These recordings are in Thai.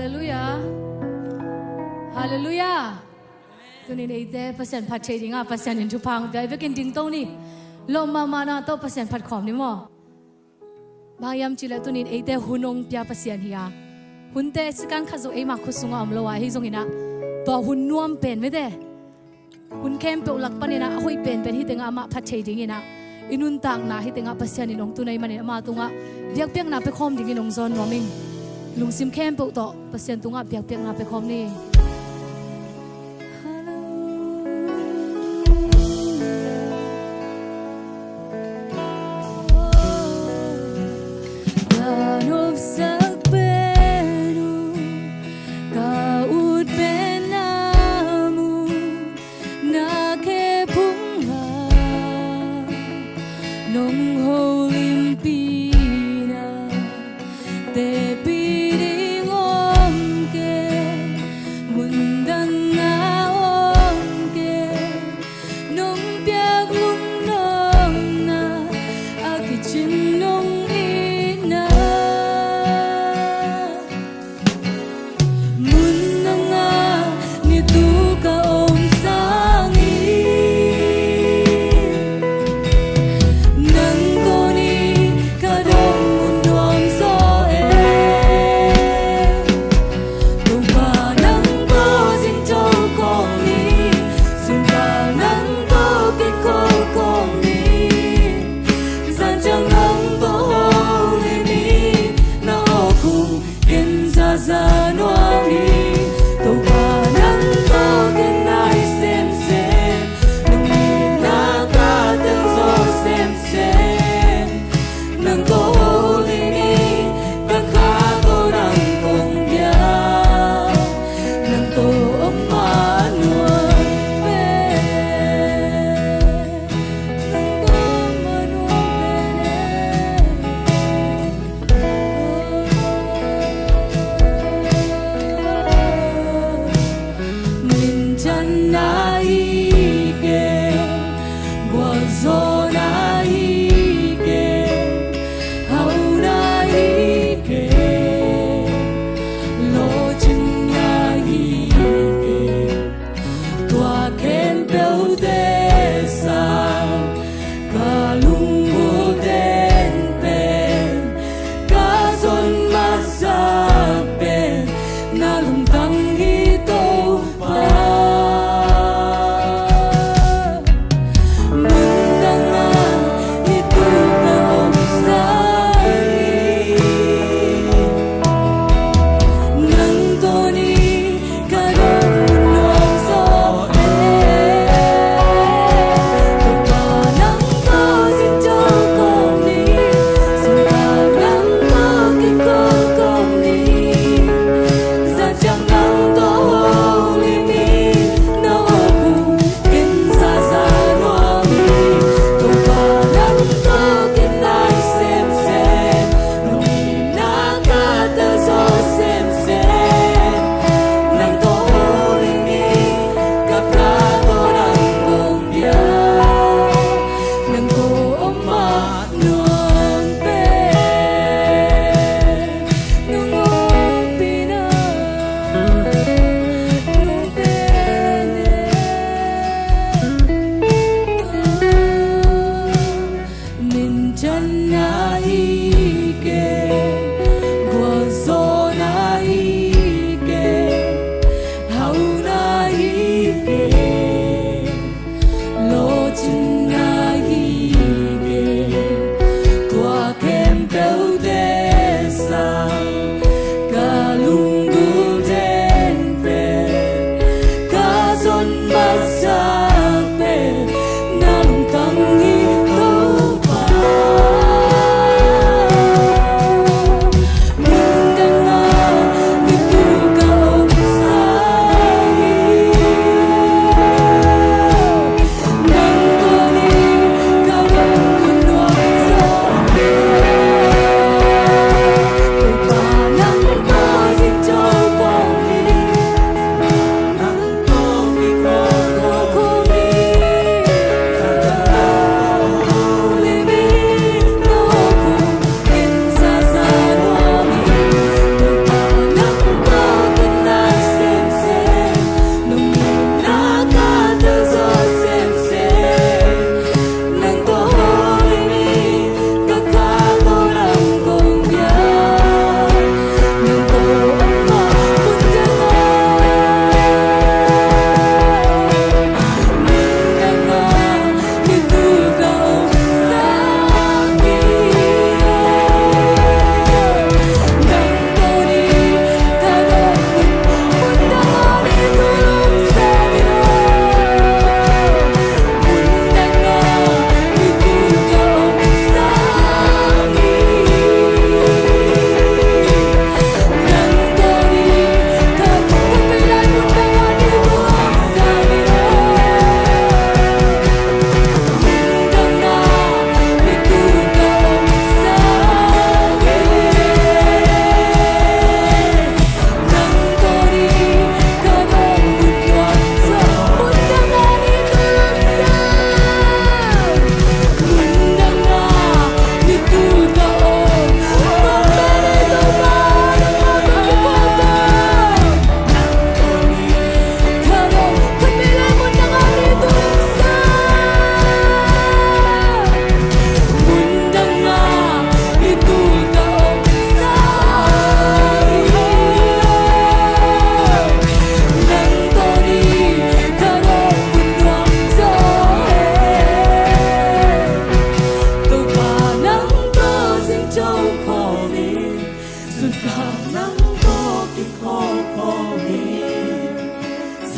Hallelujah. Hallelujah. Tuni nei te percent phat chei dinga percent in thupang vai vekin ding to ni. Lo mama na to percent phat khom ni mo. Bayam chila tuni ei te hunong pya percent hiya. Hunte sikan khazo ei ma khusunga amlo wa hi zongina. To hun nuam pen me de. Hun kem pe ulak panina hoi pen hi tenga ma phat chei dingina. Inun tang na hi tenga percent ni nong tunai mani ma tunga. Biak piak na pe khom dingin nong zon noming. Lung sim kem pe to percent tunga biak piak na pe khom ni. Hallelujah.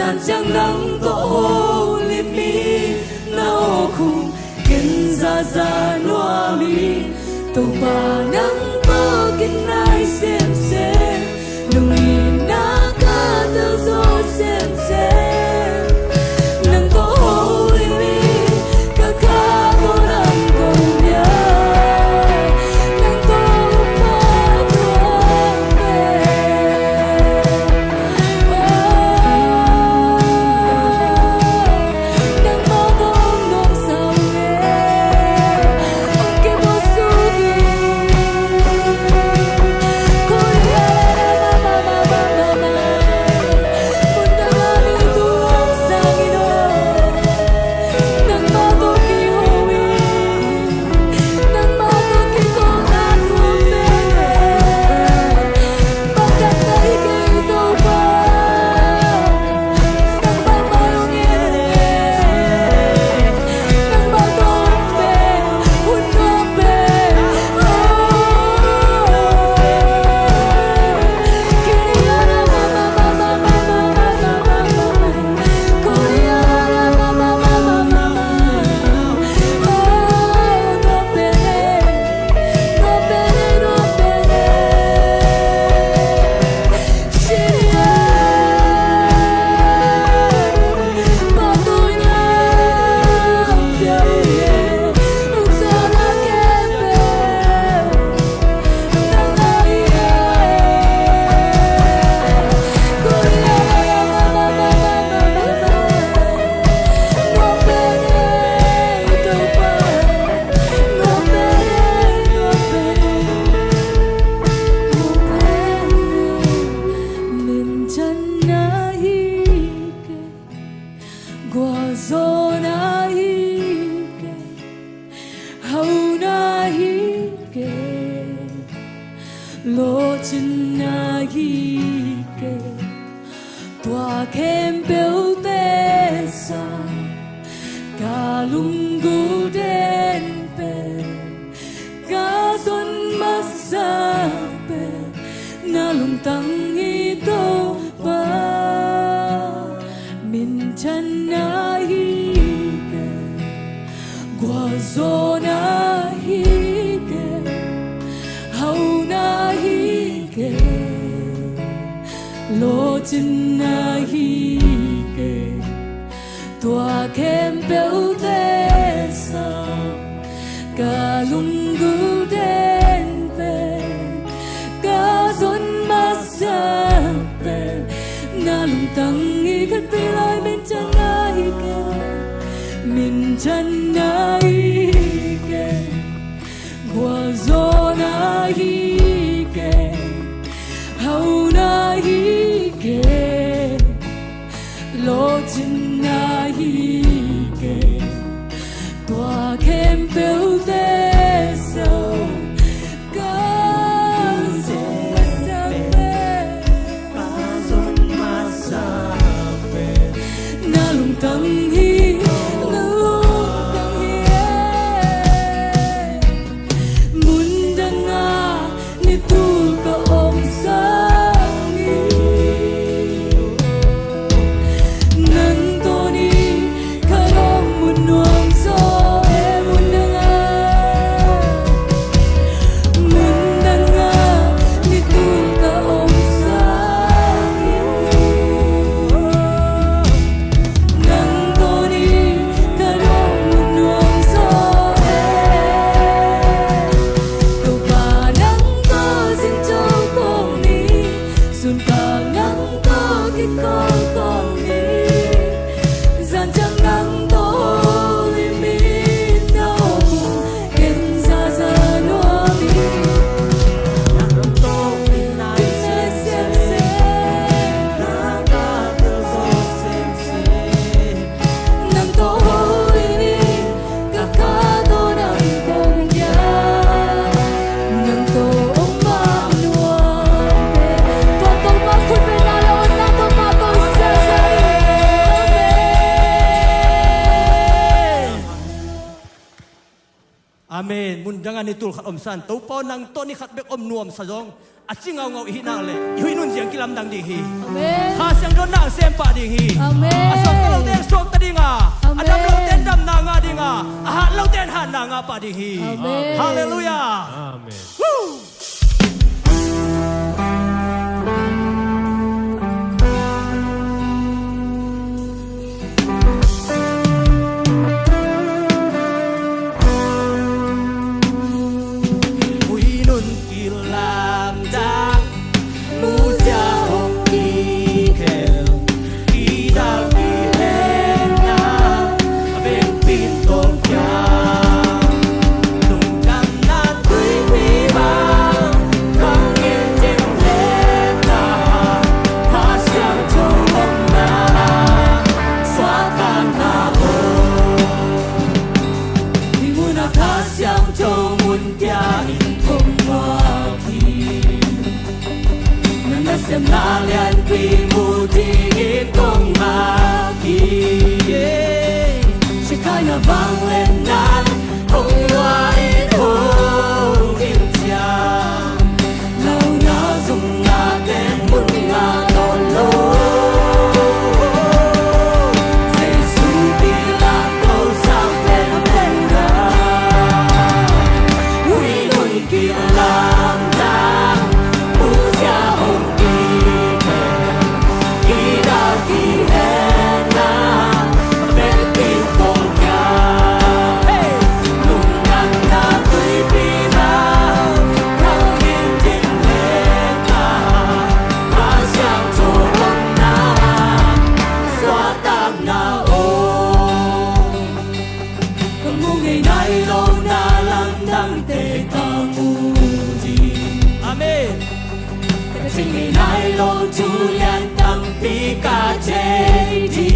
San chẳng nắng tổ hồ liêm mi nao khung kinh ra ra noa mi tổ bà nắng to kinh ai xem nung nhìn na ca tơ do xem nắng tổ hồ liêm mi ca ca cô nắng cùng nhau Amen. Mundangan ni tul khat om san. Tau pau nang to ni khat bek om nuam sajong. Achingau ngau hi na le. Hui nun jiang kilam dang ding hi. Amen. Ha siang lo na sem pa ding hi Amen. asok lo ten sok ta ding a Amen. adam lo ten dam na nga ding a ha lo ten ha na nga pa ding hi Amen. hallelujah Amen. Woo! Lian quy mù đi công maki sẽ khai na vang lên nan hồng hoa ít hồng kim chàng lâu na dùng na tên muốn na đòn lô Giêsu đi là câu sang tên tên ra uy luôn kia làm ta mu gia hồng Chu Lian tâm pi ca chế đi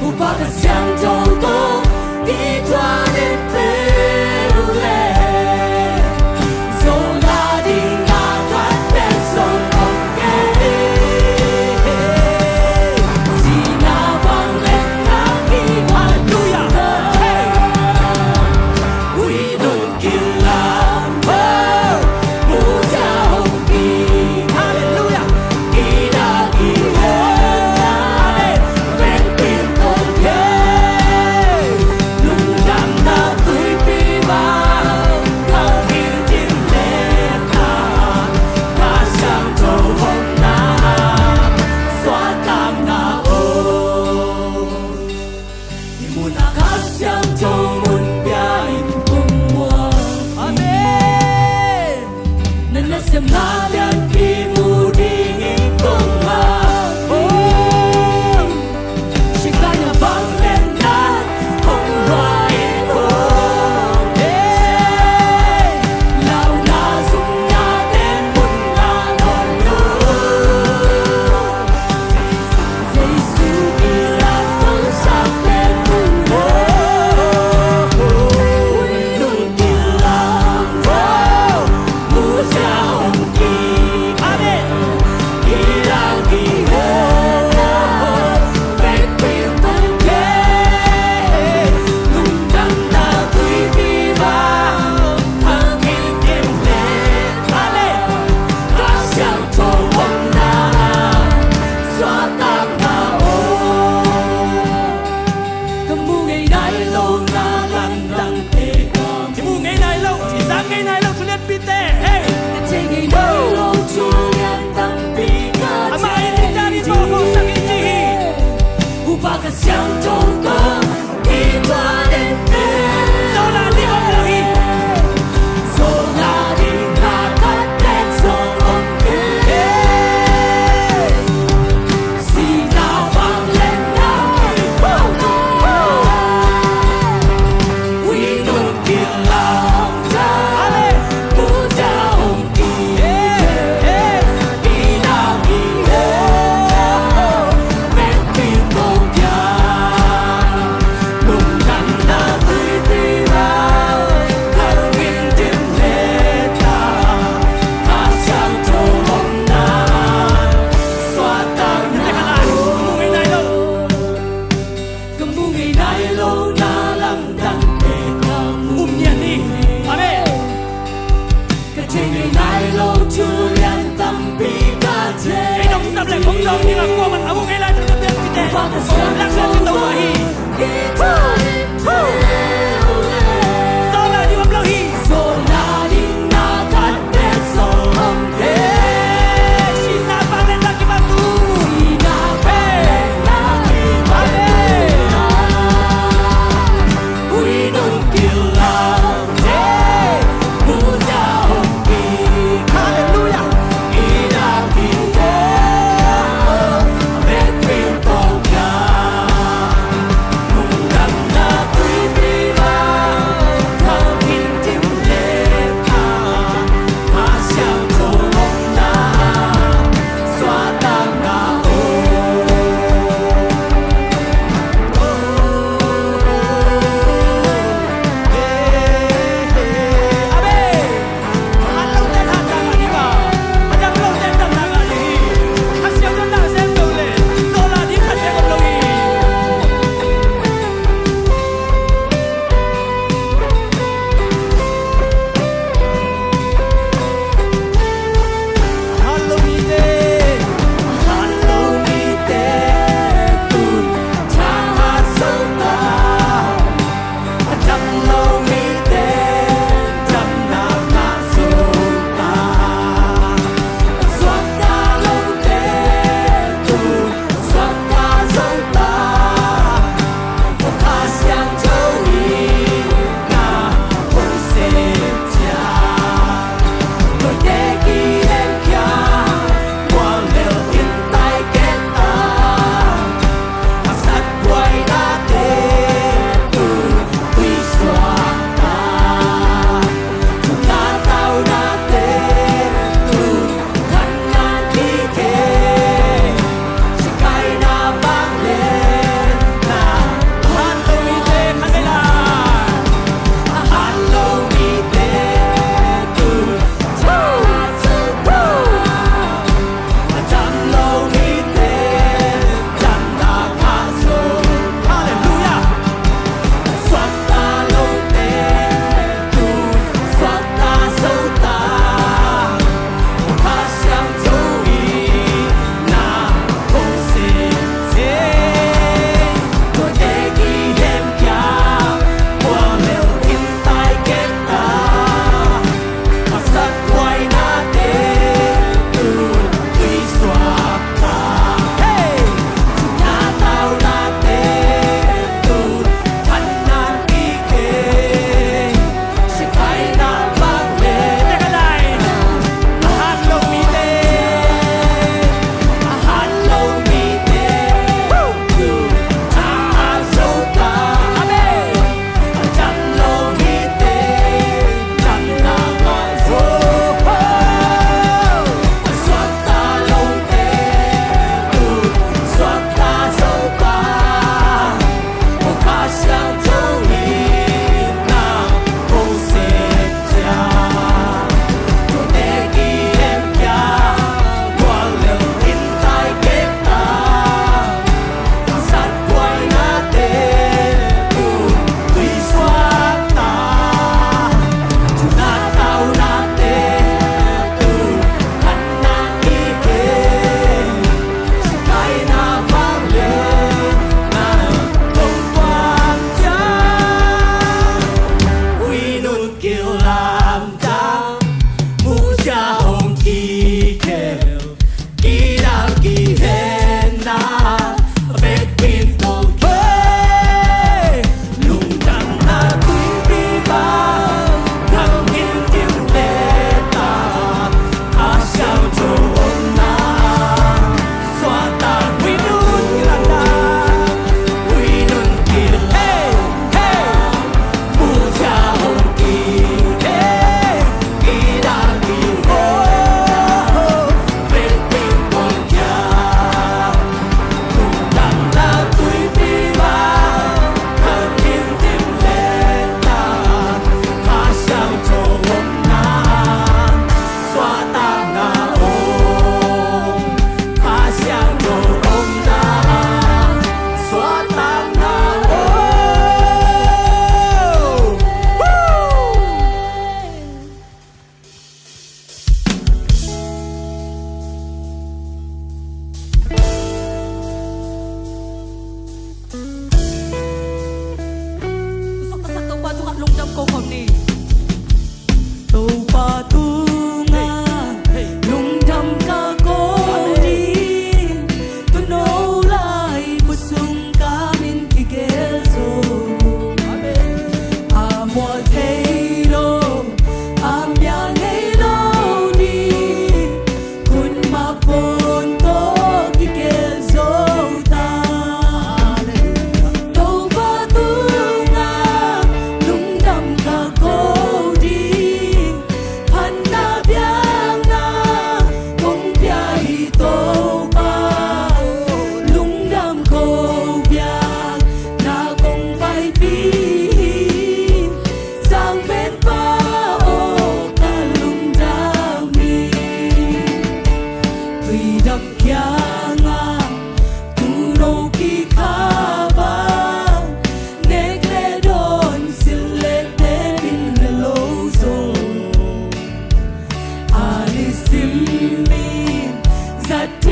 Upa ca xiang châu tô đi toa đến bê lê Dô la đi nga thoát bên sông ông kê Di na vang lên na kỳ hallelujah Uy đồn kia làm mơ Mu gia hồng kỳ Đam lại không giống như là qua mình áo ngay lại cho nó biết cái tên. Lắc lắc cái đầu mà hi. Do là đi bấm lâu hi. Sina vang lên lagi batu. Hallelujah.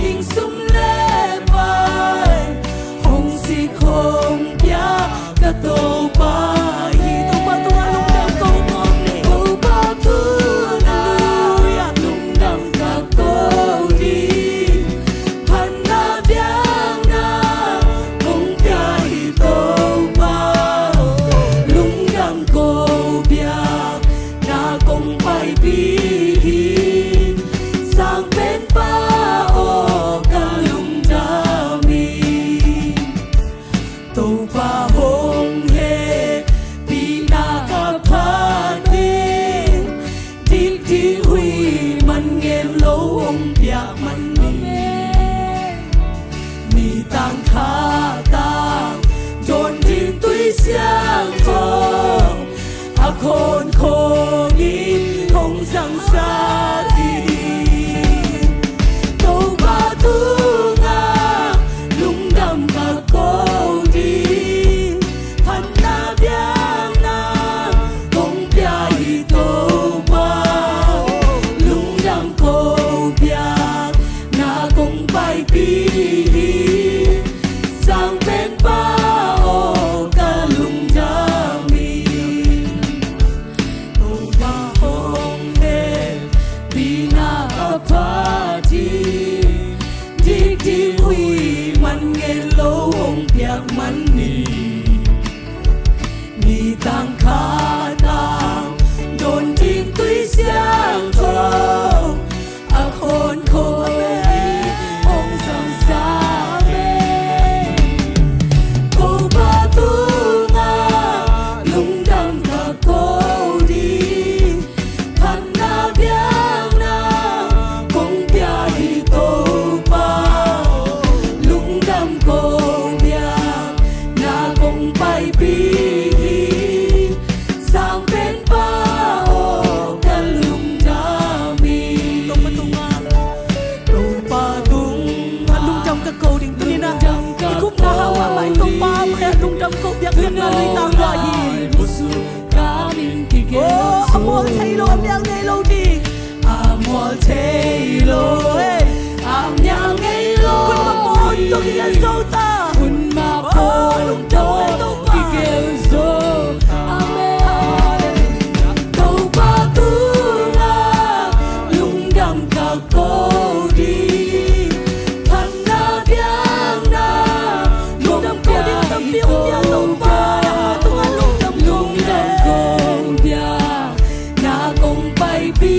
đình sum lê bay hồng si không bia cả tô ba hi tô ba tô lung đam câu con nè tô ba tu na lung đam cả câu đi pan na biang na không bia hi tô ba lung đam câu bia na không bay bi sang bên ba ô cả lung đam mi tô ba hong he pi na ka pha đi đi hui man nghe lỗ ông bia man ni tang kha tang dồn đi tuy xiang thong a khôn khôn đi không rằng xa đi tô ba tu nga lung đam ka cô đi pan na biang na kong bia hi tô ba lung đam cô bia na kong bay pi sang bên ba ô cả lung đam mi tô ba hong he pi na ka pha đi hui man nghe lỗ ông bia man ni tang kha tang dồn đi tuy xiang thong a khôn khôn ông sang xa bên cô ba tu nga lung đam cả cô đi pan na biang na kong bia hi tô ba lung đam cô bia na kong bay bi sang bên ba ô cả lung đam mi tô ba tung lung đam cả cô đình tu na đi khúc na hawa mai tô ba khe lung đam cô bia khe na lui tang ra hi ca min ki ke amol thei lo am yang ngei lo đi amol thei lo am yang ngei lo kun ma mon to ki an so ta kun ma po lung đam ki ke so amen tô ba tu nga lung đam cả cô đi pan na biang na lung đam cô đi tâm biang bia tô ba lung đam cô bia na kong bay bi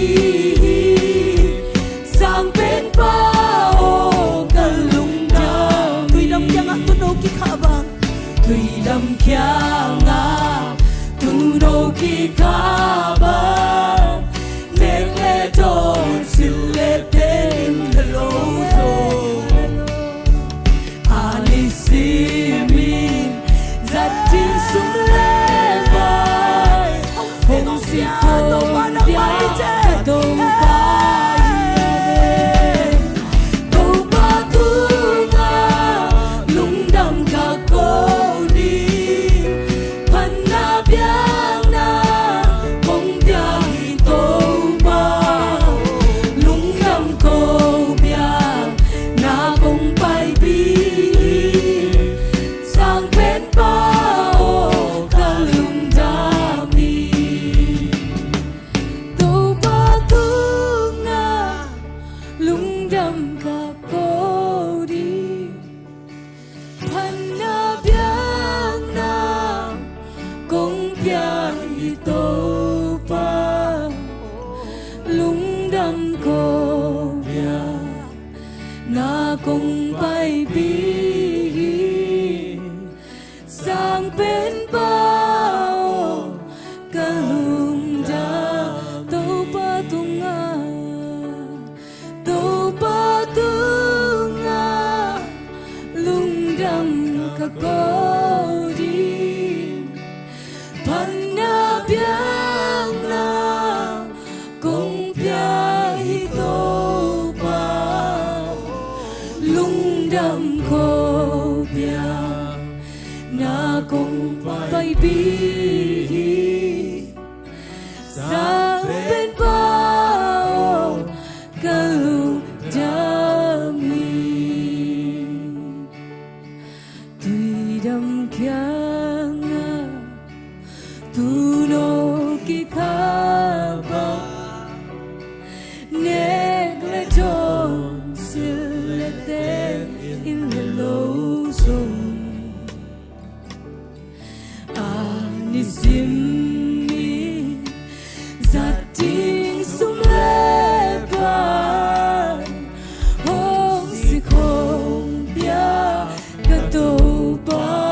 sang bên ba ô cả lung đam tùy đam yang a tu no ki kha bang tùy đam kyang a tu no ki kha bang neng le don sil le ten hello so ali simin zat tin sum le bai hong si ko dia do ba tô ba tu nga lung đam cả cô đi pan na biang na kong bia hi tô ba lung đam cô bia na kong bay bi sang bên ba ô cả lung đam mi tô ba tu nga lung đam cả cô đi pan na biang na kong bia hi tô ba lung đam cô bia na kong bay bi sang bên ba ô cả lung đam tô ba tu nga tô ba tu nga lung đam cả cô đi pan na biang na kong bia hi tô ba lung đam cô bia na kong bay bi sa bên ba ô cả lung đam mi kyanga tuno kikaba negleton silete in the low zone anisimi zating sumlepan hong sikong bia katobai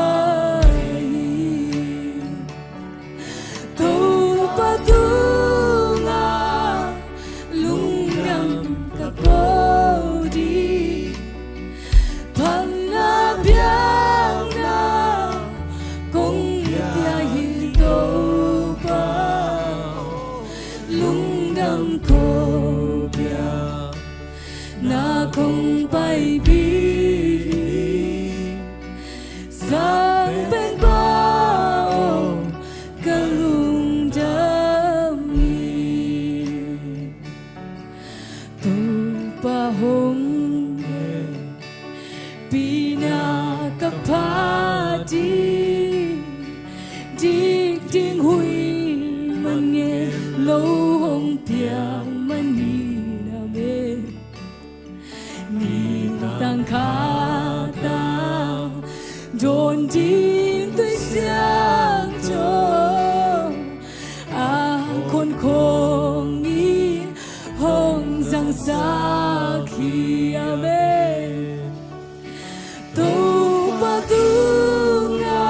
topatunga lungdam kapodi panabiang na kong biyahin topa lungdam ko biya na kong paibig sang penbao kalungdami tupahong pinakapati dig ding hui man nghe lâu hong piang man ni na me ni tang kha ta đồn đi tới sáng cho con khôn nghĩ hong rằng xa khi amen tu pa tu nga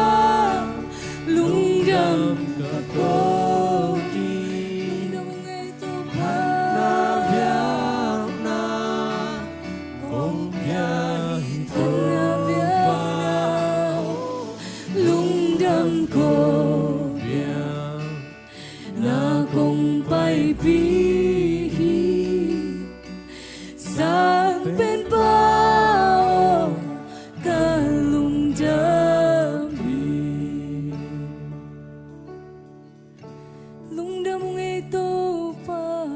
lungdam ko di nong ngay tu pa na biang na kong biang na lungdam ko biang na kong paibig sang penbao kalungdami lungdam mong ito pa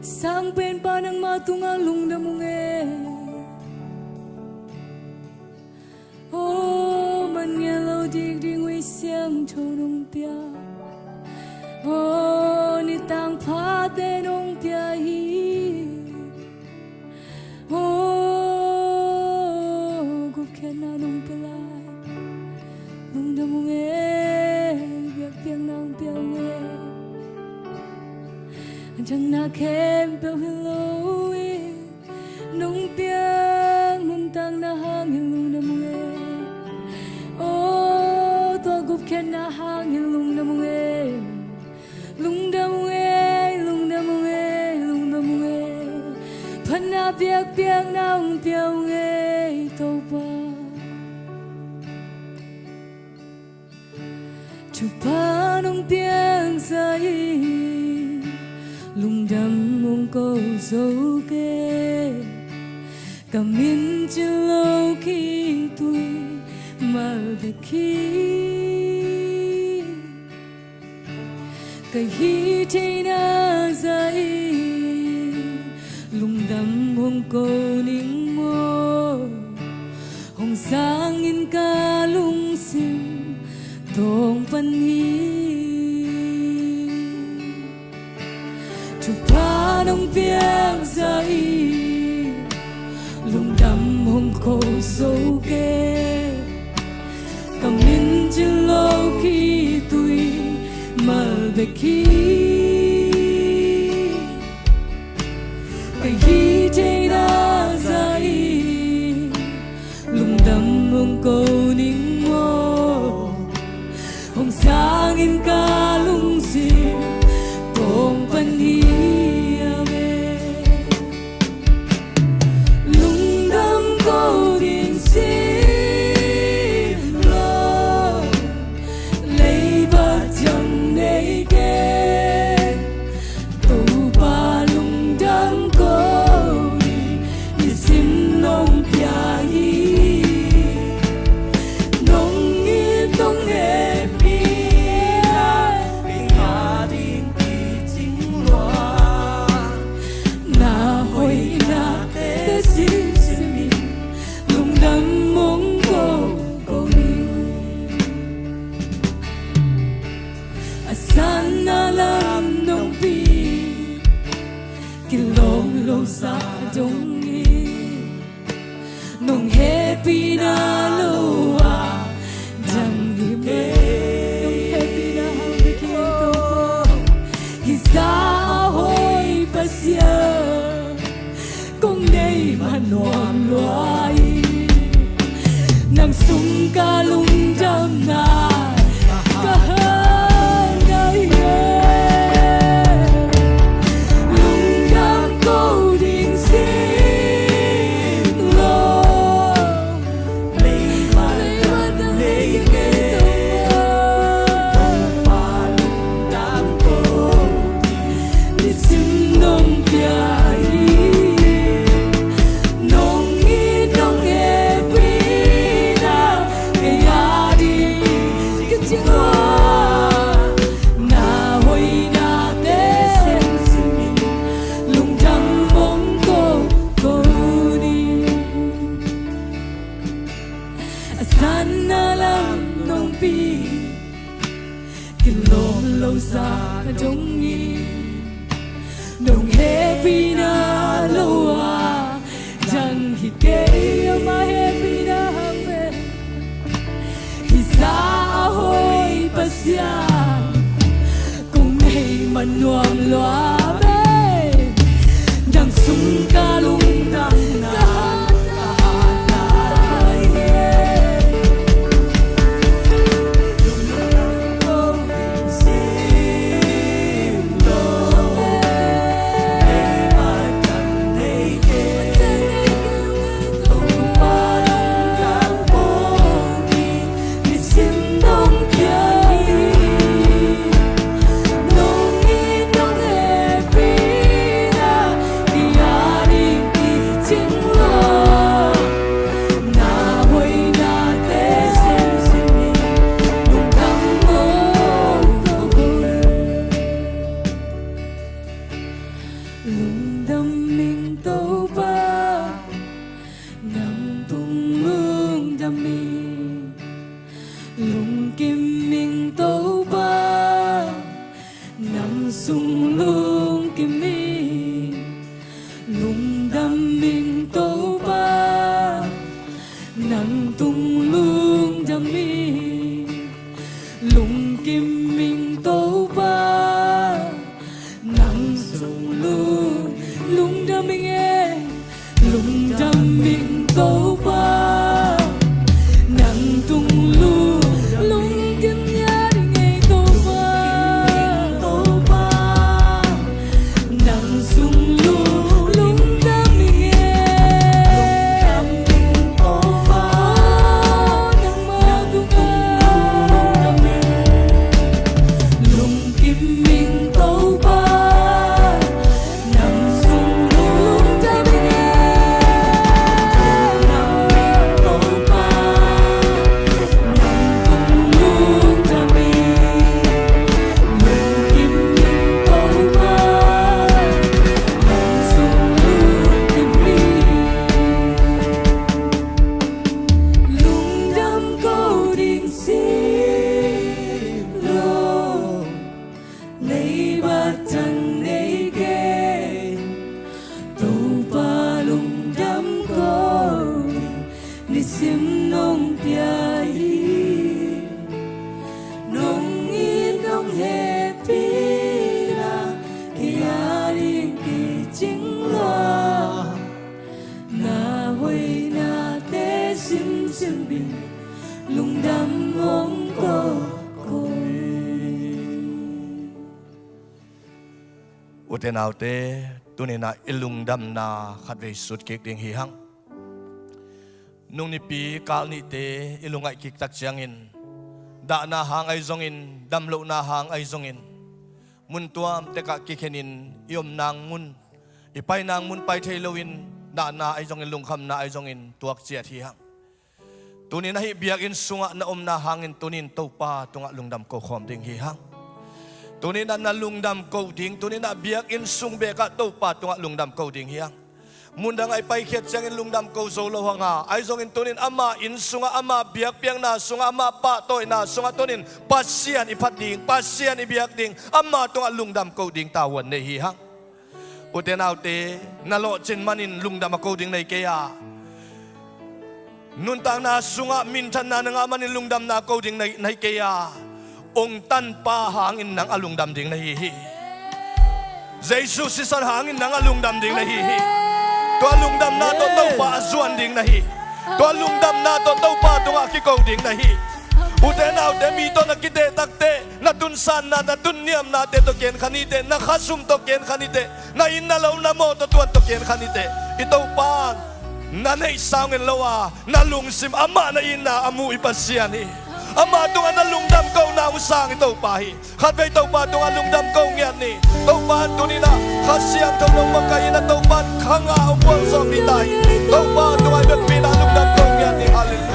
sang penpa ng matunga lungdam mong oh man yellow dig ding we xiang cho nong pia oh ni tang pha te nong pia hi oh gup khen na nong pelai nong da mong biak piang nang pia nge chẳng na kem pel hello nong piang nong tang na hang hello na mong oh tua gup khen na hang hello na mong lungdam phana biak piang nang piao nge to pa chu pa nong piang sai lungdam mong ko so ke kamin chilo ki tui mal de ki cái hi thế na dai lungdam hong ko ning mo hong sang in ka lung sim tong pan hi chu pa nong piang dai lungdam hong ko so ke kamin chilo ki tui mal về khi cái hi thế đã dai lungdam hong ko ning mo hong sang in ka lung sim tong pan hi lungdam ko din sim lo lấy bát chẳng này ke tu pa lungdam ko ni sim nong pia hi kung nay manuam luai nang sung ka lungdam na kahanay lungdam ko ding sim lo lay man lay pa lungdam ko di sim nong pia sa đông nghi nong happy na loa chẳng hít kê mà happy na happy hít sa hoi pasya kung nay manuam loa be đang sung ca lung nang na Uten autte tunina ilungdam na khat ve sut kek ding hi hang nung ni pi kal ni te ilungai kik tak chiangin da na hang ai zongin dam lo na hang ai zongin mun tuam te ka kikhenin yom nang mun ipai nang mun pai theiloin da na ai zongin lungkham na ai zongin tuak chiat hi hang tunin hi biak in sunga na na hangin tunin topa tunga lungdam ko khom ding hi hang tunin na lungdam ko ding tunin na biak in sung be ka topa tunga lungdam ko ding hi hang mundang ay pai khet changin lungdam ko zolo hanga ai zongin tunin ama in sunga ama biak piang na sunga ama pa toy na sunga tunin pasian ipat ding pasian ibiak ding ama tunga lungdam ko ding tawan ne hi hang uten autte nalo chen manin lungdam ko ding nei ke ya nun tang na sunga min than na nga manin lungdam na ko ding nei ke ya ong tan pa hangin nang alungdam ding nei hi Jesus si san hangin nang alungdam ding nei hi to lungdam na to tau pa Suan ding nahi to lungdam na to tau pa tunga ki ko ding nahi uten out de mi to na kite takte na tunsan na dunyam na te to ken khanite na khasum to ken khanite na inalaw na mo to tuan to ken khanite ito pa na nei sangin lawa na lungsim ama na ina amu ipasiani ama tunga na lungdam ko na usang ito pahi khatway to pa tunga lungdam ko ngian ni to pa tunina khasiam to nong makai na to pa khanga upol so bitai to pa tunga bet pina lungdam ko ngian ni hallelujah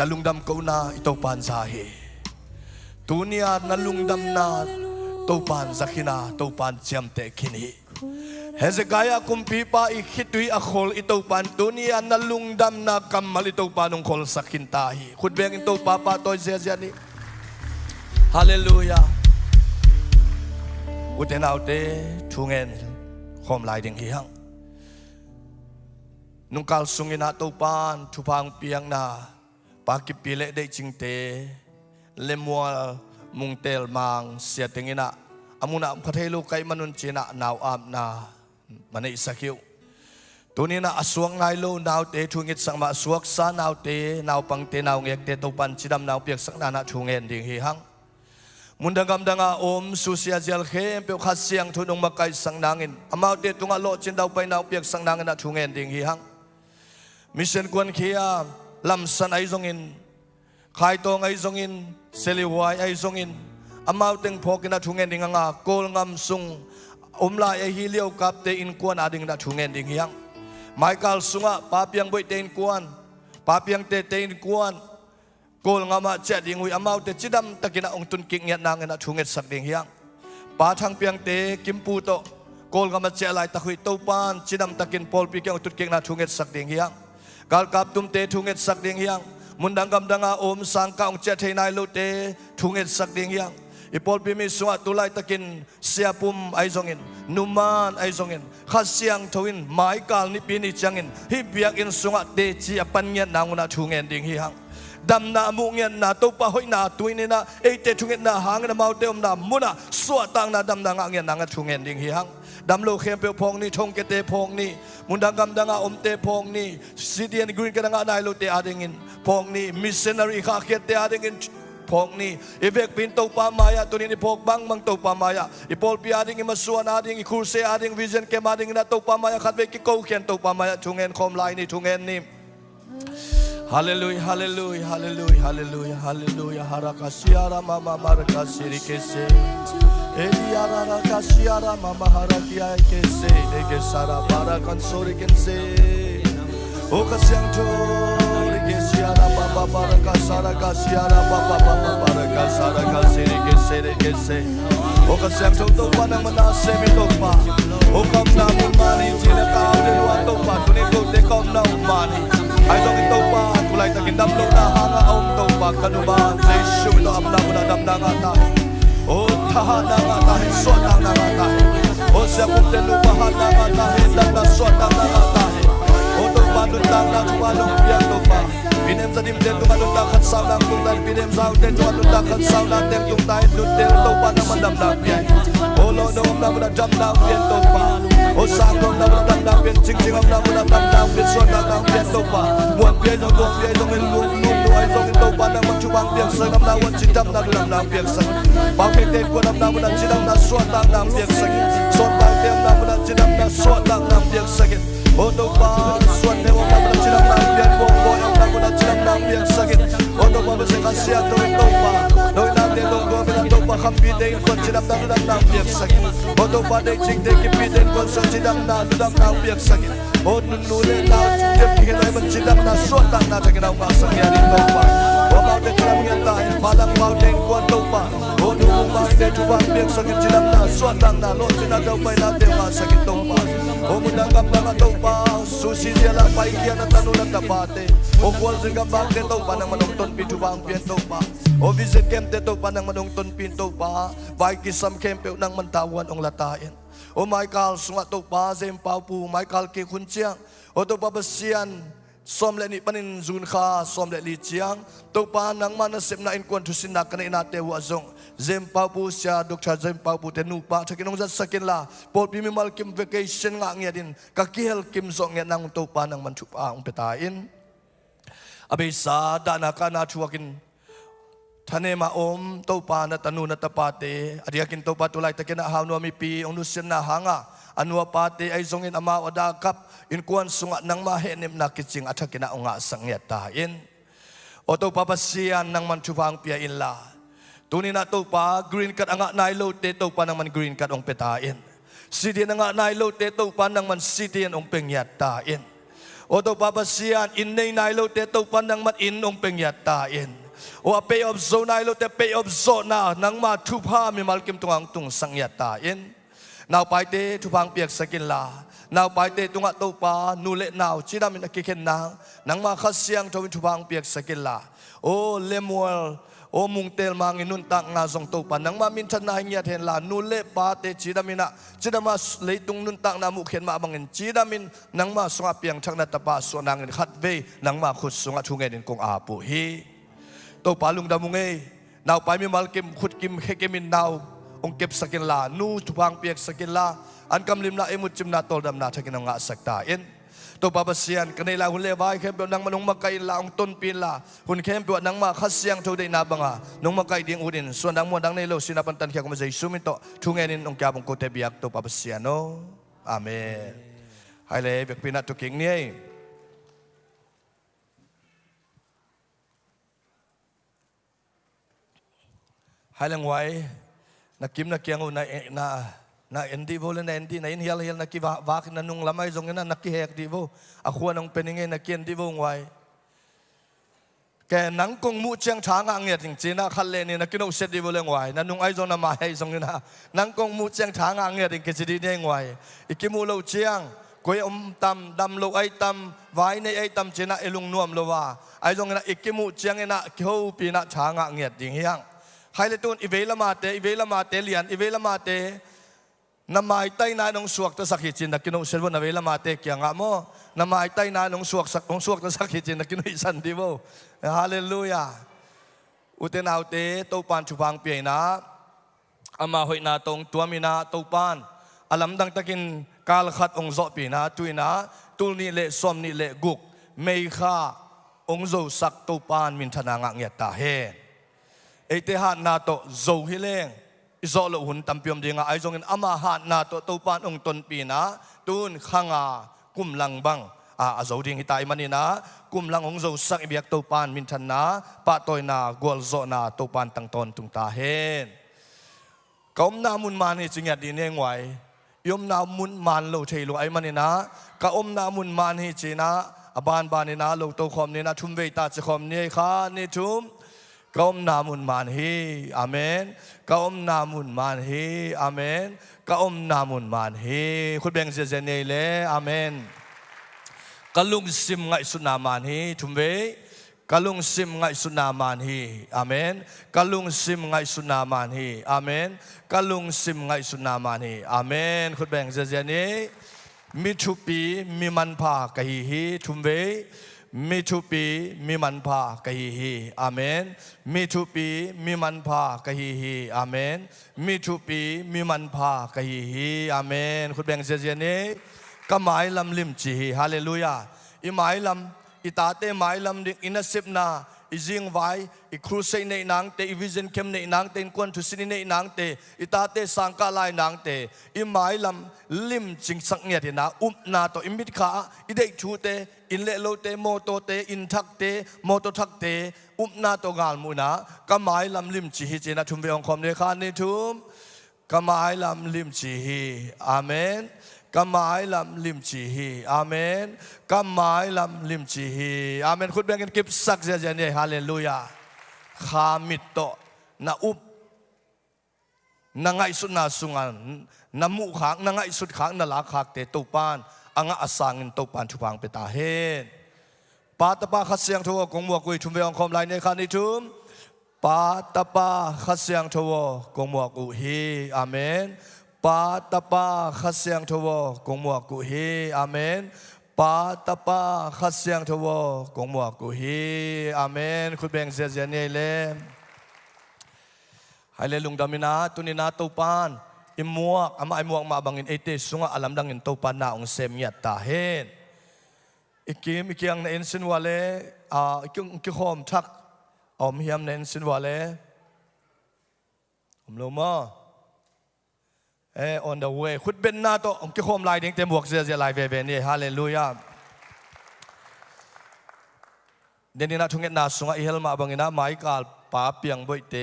Nalungdam ko na ito pansahe. Tunia nalungdam na to pan zakina to pan siamte kini. Hezekiah kumpipa ikitui akol ito pan tunia nalungdam na kamal ito panong kol sakintahi. Kudbeng ito papa to ziyani. Hallelujah. Utenaute tungen kom laiding hihang. Nung kalsungin na ito pan tupang piyang na pakipile de cingte lemwal mungtel mang sia tengina amuna kathelo kay manun china naw am na manai sakyu tunina aswang ngailo naw te thungit sang ma suak sa naw te naw pangte naw ngek te topan chidam naw piak sang na thungen ding hi hang mundangam danga susia jel khem pe khasiang thunong makai sang nangin amaw te tunga lo chin daw pai naw piak sang nangin na thungen ding hi hang mission kwan khia lamsan ay zongin khai tong ay zongin seliwai ay zongin amaw teng phok na thungen ding nga kol ngam sung umla ay hiliaw kap te in kuan ading na thungen ding yang Michael sunga papiang boy te in kuan papiang te in kuan kol ngama cha ding wi amaw te chidam takina ong tun king nyat nang na thunget sak ding yang pa thang piang te kimpu to kol ngama cha lai takhui topan chidam takin pol pi kyang tut king na thunget sak ding yang gal kap tum te thunget sak ding yang mundangam danga sangka ong chat hei nai lo te thunget sak ding yang ipol pi mi suwa tulai takin siapum ai zongin numan ai zongin khasiang thoin mai kal ni pi ni changin hi biak in sunga te chi apan nyan nanguna thungen ding hi hang dam na mu ngen na to pa hoi na tuin na e te thunget na hang na mau te na muna suwa tang na dam na nga ngen na nga thungen ding hi hang dam lo khem pe phong ni thong ke te phong ni mundangam danga te phong ni Sidian green ka nga nai lo te adingin phong ni missionary kha khet te adingin phong ni ibek pinto pa maya tunin ipok bang mang to pa maya ipol pi ading imasuan ading ikurse ading vision ke ading na to pa maya khatwe ki ko khen to pa maya thungen khom lai ni thungen ni Hallelujah, hallelujah, hallelujah, hallelujah, hallelujah. Harakasiara mama marakasiri kese. Eliara rakasiara mama harakia kese. Deke sara bara kansori kense. Okasyang tori ke siara baba baraka saraka siara baba baba baraka saraka sere ke se o ka siang chau to pa nang mana se mi to pa o kam na mun mani china ka de wa to pa tu ni to de kam na mani ai dong to pa tu lai ta kin dam lo na hanga om to pa kanu ba jesu to am na mun dam na nga ta o tha na nga ta so na nga ta o sia pu te lu pa na nga ta dam na so na nga ta o to pa tu dang na tu lo pia to pa pinem sa dim den tu ma ta khat sau na tung dan pinem sau den tu ta khat sau na den tung tai tu den to pa na man dam na pia o lo no am na mun dam na pia to pa o sang no na mun dam na pia ching ching am na mun dam na pia so na pia to pa muan pia jong dong pia jong en lu lu ai jong to pa na man chu bang pia sa nam na wan chi dam na pia sa ba ke te ko nam na mun chi dam na so na pia sa so ba te am na mun chi dam na so na pia sa o to pa so ne wa na mun chi dam na pia bo bo am na mun chi dam na pia sa o to pa se ka sia to pa noi na te dong go me to pa kham pi de ko chi dam na pia sa o to pa de ching de ki pi de ko so chi dam na pia sa o nu nu le na te ki ke man chi dam na so na ta ke na ma sa ya ni to pa o ma de kram ya ta pa dang ma de ko to pa o nu ma de tu pa pia sa chi dam na so na lo chi na to pa na te ma sa ki to pa o mu dang gam na to pa su si dia la pa ki na ta nu na ta pa te o kwal sing gam ba te to pa na manong ton pi tu bang pia to pa o visit camp te to pa nang manong ton pin to pa vai ki sam camp pe nang man tawan ong latain o Michael sunga to pa zem pau pu Michael ke khun chiang o to pa basian som le ni panin zun kha som le li chiang to pa nang man sep na in kon thu sin na kana ina te wa zong zem pau pu sia Dr. zem pau pu te nu pa thakinong za sakin la pot pi mi mal kim vacation nga nge din ka kihel kim zong nge nang to pa nang man thu pa ong petain abisa da na kana thuakin thane ma om to pa na tanu na tapate adiakin to pa tulai takena hawno mi pi ong nusen na hanga anua pate ai zongin ama wada kap in kuan sunga nang ma henem na kiching athakena onga sangyat ta in o to pa pasian nang man thupang pia in la tunina to pa green card anga nai lo te to pa nang man green card ong petain city anga nai lo te to pa nang man city ong pengyat ta in o to pa pasian in nei nai lo te to pa nang man in ong pengyat ta in o pay of zone nai lo te pay of zone na nang ma thupa mi malkim tuang tung sangyat ta in now pai te thupang piak sakin la now pai te tunga to pa nu le now chida min akiken na nang ma khasiang thawin thupang piak sakin la o lemuel o mungtel mangin nun tak nga zong to pa nang ma min than na nya then la nu le pa te chida mina chida ma leitung nun tak na mu khen ma bangin chida min nang ma sunga piang thak na tapa so nangin khat ve nang ma khut sunga thungen in kong a pu hi to pa lungdam munge now pai mi malkim khut kim hekemin now ong kep sakin la nu thupang piak sakin la an kam lim la emut chim na tol dam na thakin nga sakta in to babasian kanila hun le vai khem pe nang manung makai la ong ton pin la hun khem pe nang ma khasiang tho dei na banga nong makai ding udin so nang mo dang nei lo sinapan tan khia ko jai sumin to thungen in ong kya bang ko te biak to babasian no amen hai le bek pina to king ni hai lang wai nakim na kyang na endi bo na endi na in hial na ki wa na nung lamay zong na nakihek di bo akwa nang peningin na kien di bo ngwai ke nang kong mu chiang thang ang ya ting china khalle ni na kino set di bo le ngwai na nung ai zong na ma hai zong na nang kong mu chiang thang ang ya ting ke chi di ne ngwai ikimu lo chiang koi tam dam lo ai tam vai nei ai tam china elung nuam lo wa ai zong na ikimu chiang na kho pi na thang ang ya ting hiang hai le tun ivela mate lian ivela mate namai tai na nong suak ta sakichin na kino servo na vela mate kya nga mo namai tai na nong suak ta sakichin na kino isan di bo hallelujah uten autte to pan chupang pi na ama hoi na tong tuamina to pan alam dang takin kal khat ong zo pi na tuina tul ni le som ni le guk mei kha ong zo sak to pan min thana nga nge ta he ete hat na to zo hileng izo lo hun tampiom dinga ai jong in ama hat na to pan ong ton pi na tun khanga kum lang bang a zo ding hitai manina kum lang ong zo sak ibiak to pan min than na pa toy na gol zo na to pan tang ton tung ta hen kom na mun man hi chingya di ne ngwai yom na mun man lo thei lo ai manina ka om na mun man hi china บานบานนี่นะลูกตัวคอมนี่นะทุ่มเวตาจะคอมนี่ข้านี่ทุ่มก้มนามุนมันฮีอาเมนก้มนามุนมันฮีอาเมนก้มนามุนมันฮีคุณเบงเจเนเลอาเมนกลุงซิมไงสุนามันฮีทุ่มเวกลุงซิมไงสุนามันฮีอาเมนกลุงซิมไงสุนามันฮีอาเมนกลุงซิมไงสุนามันฮีอาเมนคุณเบงเจเนมิทุปีมิมันพากะฮีทุ่มเวมิทุปีมิมันพากะฮีอาเมนมิทุปีมิมันพากะฮีอาเมนมิทุปีมิมันพากะฮีอาเมนคุณแบ่งเสียนี้ก็หมายลำลิมจีฮาเลลูยาอีหมายลำอีตาเตหมายลำดิอินสิบนาอีจิงไว้อีครูเซในนางเตอีวิเซนเข้มในนางเตนกวนทุสินในนางเตอีตาเตสังกาลายนางเตอีหมายลำลิมจิงสักเงียดนะนาโตอิมิดขาอีเด็กชูเตอินเลโลเตโมโตเตอินทักเตโมโตทักเตนาโตกาลมูนะก็หมายลำลิมจีฮีเจนะทุมเบองคอมเนคานิทุมก็หมายลำลิมจีฮีอาเมนก็หมายลำลิมจีฮีอาเมนก็หมายลำลิมจีฮีอาเมนคุณแบ่งกันเก็บสักเจเจเนี่ยฮาเลลูยาขามิตโตนะอุบนางไอสุดนาสุงันน้ำมุขางนางไอสุดขางนาลาขากเตตุปานอ่างอาสังอินตุปานชุพังเปตาเฮนปาตปาขัดเสียงทัวกงมัวกุยชุมเบองคอมไลในคานิทุมปาตปาขัดเสียงทัวกงมัวกุฮีอาเมนปาตปาขัดเสียงทัวกงมัวกุฮีอาเมนปาตปาขัดเสียงทัวกงมัวกุฮีอาเมนคุณเบงเสียเนเลให้เลลุงดามินาตุนินาตุปานอิมัวอามาอิมัวมาบังอินเอเตสุงะอาลัมดังอินตุปานนาองเซมยัตตาเฮนอีกอย่างในอินสินวาเลอีกหอมทักอมเฮียมในอินสินวาเลผมรู้มั้on the way ขุดเป็นนาโตอีกหอมลายดิ้งเต็มบวกเสียลายเวนี่ฮาเลลูยาเดี๋ยวนี้นะทุกเงินนาสุงะอิเฮลมาบังอินาไม้กาลป้าเปียงบ่อยเต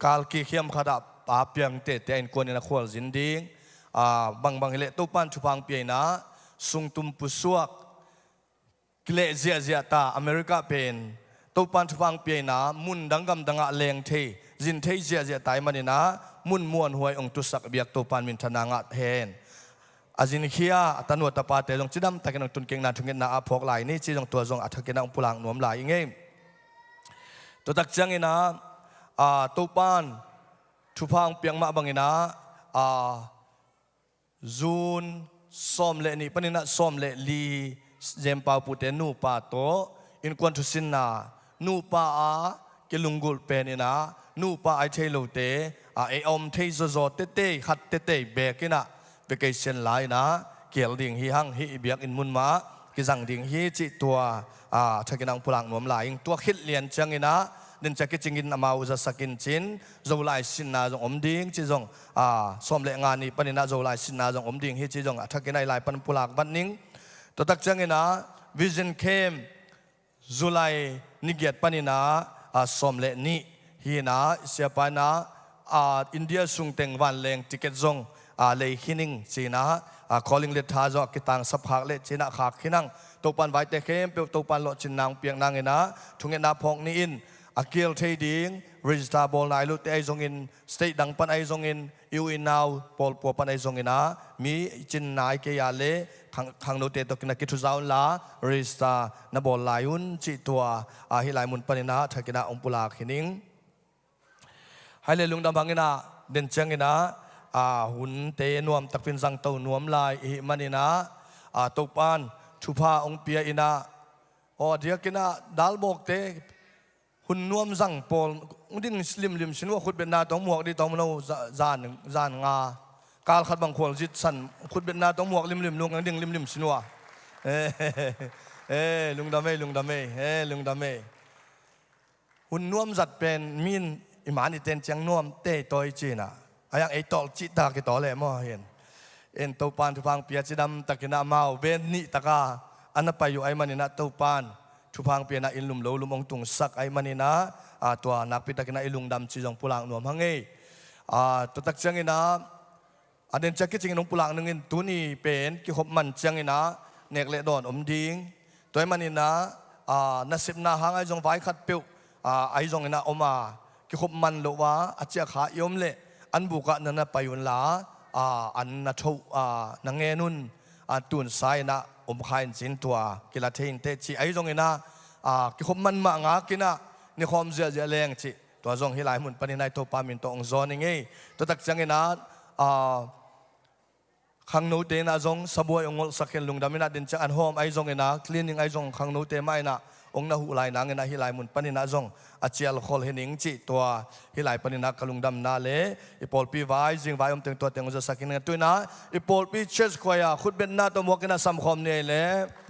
กาลกีเขียมขดับป้าเปียงเตแต่อินกวนอินาขวลจินดิ้งบางเละตุปันชุพังเปียนะสุงตุมปุสวกกิเลเจียตาอเมริกาเป็นตุปันชุพังเปียนะมุนดังกำดังะเลงเทจินเทเจียตายมันนี่นะมุนมวนหวยองตุสักเบียกตุปันมินธนางะเฮนอาจินเขียตันวตปาเตลงจิดำตะกันตุนเก่งนาทุงเงินนาอาพกไหลนี่จีจงตัวจงอัฐกินองปุลังหนวมไหลเงี้ยตัวตักจังอินะตุปันชุพังเปียงมาบังอินะจูนซ้อมเละนี่ปนินะซ้อมเละลีเจมปาปุเตนูปาโตอินควนทุสินนานูปาเกลุงกุลเป็นนะนูปาไอเทโลเตไออมเทโซโซเตเตขัดเตเตเบกินะเบกเซนไลนะเกี่ยวดิ่งฮีหังฮีเบียกอินมุนมากิจังดิ่งฮีจิตัวทักกินังพลังหนวมไหลตัวคิดเลียนจังอินะดินจะกิจงินอามาอุจสกินจินโจไลสินนาจงอมดิ่งจิจงซ้อมเละงานนี้ปนินะโจไลสินนาจงอมดิ่งฮีจิจงทักกินัยไลปันพลังบันนิงตัวตักจังอินะวิจินเข้มจุไลนิเกียตปนินะซ้อมเละนี้ฮีนะเสียปานะอินเดียสุงเต็งวันเลงติเกตจงเลยขินิงจีนะcalling เลท้าจอกกิตังสับหักเลจีนะขักขินังตัวปันไว้แต่เข้มเปียวตัวปันหลอดจินนางเปียงนางเงินะทุงเงินนาพองนี่อินอาเกียลเทดิงรีจิสตาบอลนายลุเตไอจงอินสเตทดังปันไอจงอินยูอินนาวปอลปัวปันไอจงอินนะมีจินนายเกียร์เลขังโนเตตกินักกิทุจาวลารีจิสตานบอลลายุนจิตัวฮิลายมุนปันนะทักกินาองปุลาขินิงให้เลยลุงดำบังอินะเด่นจังอินะหุ่นเตนวมตักเป็นสังเตานวมลายมันอินะตุปานชุพาองเปียอินะเดียกินะดัลบอกเตหุ่นนวมสังปอลดิ้งสลิมสินว่าขุดเป็นนาต้องหมวกดีต้องมันเอาจานงากาลขัดบางคนจิตสันขุดเป็นนาต้องหมวกลิมลุงดิ้งลิมสินว่าลุงดำเมลุงดำเมหุ่นนวมจัดเป็นมินอิมานอิเตนจังนวมเตะตัวจีน่ะอย่างไอตอลจิตากิตอเลยมั่วเห็นตัวปานทุพังเปียจิดำตะกินามาเวนนี่ตะกาอันนั้นไปอยู่ไอมันนี่นะตัวปานทุพังเปียนะอินลุมโลลุมองตุงสักไอมันนี่นะตัวนักพิตะกินาอิลุงดำจีจงปุลังหนวมฮังเงตัวตักจังอินะอันเดนจักกิจงนงปุลังนึงอินตัวนี้เป็นกิขบมันจังอินะเนกเลดอนอมดิง ตัวมันนี่นะนัสิบนาหางไอ้จงไว้ขัดเปียวไอ้จงนะออกมากิขบมันโลวะอาเจียขายอมเละอันบุกะนั่นนะไปวันละอันนะทูนังเงนุนตุนไซนะอมขายจินตัวกิลาเทนเตจีไอ้จงนะกิขบมันมางากินะนี่ความเสียเจริญจีตัวจงฮิไลมุนปนินัยตัวปามินตัวองซอนี่ไงตัวตักจังนะขังโนเตนะจงสบวยองค์สักเห็นลุงดามินาดินจังอันหอมไอ้จงนะคลีนิ่งไอ้จงขังโนเตไม่นะองค์นะหุไลนางนะฮิไลมุนปนินาจงอาเจียลคอลเฮนิงจีตัวฮิไลปนินักลุงดำนาเลอีพอลปีไว้จิงไว้อมเต็งตัวเต็งจะสักเห็นตัวนะอีพอลปีเชสควายขุดเป็นนาตัวมวกินะสัมคมเนี่ยเลย อ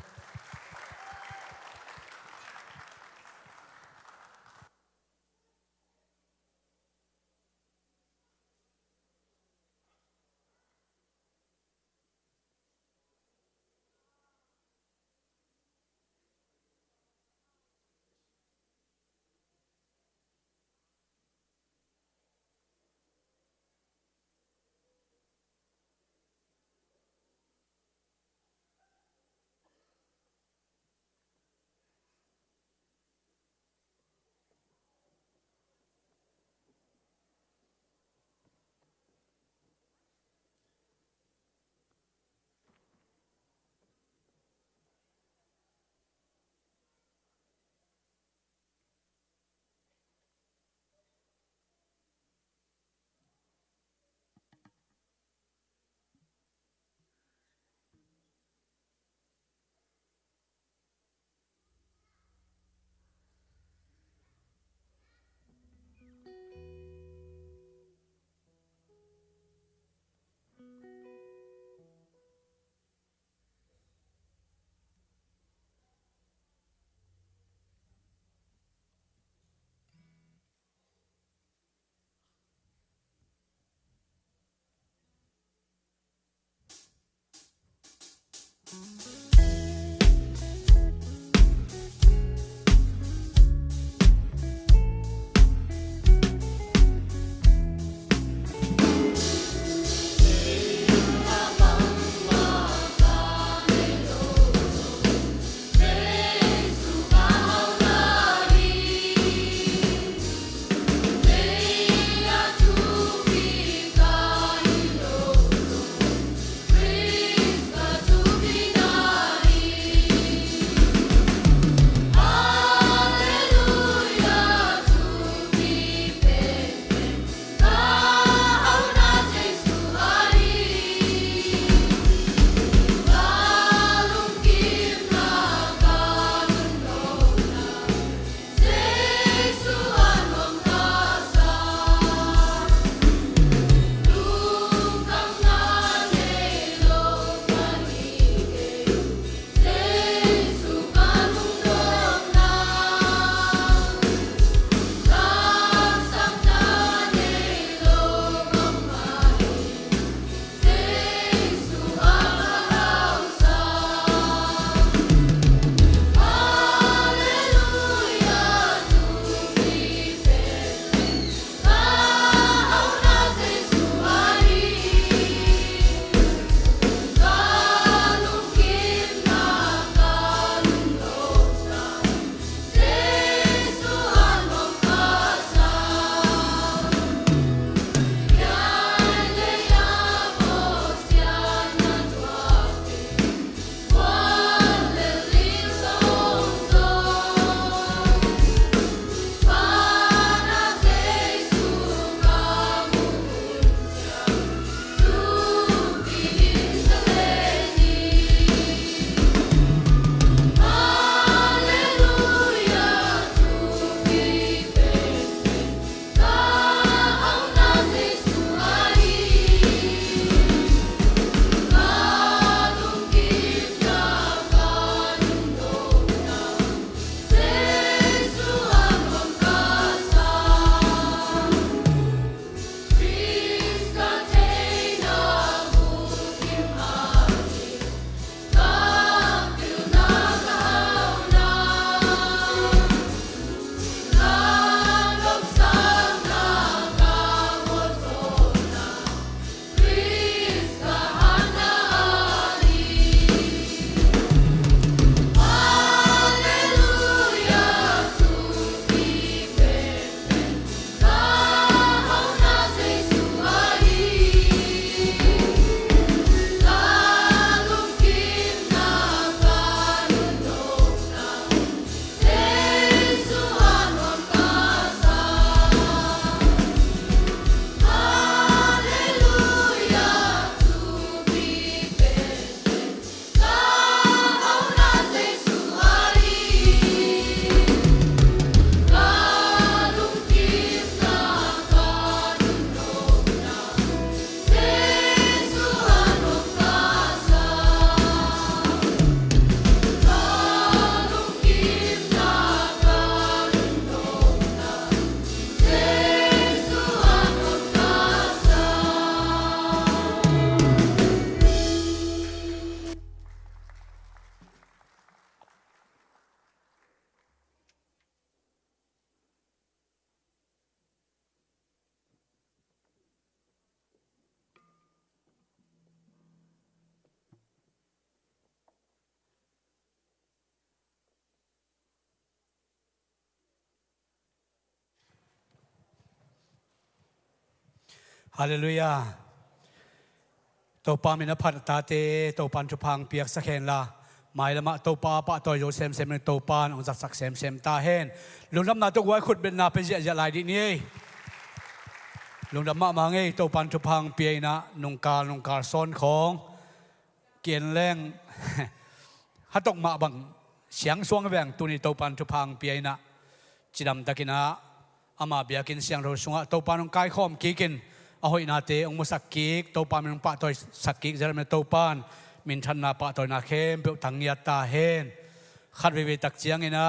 ฮาเลลูยาตัวปามินพันตาเตตัวปันทุพังเปียกสักเห็นละหมายละมาตัวปาปะตัวโยเซมเซมตัวปานองจักสักเซมเซมตาเห็นลุงดำนาตัวไว้ขุดเป็นนาเป็นเจาะลายดีนี้ลุงดำมามาไงตัวปันทุพังเปียนะนงการซ้อนของเกียนแรงฮัตตกมาบังเสียงสวงแบงตัวนี้ตัวปันทุพังเปียนะจิดำตะกินะอามาเบียกินเสียงเราสวงตัวปันองกายข้อมกีกินเอาหอยนาเตองมุสักกิกตัวปานมันปะตัวสักกิกจะได้เป็นตัวปานมินทันนาปะตัวนาเข้มเปลวทังเงียตาเฮนขัดไปตักเจียงไงนะ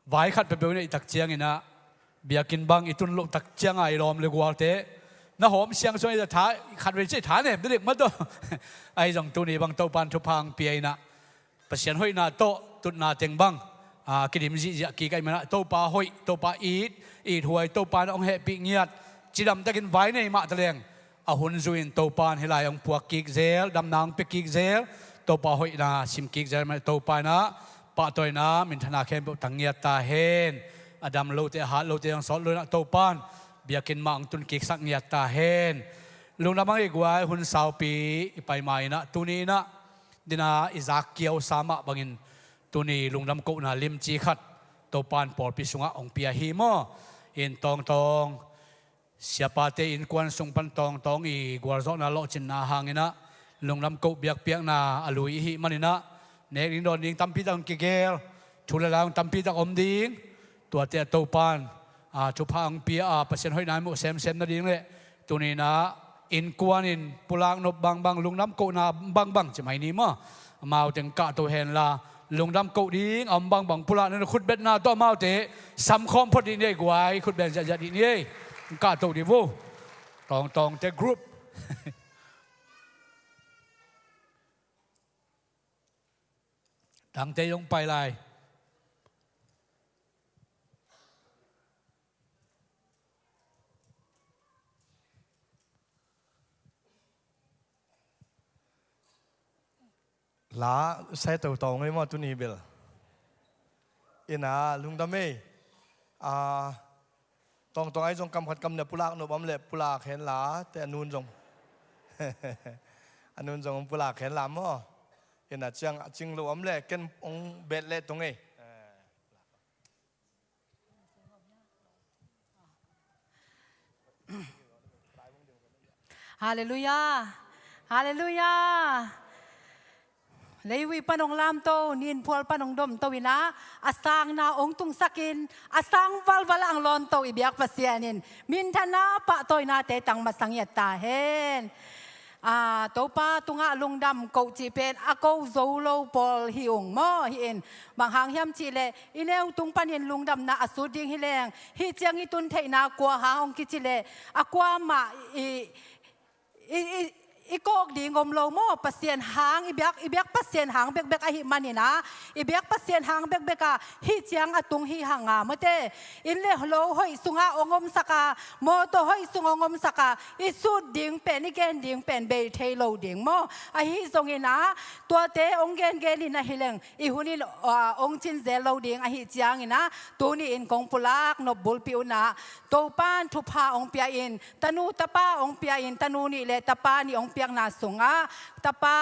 ไว้ขัดไปเปลวในตักเจียงไงนะเบียกินบังอีตุนลุตักเจียงไอรอมเลยกว่าเตน้าหอมเสียงส่วนจะท้าขัดไปใช่ท้าเนี่ยเด็กมาตัวไอจังตัวนี้บางตัวปานทุพังเปียนะประเสียนหอยนาโตตุนนาเต็งบังกิดิมจิจะกีไก่มาตัวปลาหอยตัวปลาอีดหวยตัวปลาองเฮปิเงียดจีดำตะกินไว้ในมาตะเลงอาหุนจุนตัวปลาให้ลายองพวกกิกเซลดำนางเปกิกเซลตัวปลาหอยนาชิมกิกเซลมาตัวปลานะปลาตัวน้ำมินธนาเข้มตังเงียตาเฮนอดัมโลเตหาโลเตยังสอนเลยนะตัวปลาเบียกินมังตุนกิกสักเงียตาเฮนลุงน้ำมังอีกไว้หุนสาวปีไปใหม่นะตัวนี้นะดินาอิซักเกียวสามะบังินตัวนี้ลุงน้ำกุนาลิมจีขัดตัวปานปอดพิสุงะองเปียฮีโมอินตองเสียปาเตอินกวนสุงปันตองอีกวาร์ซอนาโลจินนาหางอินะลุงน้ำกุเบียกเปียกนาอลุยฮิมันอินะเนกอินโดนิงตัมพีตังกิเกลชุลลางตัมพีตังอมดิงตัวเตะตัวปานชุพังเปียเปอร์เซ็นต์ห้อยนายมุเซมนั่นดิงเลยตัวนี้นะอินกวนอินปุลางนบบางลุงน้ำกุนาบางจะไม่นี้มั้งมาเอาถึงกะตัวเห็นละลุงดำเกาดีอมบังพุลานั่นขุดเบ็ดนาตัวมาเตะสัมคมพอดีเนี่ยกว่าขุดเบ็ดจะดีเนี่ยกาตัวดีวูตองเตะกรุ๊ปตั้งเตะลงไปเลยลาใส่ตัวตองไอ้หมอตุนีเบลอินาลุงดำเมตองไอ้จงกำขัดกำเนี่ยปุลากโนบัมเล็บปุลากเห็นลาแต่อนุนจงอนุนจงปุลากเห็นลามั้งอินาจิงรวมเล็กกันองเบ็ดเล็ตรงไงฮาเลลูยาฮาเลลูยาเลยวิปนองลามโตนินพวลปนองดมโตวินะอาสังนาองตุงสักินอาสังวัลอังลอนโตอิเบียกปัสเซียนินมินธนาปะโตยนาเตตังมาสังเยตาเฮนโตปาตุงะลุงดำโกจีเป็นอาโกโซโลปอลฮิองมอฮิเอ็นบางหางยำจีเลอินเอวตุงปันเห็นลุงดำนาอสุดิงฮิเลงฮิเจียงอิตุนเทนากลัวหาองกิจิเลอากวามาอีกอกดีงมโลโมปัสเซียนหางอีเบียกปัสเซียนหางเบกอหิมันนี่นะอีเบียกปัสเซียนหางเบกฮิเจียงอตุงฮิหางามเตอินเลโลหอยสุงาองมสกาโมโตหอยสุงองมสกาอิสุดดิ่งเป็นอีเกนดิ่งเป็นเบเทโลดิ่งโมอหิทรงอินะตัวเตองเกนนี่นะฮิเลงอีหุนี่องจินเซโลดิ่งอหิเจียงอินะตัวนี้อินกงปุลากนบบุลปิวนะโตปานทุพาองเปียอินตนูตะป้าองเปียอินตนูนี่เลตะป้านี่องเปียงนาสุงะตะปา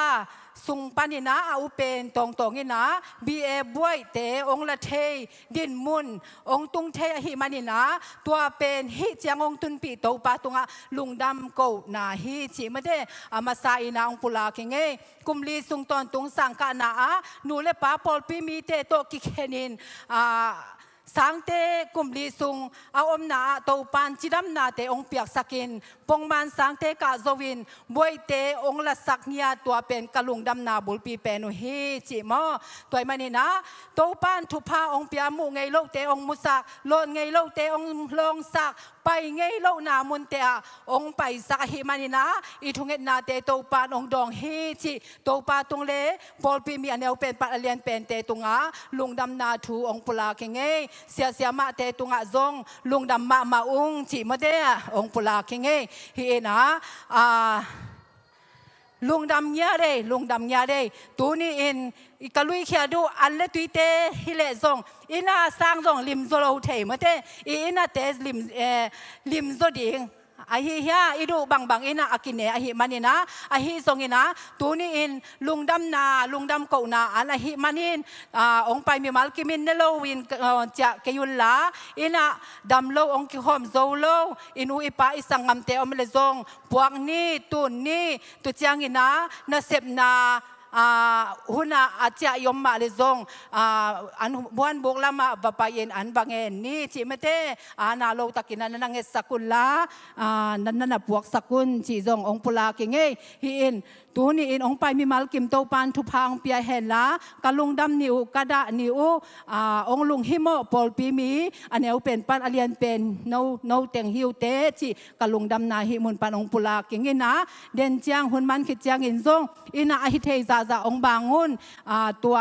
สุงปันินะอุเป็นตองอินะบีเอบวยเตองละเทดินมุนองตุงเทหิมานินะตัวเป็นฮิเจียงองตุนปีโตปาตุงะลุงดำโกนาฮิจิมาเดอามาซาอินาองปุลาคิงเอกุมลีสุงตอนตุงสังกานานูเลปาปอลปีมีเตโตกิเคนินสังเตกุมลีซุงเอาอมนาโตปันจิดัมนาเตองเปียกสกินปงมันสังเตกาโซวินบวยเตองละสักเนียตัวเป็นกะลุงดำนาบุลปีเป็นฮีจิมอตัวมันนี่นะโตปันทุพาองเปียมูไงโลกเตองมุสักโลนไงโลกเตองลงสักไปไงโลกนามุนเตอองไปสักหิมันนี่นะอีทุงเงนาเตโตปันองดองฮีจิโตปาตุงเลบอลปีมีอันเอวเป็นปัลเลียนเป็นเตตุงาลุงดำนาทูองปุลาเกงเงเสียมาเตตุงะซงลุงดำมาอุงจิมาเดองปุลาคิงเอฮีนะ ลุงดำเงียได้ตัวนี้อินกะลุยเขียดูอันเลตุยเตฮิเลซงอินาสร้างซงลิมโซโลเทมเตอินาเตสลิมโซดิงอาฮิเฮียอิดูบางอินาอากินเนอาฮิมันนะอาฮิซงอินะตัวนี้อินลุงดำเกานาอันอาฮิมันอินองไปมีมัลกิมินเนโลวินจะเกยุลลาอินะดำโลองกิฮอมโซโลอินูอิปาอิสังงัมเตอมเลซงพวกนี้ตัวนี้ตัวเจียงอินะนาเซบนาหุนาอาจจะยมมาเลซงอันบ้านบุกลามาบปายอันบางเงินนี่จิมเตนาโลตะกินันนังเงสกุลละนันนับพวกสกุลจิซงองปุลากิงเงฮิอินตัวนี้อินองไปมีมัลกิมโตปานทุพังเปียเห็นละกะลุงดำนิวกะดะนิวองลุงฮิโมปอลปีมีอันเอวเป็นปันอเลียนเป็นโนเต็งฮิวเตจิกะลุงดำนาฮิมุนปันองปุลากิงเงนะเด่นเจียงหุนมันคิดเจียงอินซงอินาอหิเทซาองบางุนตัว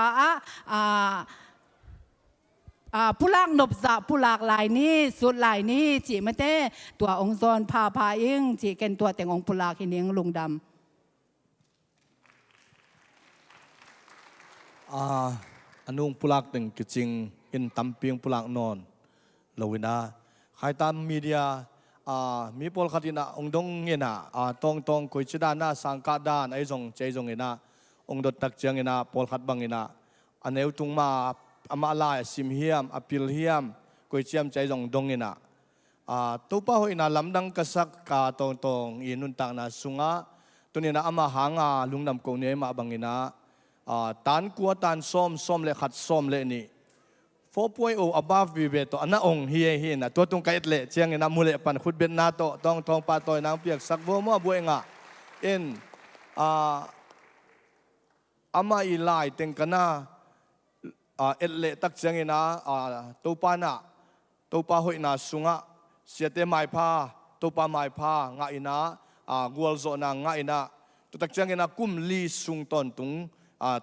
ผู้ลากนบจะผู้ลากลายนี้สุดลายนี้จีไม่เต้ตัวองค์ซอนพาอิงจีเกนตัวแต่งองค์ผู้ลากหินเองลุงดำอันนุ่งปุลักตึงกิจิงอินตัมเปียงปุลักนอนลวินาใครตามมีเดียมีพลขัดินะองดงเงินะตองคุยชิดานาสังกัดดานไอจงใจจงเงินะองดตักเจียงเงินะพลขัดบังเงินะอันเอวตุงมาอามาลายซิมเฮียมอพิลเฮียมคุยเจียมใจจงดงเงินะตัวป้าหอยนะลำดังกษักกาตองอินุนตังนะสุงะตัวนี้นะอามาหางลุงนำกงเนมาบังเงินะตันกัวตันส้มเลขัดส้มเลนี่4.0 above วิเวตอันนั้นองเฮียนะตัวตรงไกลเละเชียงนะมูเลปันขุดเบนนาโตต้องปาตอยนางเปียกสักวัวมัวบัวงะอินอามาอีไลเต็งกันนะเละตักเชียงนะตัวปานะตัวปาหอยนะสุงะเสียเตไม้พาตัวปาไม้พางะอินะกัวลโซนางะอินะตัวตักเชียงนะกุมลีสุงตอนตุง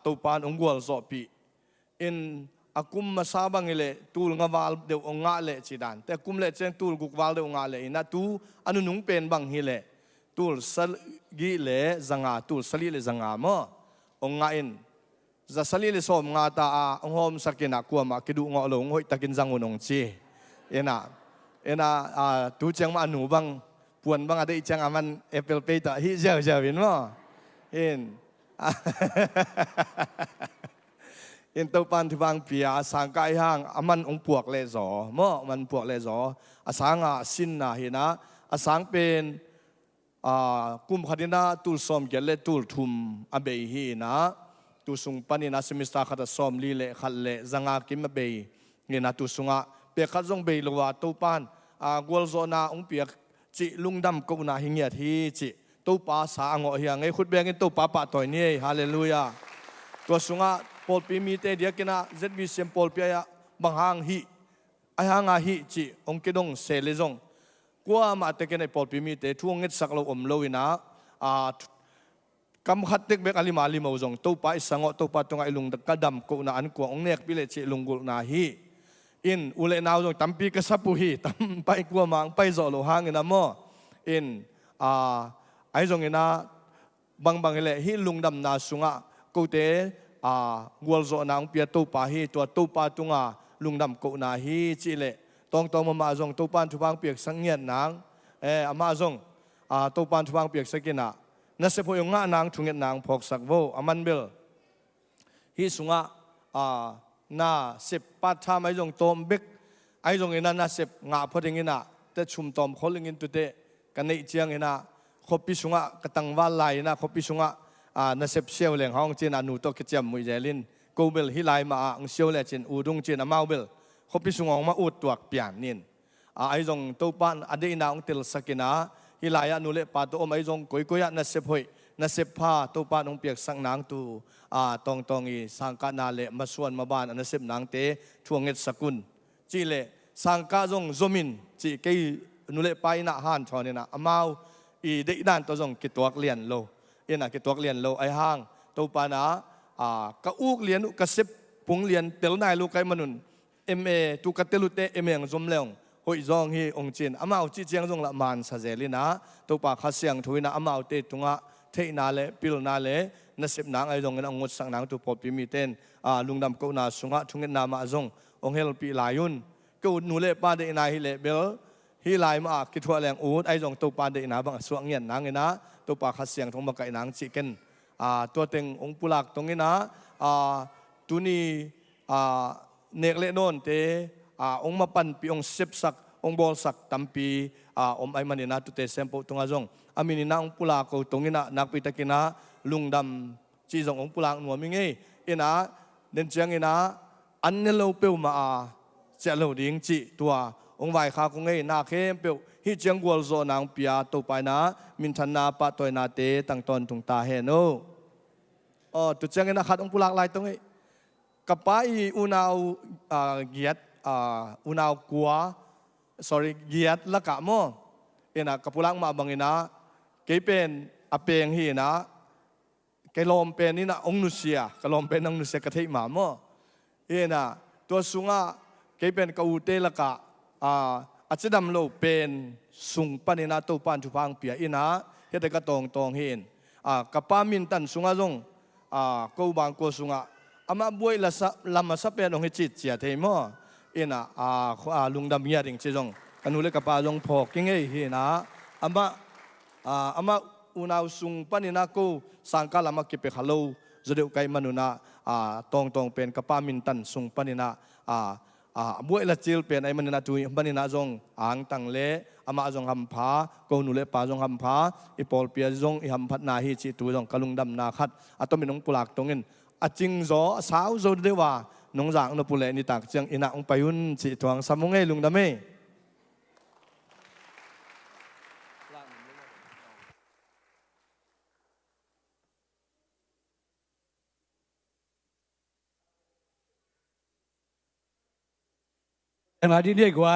ตัวปานองกัวลโซปีอินakum masabang ile tul ngawal de onga le chidan te kum le chen tul gukwal de onga le ina tu anu nung pen bang hile tul sal gi le zanga tul sali le zanga mo onga in za sali le som nga ta ong hom sakina kuama kidu ngo lo ngoi takin zangun ong chi ena tu chang ma anu bang puan bang ade chang aman apple pay ta hi jaw win mo inอินเตอร์ปันที่บางปีสังกัดห้างมันองปวกเลจอเมื่อมันปวกเลจอสังสินนะเห็นนะสังเป็นกุมขัดินาตุลสอมเกลเลตุลทุมอเบยฮีนะตุสุงปันินาสมิสตาขัดสอมลีเลขัดเลจังอากิมอเบยเงินตุสุงะเปียขัดจงเบยลวาตุปันกวลโซนาองเปียกจิลุงดำกุนาหิงเงียทีจิตุปาสางอเฮียงไอขุดเบียงตุปาปะต่อยนี่ฮาเลลูยาตัวสุงะพอลปีมีเตเดียกินะ ZBCM พอลปีอะบางหางฮีไอหางฮีจีองค์กิดงเซเลจงกัวมาเตกันไอพอลปีมีเตทวงเงินสักเราโลวินะกำขัดเด็กเบกอลิมาลิมาจงตัวไปสังตัวไปตรงไอลุงกระดำกูน่าอันกวองเนกพิเลจิลุงกุลนาฮีอินอุเลนาวจงตั้มปีกษับปุฮีตั้มไปกัวมังไปจอโลหางเงินนะโมอินไอจงเงินนะบางเลยฮีลุงดำนาสุงะกูเตกัวลโซนางเปียตัวปาฮีตัวตัวปาตุงลุงดำกูนาฮีจิเลต้องมาจงตัวปานทุบางเปียกสังเงียนนางอามาจงตัวปานทุบางเปียกสักกินะนั่นเสพยงงานางทุงเงียนนางพกสักโวอามันเบลฮีสุงน่าเสพปัทธาไอจงตอมเบกไอจงเงินน่าเสพงาพอดีเงินแต่ชุมตอมคนเงินตัวเตกันในเจียงเงินขบพิสุงกระตังวาลายขบพิสุงน่าเสพเชี่ยวเหลงห้องจีนนูโตกิจมุยเจลินกูเบลฮิไลมาเชี่ยวเหลจินอูดุงจีนมาเบลขบพิสุงมาอุดตัวเปียนนินไอจงตัวปานอดีนาองเตลสกินาฮิไลนูเลปาตัวไอจงกุยน่าเสพหอยน่าเสพผ้าตัวปานองเปียกสังนางตูตองอีสังกานาเลมาส่วนมาบ้านน่าเสพนางเตช่วงเงสกุลจีเลสังกาจงจมินจีเกยนูเลไปน่าฮันชอนี่นะอมาวอีเด็กด้านตัวจงกิตัวเลียนโลเอ็นกิตัวเลียนโลไอห้างตัวปานะกะอุกเลียนกะสิบปุงเลียนเตลนายลูกไก่มนุนตุกะเตลุเตยังจมเลงหอยจองฮีองจินอมาวจีเจียงจงละมันซาเจลินะตัวปาข้าเสียงทวินะอมาวเตตุงะ เทนาเลปิลนาเลนัสิบนางไอจงเงินองดสังนางตัวปอปีมีเต้นลุงดำกูนาสุงะทุงเงินนามาจงองเฮลปีลายุนกูนูเลป้าเดนาฮิเลเบลฮิลายมาคิดว่าแรงอูดไอจงตัวป้าเดนาบังสวงเงินนางเงินนะตัวป้าขัดเสียงทงบังไก่นางจิกันตัวเต็งองปุลักตรงนี้นะตัวนี้เนกเลโนนเตองมาปันปีองเซบสักองบอลสักตัมปีไอมันนะตุเตเซมโปตรงอาจงอามินนะองปุลักตรงนี้นะนักปิตะกินะลุงดำจีจงองปุลักหนัวมิงเอนะเดินเจียงนะอันเนลเปียวมาเจริญดิ้งจีตัวองไวข้าคงนาเข้มเปียวฮิเจียงกัวโซนางปียตัวไปนะมินทันนาปะตัวนาเตตั้งตอนตุงตาเฮโนตุเจียงนะขัดองปุลักลายตรงนี้กับไปอุณาวเกียรติอุณาวกัวsorry เกียรติละกะโมนะกับปุลักมาบังนะเกเป็นอเปงฮีนะเกลอมเป็นนี่นะองนุเซียกลอมเป็นองนุเซียกะเทมาโมนะตัวสุงะเกเป็นกอูเตละกะอาจจะดำโลเป็นสุงปานินาตัวปานทุพังเปียอินะเฮตกะตองเห็นกับปามินตันสุงะจงกูบางกูสุงะอามาบวยละมาสับเป็นองค์จิตเจียเทมอลุงดำเฮียดิงเจจงกันุเลกับปาจงพอกยังไงเห็นนะอามาอุณาวสุงปานินากูสังกาลามาเก็บไปฮัลโหลจะเดือดไกมันนุนะตองเป็นกับปามินตันสุงปานินาบวยละจิลเป็นไอมันนาตุยปานินาจงอ่างตังเลอามาจงหำผากูนุเลปาจงหำผาอีปอลเปียจงอีหำพัดนาฮิจิตุจงกลุงดำนาคัดต้องเป็นองปุลักตรงนี้จริงโซสาวโซเดว่าน้องจางนปุเลนิตักเจียงอินาองไปยุนจิตวงสมุงเอลุงดำเมขณะที่เรียกไว้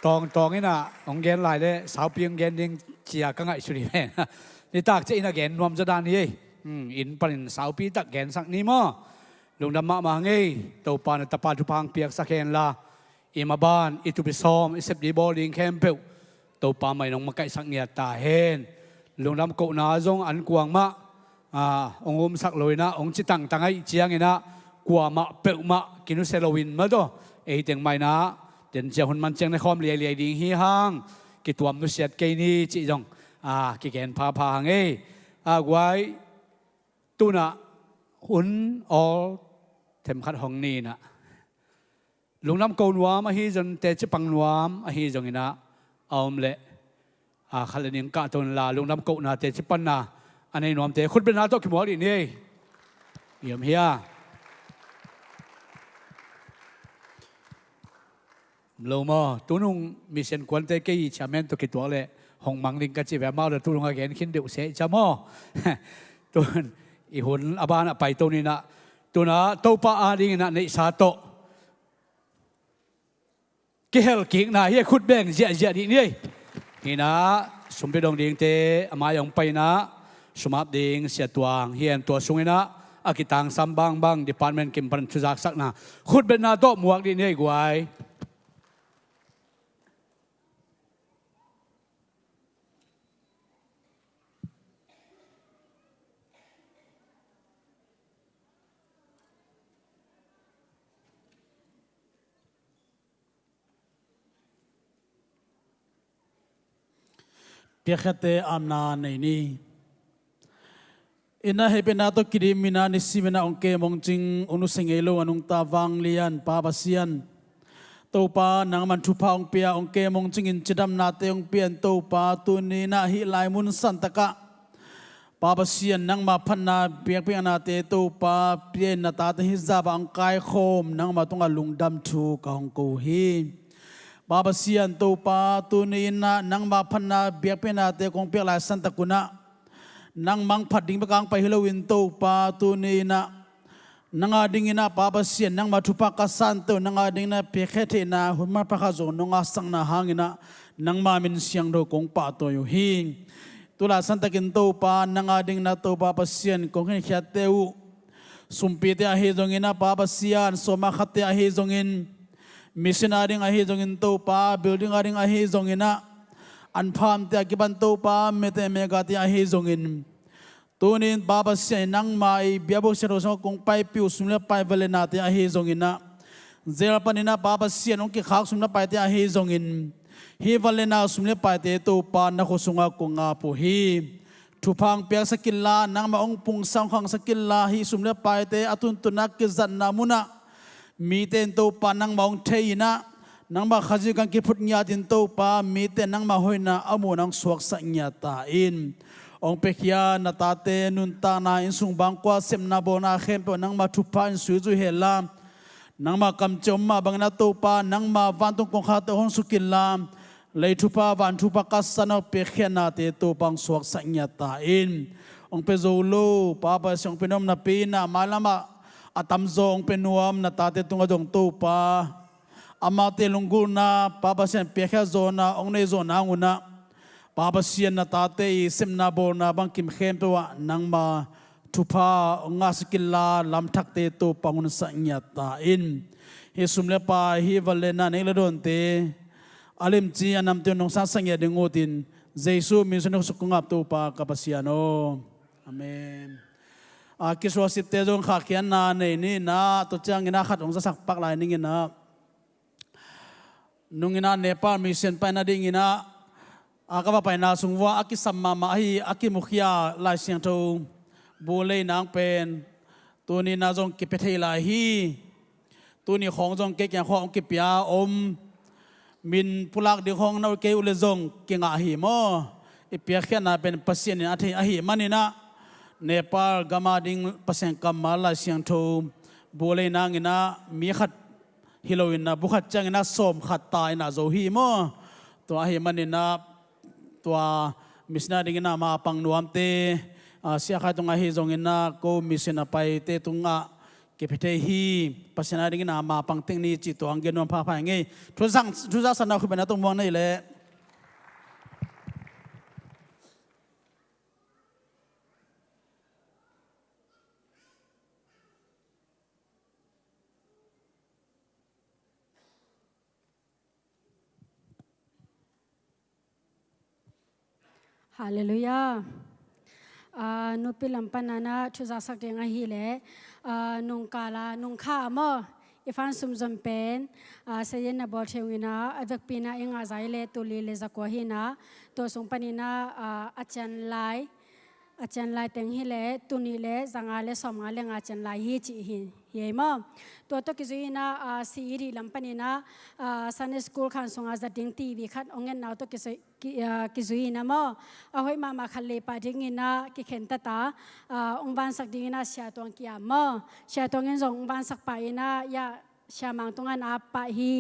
ตองนี่นะของแกนหลายเลยสาวเพียงแกนยังเจียกังไงสุดที่แม่นี่ตากจะอินาแกนรวมจะดานนี่อินปันสาวปีตักแกนสักนี้มั้งลุงดำมาไงตัวปานตะปานทุพังเปียกสักแกนละอิมาบ้านอิตุปิซอมอิเซปดีบอลลิงแคมเปิลตัวปานไม่น้องมาไก่สักเงียตาเฮนลุงดำโกนาจงอันกวางมะองค์สักลอยนะองค์จิตังตังไอเจียงเงนะกวามะเปิลมะกินุเซโลวินมาตัวเอเตียงไม่นะเดินเจ้าคนมันเจียงในคอมเลียดิ่งฮีฮังกิตัวมนุษย์เกนี่จีจงกิแกนพาหังไว้ตุนะหุ่นออเทมขัดห้องนี้นะลุงน้ำโกนวามฮีจนเตจิปังวามฮีจงนะเอาเละขัดเลี้ยงกะตนลาลุงน้ำโกนาเตจิปันนะอันนี้นวมเตคุณเป็นนาโตกิมวอดีนี่เยี่ยมเฮียโลมาตัวนุ่งมีเส้นควันเตกี้ชาเมนตัวกิตัวเลยห้องมังลิงกัจิแบบมาแล้วตัวนุ่งแกนขินเดือดเสียจามอตัวอีหุ่นอบานไปตัวนี้นะตัวน่ะตัวป้าอาดิงนะในสาโตเกลกิ่งนะเฮียขุดแบงเจียดีนี่นี่นะสมเด็จดงดิงเตอมาอย่างไปนะสมับดิงเสียตัวเฮียนตัวสูงนะอากิตังซัมบังดีพาร์ตเมนต์กิมพันธุจักสักนะขุดเป็นนาโตหมวกดีนี่กวยเพียงแค่เตอามนาในนี้อินาเฮเป็นนาตกิริมินานิสิเมนาองเกมงจิงอนุสิงเอโลอนุงตาวังเลียนปาบาเซียนตัวปานางมันทุพาองเปียองเกมงจิงอินจิดัมนาเตองเปียนตัวปาตุนีนาฮิไลมุนสันตะกะปาบาเซียนนางมาพันนาเปียกเปียนาเตตัวปาเปียนนาตาตฮิซาบังกายโคมนางมาตรงลุงดำทูกองกูฮีบาบเซียนตัวปาตุนีนะนังมาพันนาเบียกเป็นนาเตคงเปียกลายสันตะกุนะนังมังพัดดิ่งประกังไปฮิโลวินตัวปาตุนีนะนังอาดิ่งนะบาบเซียนนังมาทุปากสันตัวนังอาดิ่งนะเปียกเทนะหุ่นมาประคาโซนงอาสังนะหางนะนังมามินเสียงโดคงปาตัวอยู่หิงตุลาสันตะกินตัวปานังอาดิ่งนะตัวบาบเซียนคงเห็นแค่เตวสุมปีเตอาเฮจงอินะบาบเซียนสมาขัดเตอาเฮจงอินมิชนาริงอาเฮจงอินตัวปาบิลดิ้งอาริงอาเฮจงอินะ อันพามเตียกิบันโตปาเมเตเมกาติอาเฮซงอินตัวนี้บาบเสียนังมาไอเบียบุษโรสกงไปปิวสุนเลไปเวเลนาติอาเฮซงอินนะเจรปนินะบาบเสียนงกิขากสุนเลไปติอาเฮซงอินฮีเวเลนาสุนเลไปติโตปานักสุงากงอาปุฮีทุพังเปียสกิลลานังมาองปุงสังขังสกิลลาฮีสุนเลไปติอตุนตุนักกิจันนามุนะมีเตนโตปานังมาองเทยนะนังมาขจิกันกิพุทธญาตินโตปามีเตนังมาหอยนาอโมนังสวกสัญญาตาอินองเปียนาตาเตนุนตานาอินสุงบางกว่าเซมนาโบนาเข้มเปนังมาทุพานสุจุเฮลามนังมากำจมมาบังนาโตปานังมาวันตุงคงขาเตหงสุกิลลามเลยทุพาวันทุพกัสสนเปียนาเตโตปังสวกสัญญาตาอินองเปโซโลปาปะสงเปนอมนาปีนามาลามาอาตัมโซองเปนวมนาตาเตตุงอจงโตปาอามาเตลุงกุนาปาปะเซนเปียแค่โซนาองเนโซนาอุนะปาปะเซียนนาตาเตอิเซมนาโบนาบังกิมเข้มตัวนังมาทุพางาสกิลลาลำทักเตโตปังุนสัญญาตาอินเฮสุมเลปาฮิวัลเลนาเนลโดนเตอาลิมจีอันนำเตียนงสังสัญญาดึงโอตินเจสุมิสุนสุกุงับโตปากับปัสยาโนอาเมนกิสวาสิบเตจงขาเขียนนาในนี่นะตัวจ้างงินาขัดองสักปักลายนิ่งนะนุ่งงินาเนปาลมีเซนไปนาดิ่งงินาอากาไปนาสุงว่าอากิสัมมามาฮีอากิมุขยาลายเสียงทูบูเลนางเป็นตัวนี้นาจงกิเปเทลายฮีตัวนี้ของจงเกยังของกิปยาอมมินพุลักดีของนาเกอุเลจงเกงอาฮีมออิเปียแค่นาเป็นปัสเซียนอาทิอาฮีมันนี่นะเนปาลกามาดิงปัสเซียนกัมมาลายเสียงทูบูเลนางงินามีขัดฮิโลวินนะบุขัดจังนะสมขัดตายนะโจฮีมอตัวฮีมันนี่นะตัวมิสนาดิงนะมาปังนวมเตเสียขาตรงฮีจงอินะก็มิสนาไปเตตุงะเก็บเทฮีปัสนาดิงนะมาปังเทงนี้จิตตัวอังเกนวมพาพายงี้ทุกสนาคือเป็นนักตรงมองนี่แหละฮาเลลูยานุปิลัมปนานะทุจาสักเดียงฮีเลนุงกาลานุงข้ามออีฟันสุมจมเป็นเสียนบอเทวินาอเวกปีนาเองอาศัยเลตุลีเลจักวหินาตัวสงปนินาอาจารย์ไลเต็งฮิเลตุนีเลจังอาเลสมาเลงอาจารย์ไลฮิจิฮิเยมอตัวตกิจุยนาซีรีลัมปนินาซันสคูลขันสงอาจัดดิ้งทีวีขัดองเงินนาตกิจุยนามอเอาไว้มาขัดเลปาดิ้งนากิเข็นตตาองบานสักดิ้งนาเสียตัวกิยามอเสียตัวเงินส่งองบานสักไปนายาเสียมังตรงนั้นอาปะฮี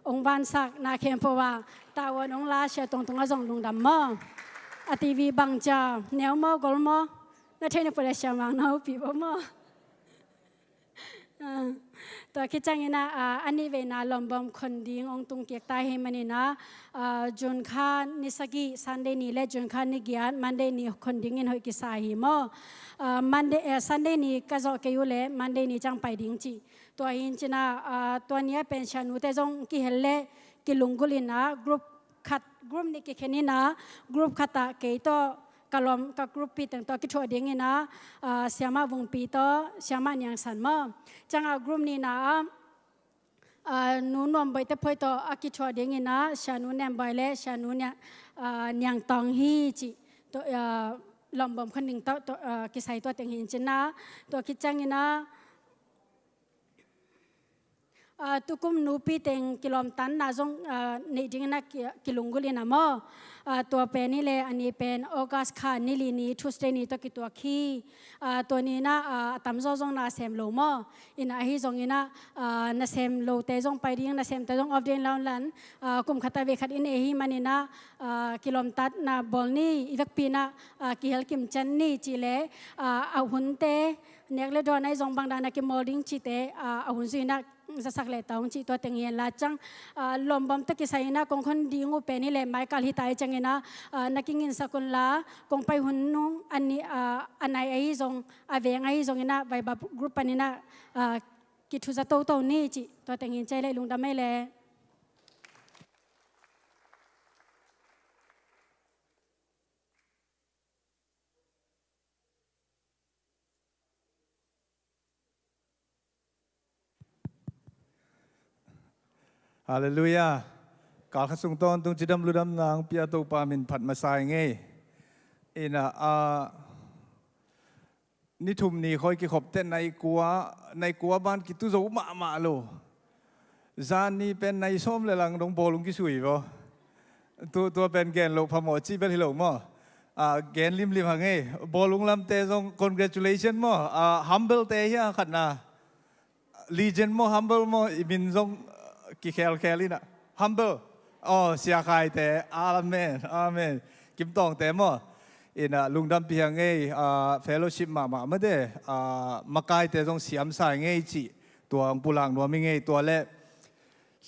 องบานสักนาเข้มพว่าตาวันองลาเสียตรงส่งลุงดำมออาทีวีบังจาแนวมอกลมอนาเทนเปรเสียมังนาปีบมอตัวคิดจังนะอันนี้เวนาลมบอมคนดิ้งองตุงเกียกตายให้มันนะจุนข้านิสกีซันเดย์นี้และจุนข้านิกิอันมันเดย์นี้คนดิ้งเงินหอยกิสาหิมอมันเดซันเดย์นี้ก็จะเกี่ยวเลยมันเดย์นี้จังไปดิ้งจีตัวอินจินะตัวนี้เป็นชานุแต่จงกิเฮเลกิลุงกุลินะกรุ๊ปขัดกรุ๊ปนี้กิแค่นี้นะกรุ๊ปขัดตะเกี่ยวกลมกับกรุ๊ปปีต่างตัวกิชัวดิ้งนะเสียมาวงปีตัวเสียมาเนียงสันมอจังกรุ๊ปนี้นะนูนวมใบตะพอยตัวอากิชัวดิ้งนะชานูเนมใบเล่ชานูเนี่ยเนียงตองฮีจิตัวลมบอมคนหนึ่งตัวกิใส่ตัวเต็งหินจินะตัวคิดจังนะตุกุมนูปีเต็งกิโลมตันนาจงในจริงนะกิลุงกุลีนะมอตัวเป็นนี่เลยอันนี้เป็นออกัสค่ะนี่ลีนี้ทุสเดนี้ตัวกิตัวขี้ตัวนี้นะตั้มจงนาเซมโลมออินอาฮิจงอินะนาเซมโลเตจงไปดิ้งนาเซมเตจงออฟเดนลาวลันกุมขัดเวขัดอินเอฮิมันนี่นะกิโลมตัดนาบอลนี่อีกปีนะกิเฮลกิมจันนี่จีเลเอาหุ่นเตเนกเลดอนในจงบางดานักกิมอลดิ้งจีเตเอาหุ่นซีนะจะสักเลตองจีตัวเต็งเย็นละจังลมบอมตะกิใส่นะกงคนดีงูเป็นนี่เลยไม่กาลฮิตายจังเงินะนักกินสักุลละกงไปหุ่นนุ่งอันนี้อันไหนไอ้จงอาเวงไอ้จงนะใบบับกรุ๊ปนี่นะกิทุจะโตนี่จีตัวเต็งเย็นใจเลยลุงดำไม่เลย ฮาเลลูยาการขัดส่งตอนตรงจิดำลุดำนางพิอาตุปามินผัดมาสายไงอินะนิทุมนี่คอยกิขบเต้นในกัวบ้านกิตุโจมาโลจานนี่เป็นในส้มเลยหลังตรงโบลุงกิสุยบ่ตัวเป็นแกนโลพมอจีเป็นฮิโลมอแกนริมหางไงโบลุงลำเตะทรง congratulation มอhumble เตะเฮียขัดนา legend มอ humble มอบินทรงกิเคลลินะ humble อ๋อเสียใครแต่อาเมนกิมตองแต่มออินะลุงดำเพียงไงfellowship มาไม่ได้มาไกลแต่ทรงเสียมสายไงจีตัวปุลังนัวไม่ไงตัวเล่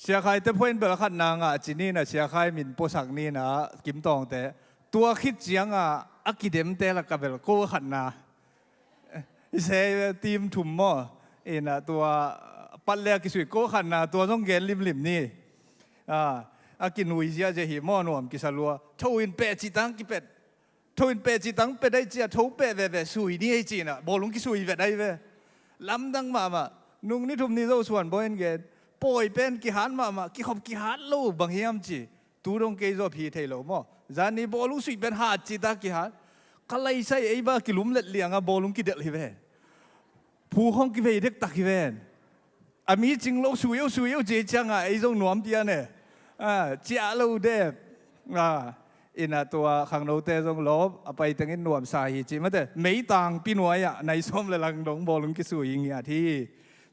เสียใครแต่เพื่อนเบลขัดนางจีนี่นะเสียใครมินโพสักนี่นะกิมตองแต่ตัวคิดเสียงอักกิเดมแต่ละกับเบลโก้ขัดนาเสียทีมถุ่มมอนะตัวปัดเลียกิสุยโก้ขัดนาตัวต้องเกณฑ์ริมนี่อากินหุยเสียจะหิมอนวมกิสลัวทวินเปจิตังกิเป็ดทวินเปจิตังเป็ดได้เจียทวเปเวสุยนี่ไอจีน่ะบอลงกิสุยเป็ดได้เวลำดังมานุ่งนี่ทุ่มนี่เราส่วนบอยน์เกณฑ์ป่วยเป็นกิหานมากิขบกิหานลูบางเฮียมจีตูรงเกยโซพีเทโลมอจานนี้บอลงสุยเป็นหาจิตากิหานก็เลยใส่ไอ้บ้ากิลุมเล็ดเลียงบอลงกิเดลิเวผู้ห้องกิเวเด็กตักกิเวนมีจริงเราสุยเจจังไอ้ทรงหนวมเดียเนี่ยเจ้าเราเด็บอินะตัวขังโนเตทรงลบไปตั้งอินหนวมสายจีมันแต่ไม่ต่างปีนวยในส้มเลยลังดงบอลงกิสุยอย่างเงี้ยที่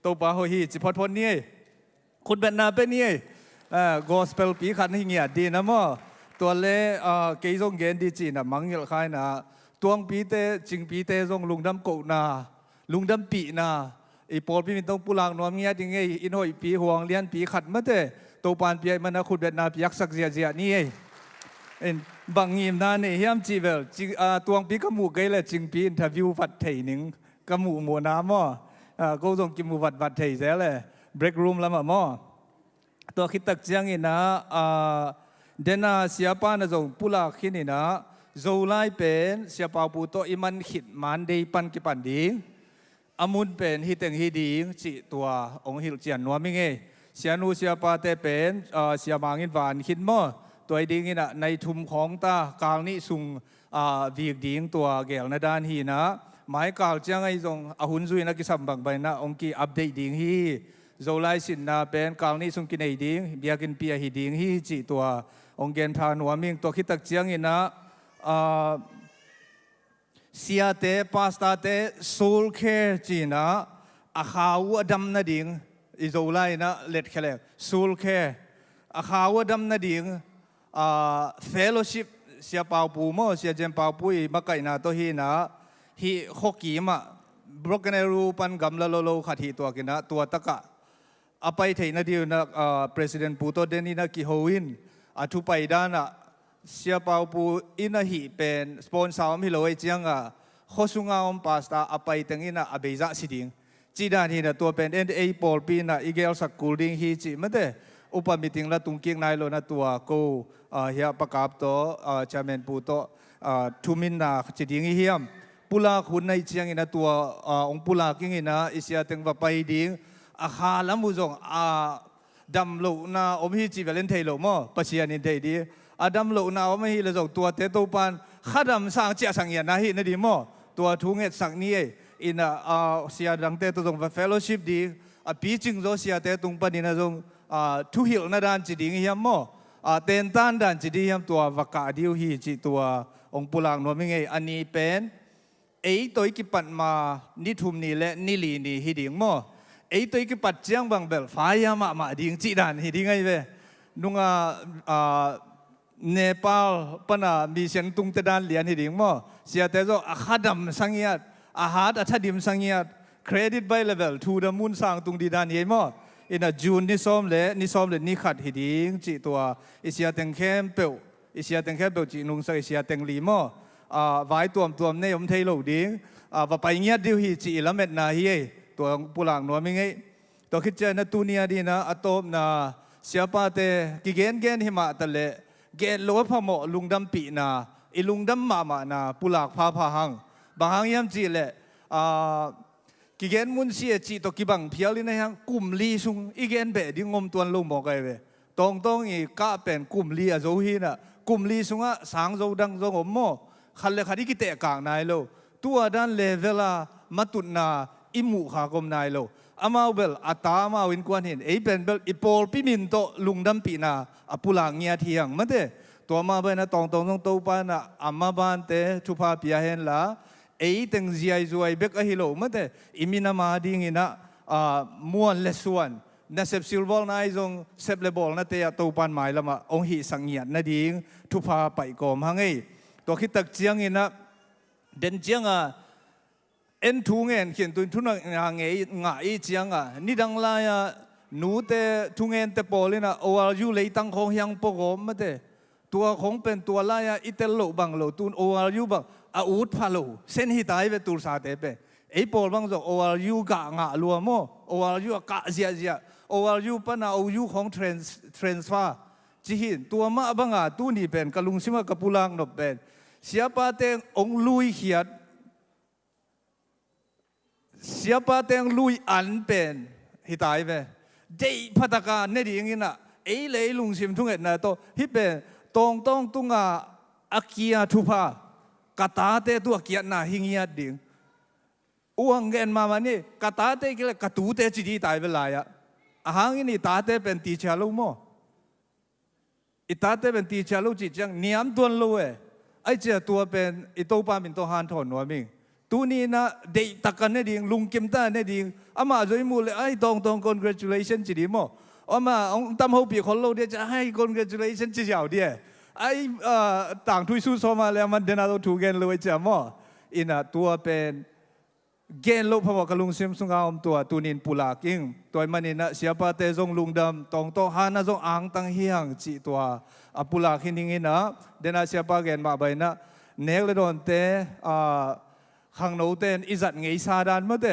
ตัวปะโหฮีจิพอดนี่คุณเป็นนาเป็นนี่gospel ปีขันอย่างเงี้ยดีนะมั้งตัวเล่เกยทรงเกณฑ์ดีจีนะมังเยลคายนะตวงปีเตจิงปีเตทรงลุงดำโกนาลุงดำปีนาอีปอลพี่มินต้องปุลังนวมเงี้ยยังไงอินโฮปีห่วงเลี้ยนปีขัดมาเตตัวปานปีมันนะคุณเป็นนาปียักษ์สักเจียนี่บางยิมนั่นเนี่ยเฮียมจีเวลตวงปีกมูเกยเลยจิงปีอินเทอร์วิวฟัดเทนึงกมูมัวน้ำมั้งก็ทรงกิมูฟัดเทเสียเลย break room แล้วมั้งตัวคิดตักเจียงอินะเดน่าเสียป้านะจงปุลาขินินะโจไลเป็นเสียป้าปูโตอิมันขิดมันเดปันกิปันดิงอามุนเป็นฮิตเตงฮิดิงจิตัวองหิลเจียนนัวมิเงเสียนูเสียป้าเตเป็นเสียมังอินวานขิดมั้งตัวดิงอินะในทุมของตากลางนี้สุงวีกดิงตัวเกลในด้านฮีนะหมายกล่าวเจียงไอจงอาหุนซุยนักกิสัมบังใบนะองกีอัปเดตดิงฮีโจไลสินนาเป็นกลางนี้สุงกินไอดิงเบียกินเปียฮีดิงฮีจิตัวองเกนพานัวมิงตัวคิดตักเจียงอินะเสียเตปาสตาเตโซลเคจีนะอาขาวดำนาดิงอิโจไลนะเล็ดแค่แล้วโซลเคอาขาวดำนาดิงfellowship เสียเป่าปูโมเสียเจมเป่าปุยมาไก่นาตัวฮีนะฮีฮอกกี้มาบล็อกกันในรูปันกำละโลขัดฮีตัวกินะตัวตะกะอภัยเทนดีนะpresident ปูโตเดนินะกิโฮวินทุไปด้านเสียเป่าปูอินะฮีเป็นสปอนเซอร์มิโลเอเจียงข้อสุงเอาปาสตาอภัยตั้งอินะอเบจ่าสิดิงจีดานฮีนะตัวเป็น NA ปอลปีนะอีเกลสักกูดิงฮีจีมันเดอุปมิติงละตุงเกียงนายโลนะตัวกูเฮียประกาศตัวชาเมนปูโตทุมินนาจิดิงเฮียมปุลาคุณในเชียงอินะตัวองปุลากิงอินะอิเสียตึงว่าไปดิงอาคาลมุจงดำโลนาอมฮิจิเวเลนเทโลมอปัจจัยนินเทดีดำโลนาอมฮิเลจงตัวเตโตปันข้าดำสังเจียสังเงียนาฮินดีมอตัวทุงเอสังนี้อินะเสียดังเตโตจงว่า fellowship ดีปีจิงโจเสียเตตุงปันอินะจงทุหิลนาดานจิดิงเฮียมอเต็นตันดานจิดิงเฮียมตัววักกาดิวฮีจิตัวองปุลังนัวมิงเออันนี้เป็นตัวกิปันมานิทุมนี่และนิลีนี่ฮีดิงมอตัวกิปัดเจียงบางเบลฟ้ายามาดิงจิดานฮีดิงไงเวนุงเนปาลปนามีเสียงตุงเตดานเลียนฮีดิงมอเสียแต่โจอาคาดัมสังเงียดอาหารอัฐดิมสังเงียดเครดิตไบเลเวลทูดามุนสังตุงดีดานเยมออินะจูนนิซอมเลนี่ขัดหิดิงจิตัวอิเสียเต็งเข้มเปลวจินุงใส่อิเสียเต็งลีมอไว้ตัวเนี่ยผมเทโลดิงว่าไปเงียดดิวหิจิละเม็ดนาฮีตัวปุลังนัวมิงไงตัวคิดเจนะตูเนียดีนะอตอมนาเสียปาเตกิเกนหิมะตะเลเกนโลพะโมลุงดำปีนาอิลุงดำมานาปุลักพาหังบางหังยามจิเลกิเกนมุนเสียจิตกิบังเพียลินะยังกุมลีซุงอีเกนเบดิงงมตัวลงบอกไงเว ต้องอีกก็เป็นกลุ่มลีอะโจฮีน่ะกลุ่มลีสุงะสางโจดังโจอมโมขันเลขัดที่กิเตะกางนายโลตัวด้านเลเวลามาตุนาอิมุขากรมนายโลอามาเบลอัตามาวินกวนเห็นเป็นเบลอีโปลพิมินโตลุงดำปีนาอปุลาเงียเทียงมันเดตัวมาเบนะต้องตัวปานะอามาบานเตทุพาพิยาเห็นละตึงเจียจวยเบกอฮิโลมันเดอิมินามาดิ่งนะมวนเลสวนนั่นเซปซิลบอลนายจงเซปเลบอลนั่นเตะตัวปานหมายละมาองหิสังเงียนั่นดิ่งทุพาไปกอมฮังไงตัวคิดตักเจียงอินะเด่นเจียงเอ็นทุ่งเงินเขียนตุนทุนงาเงยงาอีเจียงนี่ดังลายหนูเตทุ่งเงินเตปอลินะโอวายูเลยตั้งของยังปกมมาเตตัวของเป็นตัวลายอิเตลโลบังโลตุนโอวายูบังอูดพาโลเส้นหิตายเวตูสาเตเปไอปอลบังจโอวายูกะงาลัวโมโอวายูกะเจียเจียโอวายูปนาโอยูของเทรนส์ฟ้าจีหินตัวมาบังตัวนี้เป็นกะลุงซิมากะปุลังนบเป็นเสียปาเตงองลุยเขียดsiapa yang lui an pen hitai be dei pataka ne di ngina ei lei lung sim thung et na to hi be tong tunga akia thupa kata te tu akia na hingia ding uang gen mama ni kata te kile katu te chi di tai be la ya ahang ini ta te pen ti cha lu mo ita te pen ti cha lu chi chang niam tuan lu e ai che tua pen i to pa min to han thon no ming tu ni na dei takan ne ding lung kim ta ne ding ama joi mu le ai tong congratulation chi di mo ama ong tam ho pi khol lo de cha hai congratulation chi jiao de ai tang thui su so ma le man de na to thu gen lo cha mo ina tua pen gen lo phawa kalung sim sunga om tua tunin pula king toy manina siapa te jong lungdam tong to hana jong ang tang hiang chi tua apula khiningina dena siapa gen ma baina nek le don teขังโนเตนอิจัดไงซาดานมาเต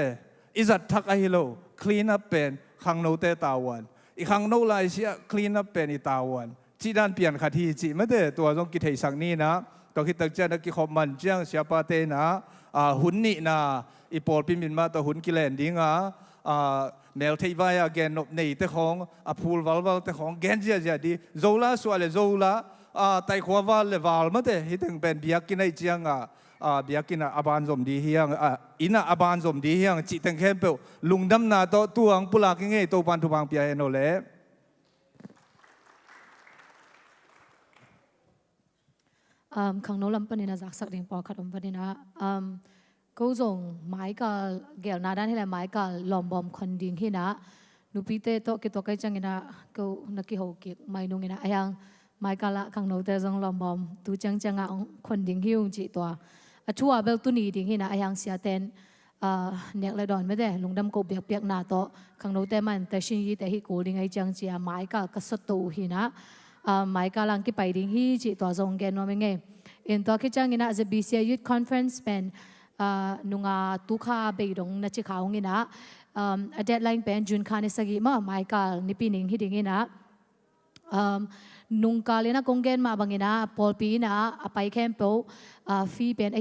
อิจัดทักไอโลคลีนอัพเป็นขังโนเตตาวันอีขังโนไลเซียคลีนอัพเป็นอีตาวันจีด้านเปลี่ยนคดีจีมาเตตัวต้องกิจเหตุสังนี้นะตัวคิดตั้งใจนักกิจขมันเจียงเสียปาเตนะหุ่นนี่นะอีปอลพิมินมาตัวหุ่นกิเลนดิ้งเมลเทวายแกนนบในแต่ของพูลวัลแต่ของแกนเจียดีโซล่าส่วนเลยโซล่าไตขวาวัลเลวาลมาเตฮิตึงเป็นเบียกินไอเจียงเบียกินอาบานสมดีเฮียงอินะอาบานสมดีเฮียงจิตตังเข้มเปลลุงดำนาโตตัวงปุลากิงเงยโตปันทุพังเปียเฮโนเล่ขังโนลำปนินาจักสักเดียงปอขัดอมปนินาก็ส่งหมายกับเกลนาด้านที่แหละหมายกับลอมบอมคนดิ่งที่นะนูปีเตโตกิโตไกจังกินะก็นักกิโฮกิไม่นุ่งกินะยังหมายกับละขังโนเตจงลอมบอมตูจังคนดิ่งหิ้วจิตัวชัวเบลตุนีดิ่งที่นะยังเสียเต็นเนกเลยดอนไม่ได้ลุงดำกบเปียกหน้าโตขังโนเตมันแต่ชินยี่แต่ฮิโกดิ่งไอจังเจียหมายกับกษัตริย์ตูที่นะหมายกับลังกิไปดิ่งที่จิตัวทรงแกนว่าไม่ไงอินตัวคิดจังกินะ ZBCM Youth Conference เป็นนุงตุขาเบยดงนัชข่าวกินะเดดไลน์เป็นจุนคานิสกิมาหมายกับนิปินิงฮิดิ่งกินะนุงกาเลนะกงเกนมาบังเงินะพอลปีนะไปแคมป์โปฟรีเป็นไอ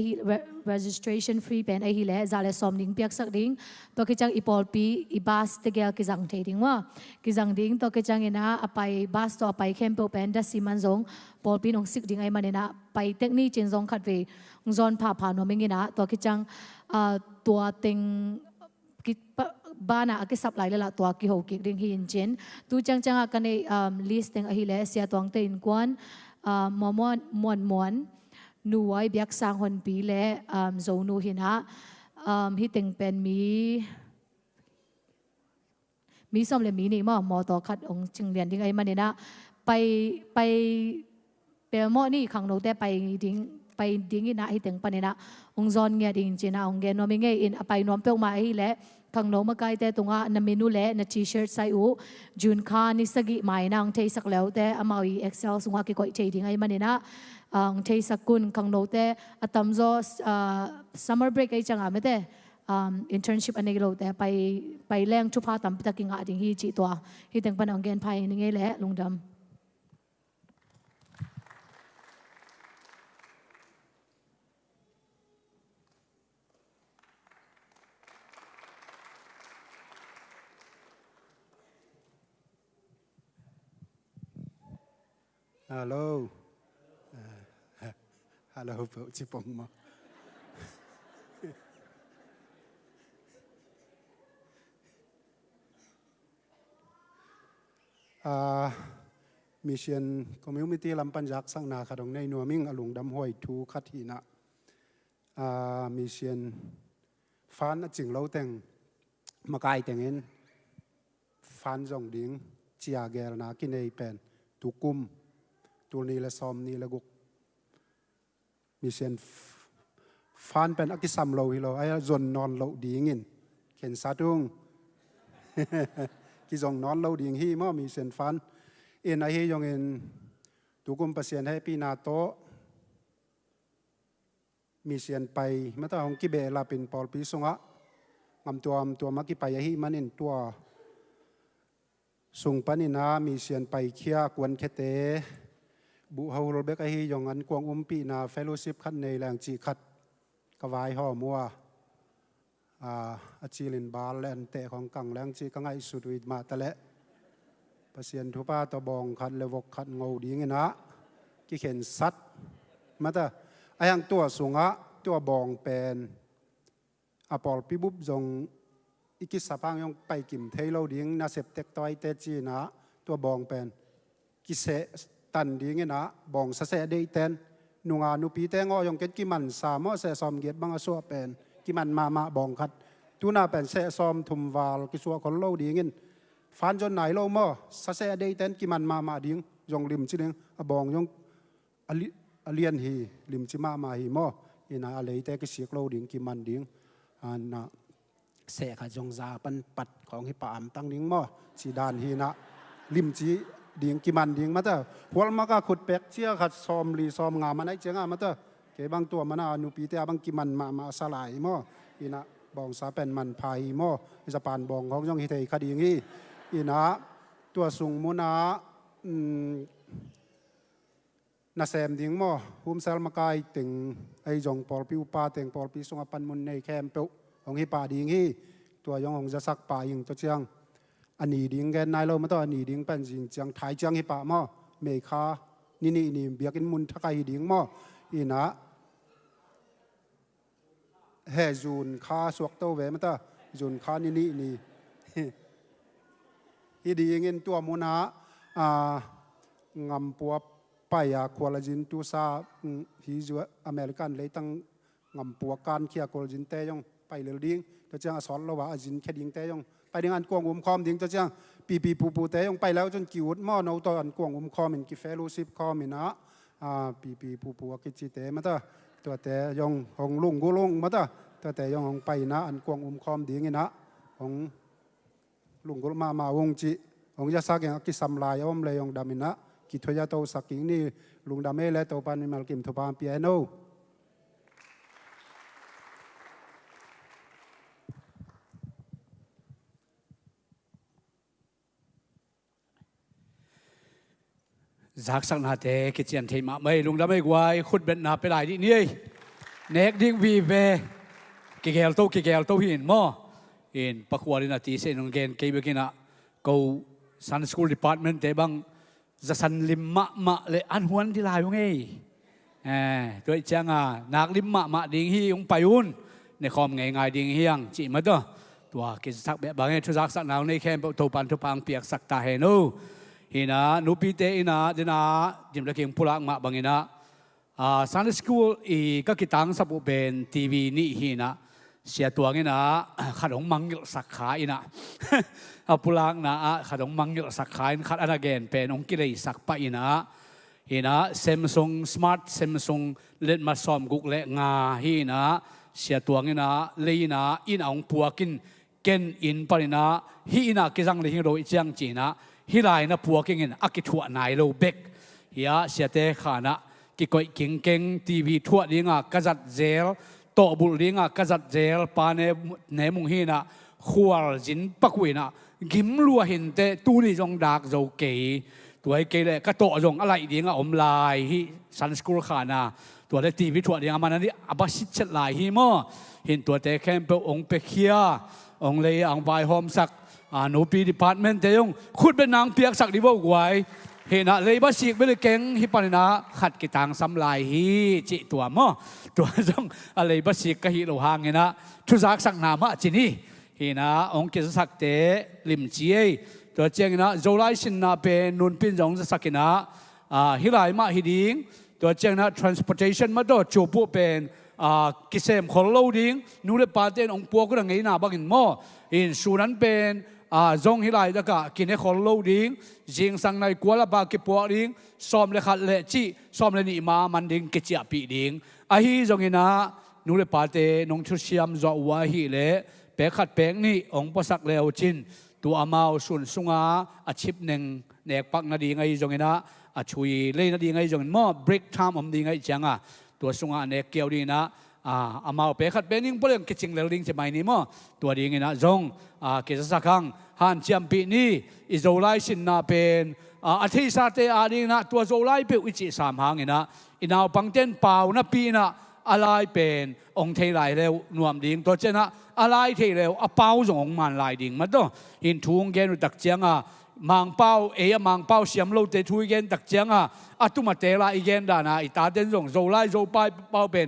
registration ฟรีเป็นไอฮิเลจะเลสอมดิ้งเปียกสักดิ้งตัวกิจังอีพอลปีอีบัสเตเกลกิจังเทดิ้งว่ากิจังดิ้งตัวกิจังเงินะไปบัสตัวไปแคมป์โปเป็นดัชซีมันซงพอลปีนงสิกดิ้งไอมันเนะไปเทคนิคจินซงขัดเวงซอนผ่าโนมิงเงินะตัวกิจังตัวเต็งกิบ้านอากิสับไหลเลยละตัวกิโฮกิดิ่งหินเจนตูจังกันในลิสต์แต่งอหิเลเสียตวงเตินกวนมวนนูไว้เบียกสร้างคนปีและโซนูหินะฮิตึงเป็นมีสมเลยมีนี่มอต่อคัดองจึงเรียนดิ่งไอมันเนี่ยนะไปเปลหม้อนี่ขังโนแต่ไปดิ่งนะฮิตึงปนเนี่ยนะองซอนเงียดิ่งเจนะองเกนนอมิเงอินไปน้อมเปลมาไอและขังโนมาไกลแต่ตรงนั้นเมนูเล่นทีเชิร์ตใส่อูจุนคานิสกิไม่นางเทสักแล้วแต่อามาอีเอ็กเซลสุงหากิโกยเทดิ้งไอมันเนี่ยนะเทสักกุนขังโนแต่ตั้มโซซัมเมอร์เบรกไอจังอ่ะไม่แต่อินเทอร์นชิพอันนี้เราแต่ไปแรงชุบพาตั้มพิตากิงอ่ะดิ้งฮีจีตัวฮีแต่งปันองเกนไพ่นี่ไงแหละลุงดำ Hello. Hello, Pak Cipong mo. Mission Community Lampan Jak sang na kadong nay nuaming Lungdam Hoi tu katina. Mission Fan Jing Lau Teng Makai Tengin Fan Zong Ding Chia Gel na kinay pen Tukum Turni la Sawm ni la guk Mission Fan pen akisam lau hilo ay zon non lau dingin Ken Satung ki zong non lau ding hi mo Mission Fan in ay yung in Tukum pasien happy na to Mission Pai mata hong kibe la pin Paul pi sunga ngam tua makipay hi manin tua sung panina Mission Pai kia kwan kete bu hawul bek hi yung an kwang umpi na fellowship khat nei lang chi khat kawai ho mua achilin bal len teของกังlang chi kangai sudui ma tale pasien thupa to bong khat lewok khat ngau ding na ki khen sat mata ayang tua sunga tua bong pen apol pibup jong ikisapang yung pai kim thailo ding na septek toy te chi na tua bong pen ki se tan ding na bong sa se dei ten nunga nu pi te ngo yung ket ki man sa mo se som get bang aso pen ki man ma bong khat tu na pen se som thum wal ki suwa kon lo ding in fan jon nai lo mo sa se dei ten ki man ma ding jong lim chi ding a bong yung Lian hi lim chi ma hi mo ina alei te ki siak lo ding ki man ding na se kha jong za pan pat khong hi pa am tang ding mo chi dan hi na lim chi ding ki man ding ma ta hwal ma ka khut pek chia khat som li som nga ma nai chenga ma ta ke bang tua mana nu pi te bang ki man ma salai mo ina bong sa pen man phai mo ja pan bong hong jong hi thei khading hi ina tua sung mu na na sem ding mo hum sal makai ting ai jong pol piu pa teng pol pi sunga pan mun nei kem pe hong hi pa ding hi tua yong hong ja sak pa ing to chiang ani ding gen nai lo ma to ani ding pan jing chiang thai chiang hi pa mo me kha ni biakin mun thakai ding mo ina he jun kha suak to ve ma ta jun kha ni hi ding in tua mu na ngam puap paya kwalajin tu sa hi ju American le tang ngam puakan kia kwalajin te yong pai le ding to chang asol lo wa ajin khading te yong pai ding an kwang khom ding to chang pi pu te yong pai lao chon kiut mo no to an kwang khom in ki fellowship khom ina pi pu ki chi te ma ta to te yong hong lung gu lung ma ta to te yong hong pai na an kwang khom ding ina hong lung gu ma wong chi hong ya sa gen ki sam lai om le yong damina ki thoya to saking ni Lungdam e le to pan ni mal kim thopam pianoจากสังนาเตกิจยันเทมาไม่ลุงดำไม่กวายขุดเป็นนาไปหลายที่นี่เนกดิ้งวีเวกิเกลโตหินมอหินปักวารินาตีเซนงเกนเกย์เบกินะกูซันสคูลดีพาร์ตเมนต์เตบังจะสันลิมมะเลยอันหวนที่ลายงไงตัวเจ้างานักลิมมะดิ้งฮีองไปอุนในคอมไงดิ้งฮียังจีมาตัวกิจสักแบบบางอย่างทุกสักหนาวในแคมป์ตัวปันทุพังเปียกสักตาเฮนูฮินะนูปีเตอินะเดนะจิมตะเกียงพุลักมาบางอินะซันสคูลก็กิตังสับอุเบนทีวีนี่ฮินะเสียตัวงินะขัดของมังยสักขาอินะพุลักนะขัดของมังยสักขาอินขัดอันเกนเป็นองกิเลสักปะอินะฮินะเซมซุงสมาร์ทเซมซุงเล่นมาซ้อมกุกเละงาฮินะเสียตัวงินะเลยนะอินะองปัวกินเกนอินปะอินะฮินะกิจังเลยฮิโรอิจังจีนะฮิไลนะพัวกิงอักิทัวนายโลเบกเฮียเสียเตขานะกิกอยกิงเก่งทีวีทัวดิงากษัตริย์เจลโตบุลิงากษัตริย์เจลปานเนมุงฮีนะขวาจินปักวินะกิมลัวเห็นเตตูนี่จงดักโจเกยตัวไอ้เกยเลยก็โตจงอะไรดิงอมลายฮิซันสกูลขานะตัวได้ทีวีทัวดิงมันนี่อับสิชลายฮิโมเห็นตัวเตแคมเปองเปเคียองเลยองไวโฮมสักนูปีดีพาร์ตเมนต์เตยงขุดเป็นนางเปียกสักดีบ่กวย เห็นนะเลยบาสิกไม่เลยเก่งฮิปานินะขัดกิตังสำลายฮีจิตัวมั้งตัวจงอะไรบาสิกก็ฮิโลหางเห็นนะทุจักสักนามะจินี่เห็นนะองค์เกษสักเตลิมจีตัวเจงนะโจไลสินนาเป็นนุนปินจงสักนะฮิไลมาฮิดิงตัวเจงนะ transportation มาตัวจูบุเป็นกิเซมคนโลดิงนูเลปาเตนองค์ปัวก็ดังไงนะบางอินมั้งอินสูนั้นเป็นจงฮิไลแล้วก็กินให้คนโลดิงจิงสังในกัวละบากิปัวดิงซ้อมเลขัดเลจีซ้อมเลนี่มามันดิงกิจปีดิงฮีจงอินะนูเลปาเตนองชุเชียมจอวาฮีเลเปขัดเปงนี่องค์ปัสักเลวจินตัวอามาสุนสุงาอาชิบหนึ่งเนกปักนาดีไงจงอินะช่วยเล่นนาดีไงจงอินมั้ง break time อมดีไงจังตัวสุงาเนกเกี่ยวดีนะอามาเปขัดเปนิ่งเปลี่ยนกิจงเลวดิ้งจะไม่นี่มั้งตัวดีไงนะจงเกิดสักครั้งฮันเชียมปีนี้อิโซไลสินนาเป็นอาทิตย์สัตย์อาดีนะตัวโซไลเป็นวิจิสามหางนะอินเอาปังเต้นเปล่านะปีนะอะไรเป็นองค์เทไลเร็วนวมดิ่งตัวเจนะอะไรเทเร็วเปล่าจงองมันลายดิ่งมาตัวอินทุงเกนุตักเจียงมังเป้ามังเป้าเสียมโลเตทุยเกนตักเจียงตุมาเตลาอีเกนดานะอิตาเดนจงโซไลโซไปเป้าเป็น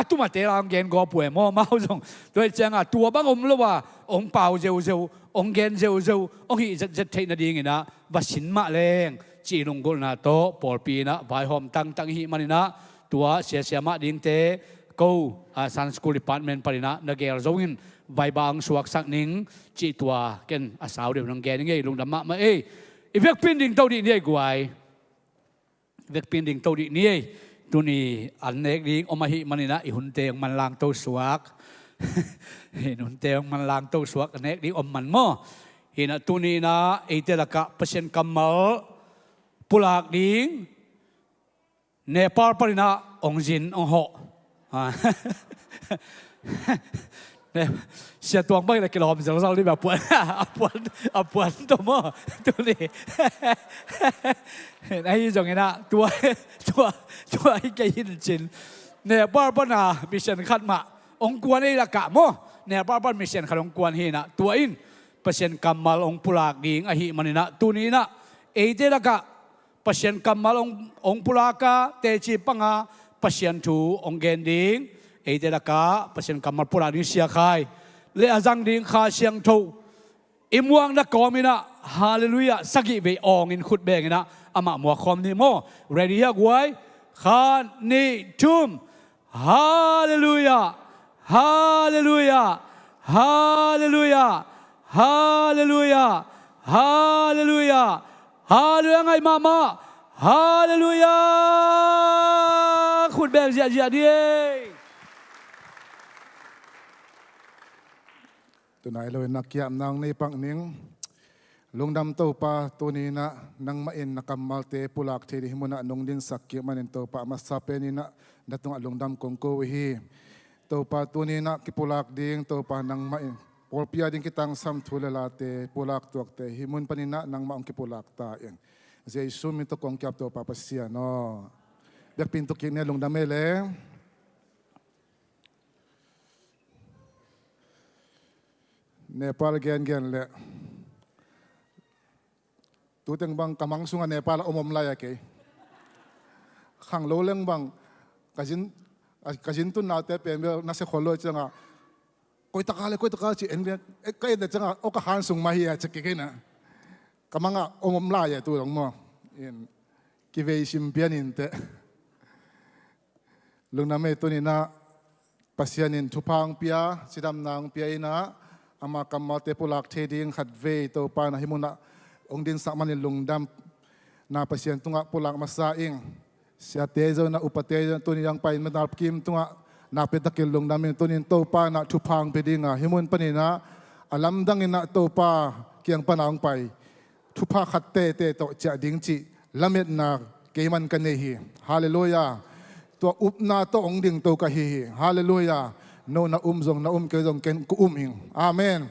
ตุมาเตลาเกนก็ป่วยมั่วเมาจงตัวเจียงตัวบ้างอมรู้ว่าองเป้าเจ้าองเกนเจ้าองฮีจะเทนาดีไงนะว่าสินมาแรงจีลงกุลนาโตปอลปีนะวายหอมตั้งฮีมันนะตัวเสียมาดิ่งเตกูสันสกูลดิพาร์ตเมนต์ปรินะนักเกลโจวินใบบางสวกสักหนึ่งจีตัวเกนอาสาวเดียวนังแกนี่ไงลุงดำมาอีเวกพินดิ่งเท่าดีนี่กูไอเวกพินดิ่งเท่าดีนี่ตัวนี้อันเอกดิ่งอมาหิมันนี่นะหุ่นเตียงมันลางเท่าสวกหุ่นเตียงมันลางเท่าสวกอันเอกดิ่งอมมันมั้งเห็นตัวนี้นะเตละกะเปอร์เซ็นต์กำมลปุลากดิ่งเนปาลปรินะองจินองหอเสียตัวไม่เลยกิโลมันจะเราที่แบบปวดตัวมั้งตัวนี้ไอ้ยังไงนะตัวไอ้แกยินจินเนี่ยบ้าบ้านามิเชนขัดมาองกวนไอ้ละกะมั้งเนี่ยบ้ามิเชนขัดองกวนเฮนะตัวอินเปอร์เซ็นต์กำมาองปุลากดิ่งไอ้มันนี่นะตัวนี้นะเอเดละกะเปอร์เซ็นต์กำมาองปุลากะเตจิปังอาเปอร์เซ็นต์ทูองเกนดิ่งเอเดละกะเปอร์เซ็นต์กำมาปุลากดิ่งเสียใครเลอาจังดิ่งข้าเชียงทูอิมวังนักกอมินะฮาเลลูยาสักิเบอองอินขุดเบงนะอามามัวคอมนี่โม ready ฮะกวยข้านี่ทุ่มฮาเลลูยาฮาเลลูยาฮาเลลูยาฮาเลลูยาฮาเลลูยาฮาเลลูยาไงมาฮาเลลูยาขุดเบงเสียดีตัวไหนเลยนักเกียมนางในปังนิงลงดำตัวปาตัวนี้นะนังมาเอ็นนักมัลเตปุลักเทดิหิมุนะนงดินสักเกียมันเอ็นตัวปามาซาเปนินะดัตงลงดำกงโกวิฮีตัวปาตัวนี้นะกิปุลักดิ่งตัวปานังมาเอ็นปอลปียดิ่งกิตังซัมทุเลลาเตปุลักตัวเตหิมุนปนินะนังมาองกิปุลักตาเอ็นเจสุมิตกงกับตัวปาปัสเซียนอเด็กปินตุกินเนี่ยลงดำเมเลเนปาลเกนเลยตัวเต็งบางกำมังสุงเนปาลอมลายเกยขังโลเลงบางกจินตุนนาเตเป็นเบลนัสขอลอยจังอ่ะคุยตะกาเลยจีเอ็นเดียก็เอ็ดจังอ่ะโอกาสสุงมาเฮียจะเก่งนะกำมังอ่ะอมลายตัวหลงมั่วกิเวชิมเปียนินเตลุงน้ำเมตัวนี้นะปัสยานินทุพังเปียสิดำนางเปียนะอามากัมมาเตปุลักเทดิงขัดเวตัวปานะฮิมุนะองดินสักมันลุงดำนาปัสยานตุงะปุลักมาซาอิงเสียเตจนะอุปเตจตัวนี้ยังไปมันดับกิมตุงะนาเปตะกิลลุงดำตัวนี้ตัวปานะทุพังเปดิงะฮิมุนปนินะอาลัมดังอินะตัวปาเกียงปนางไปทุพาขัดเตโตจะดิ้งจิละเม็ดนาเกมันกันเนฮีฮาเลลูยาตัวอุปนาตัวองดิ่งตัวกะฮีฮาเลลูยาโนนาจงนาเกจงเกนกุหิงอาเมน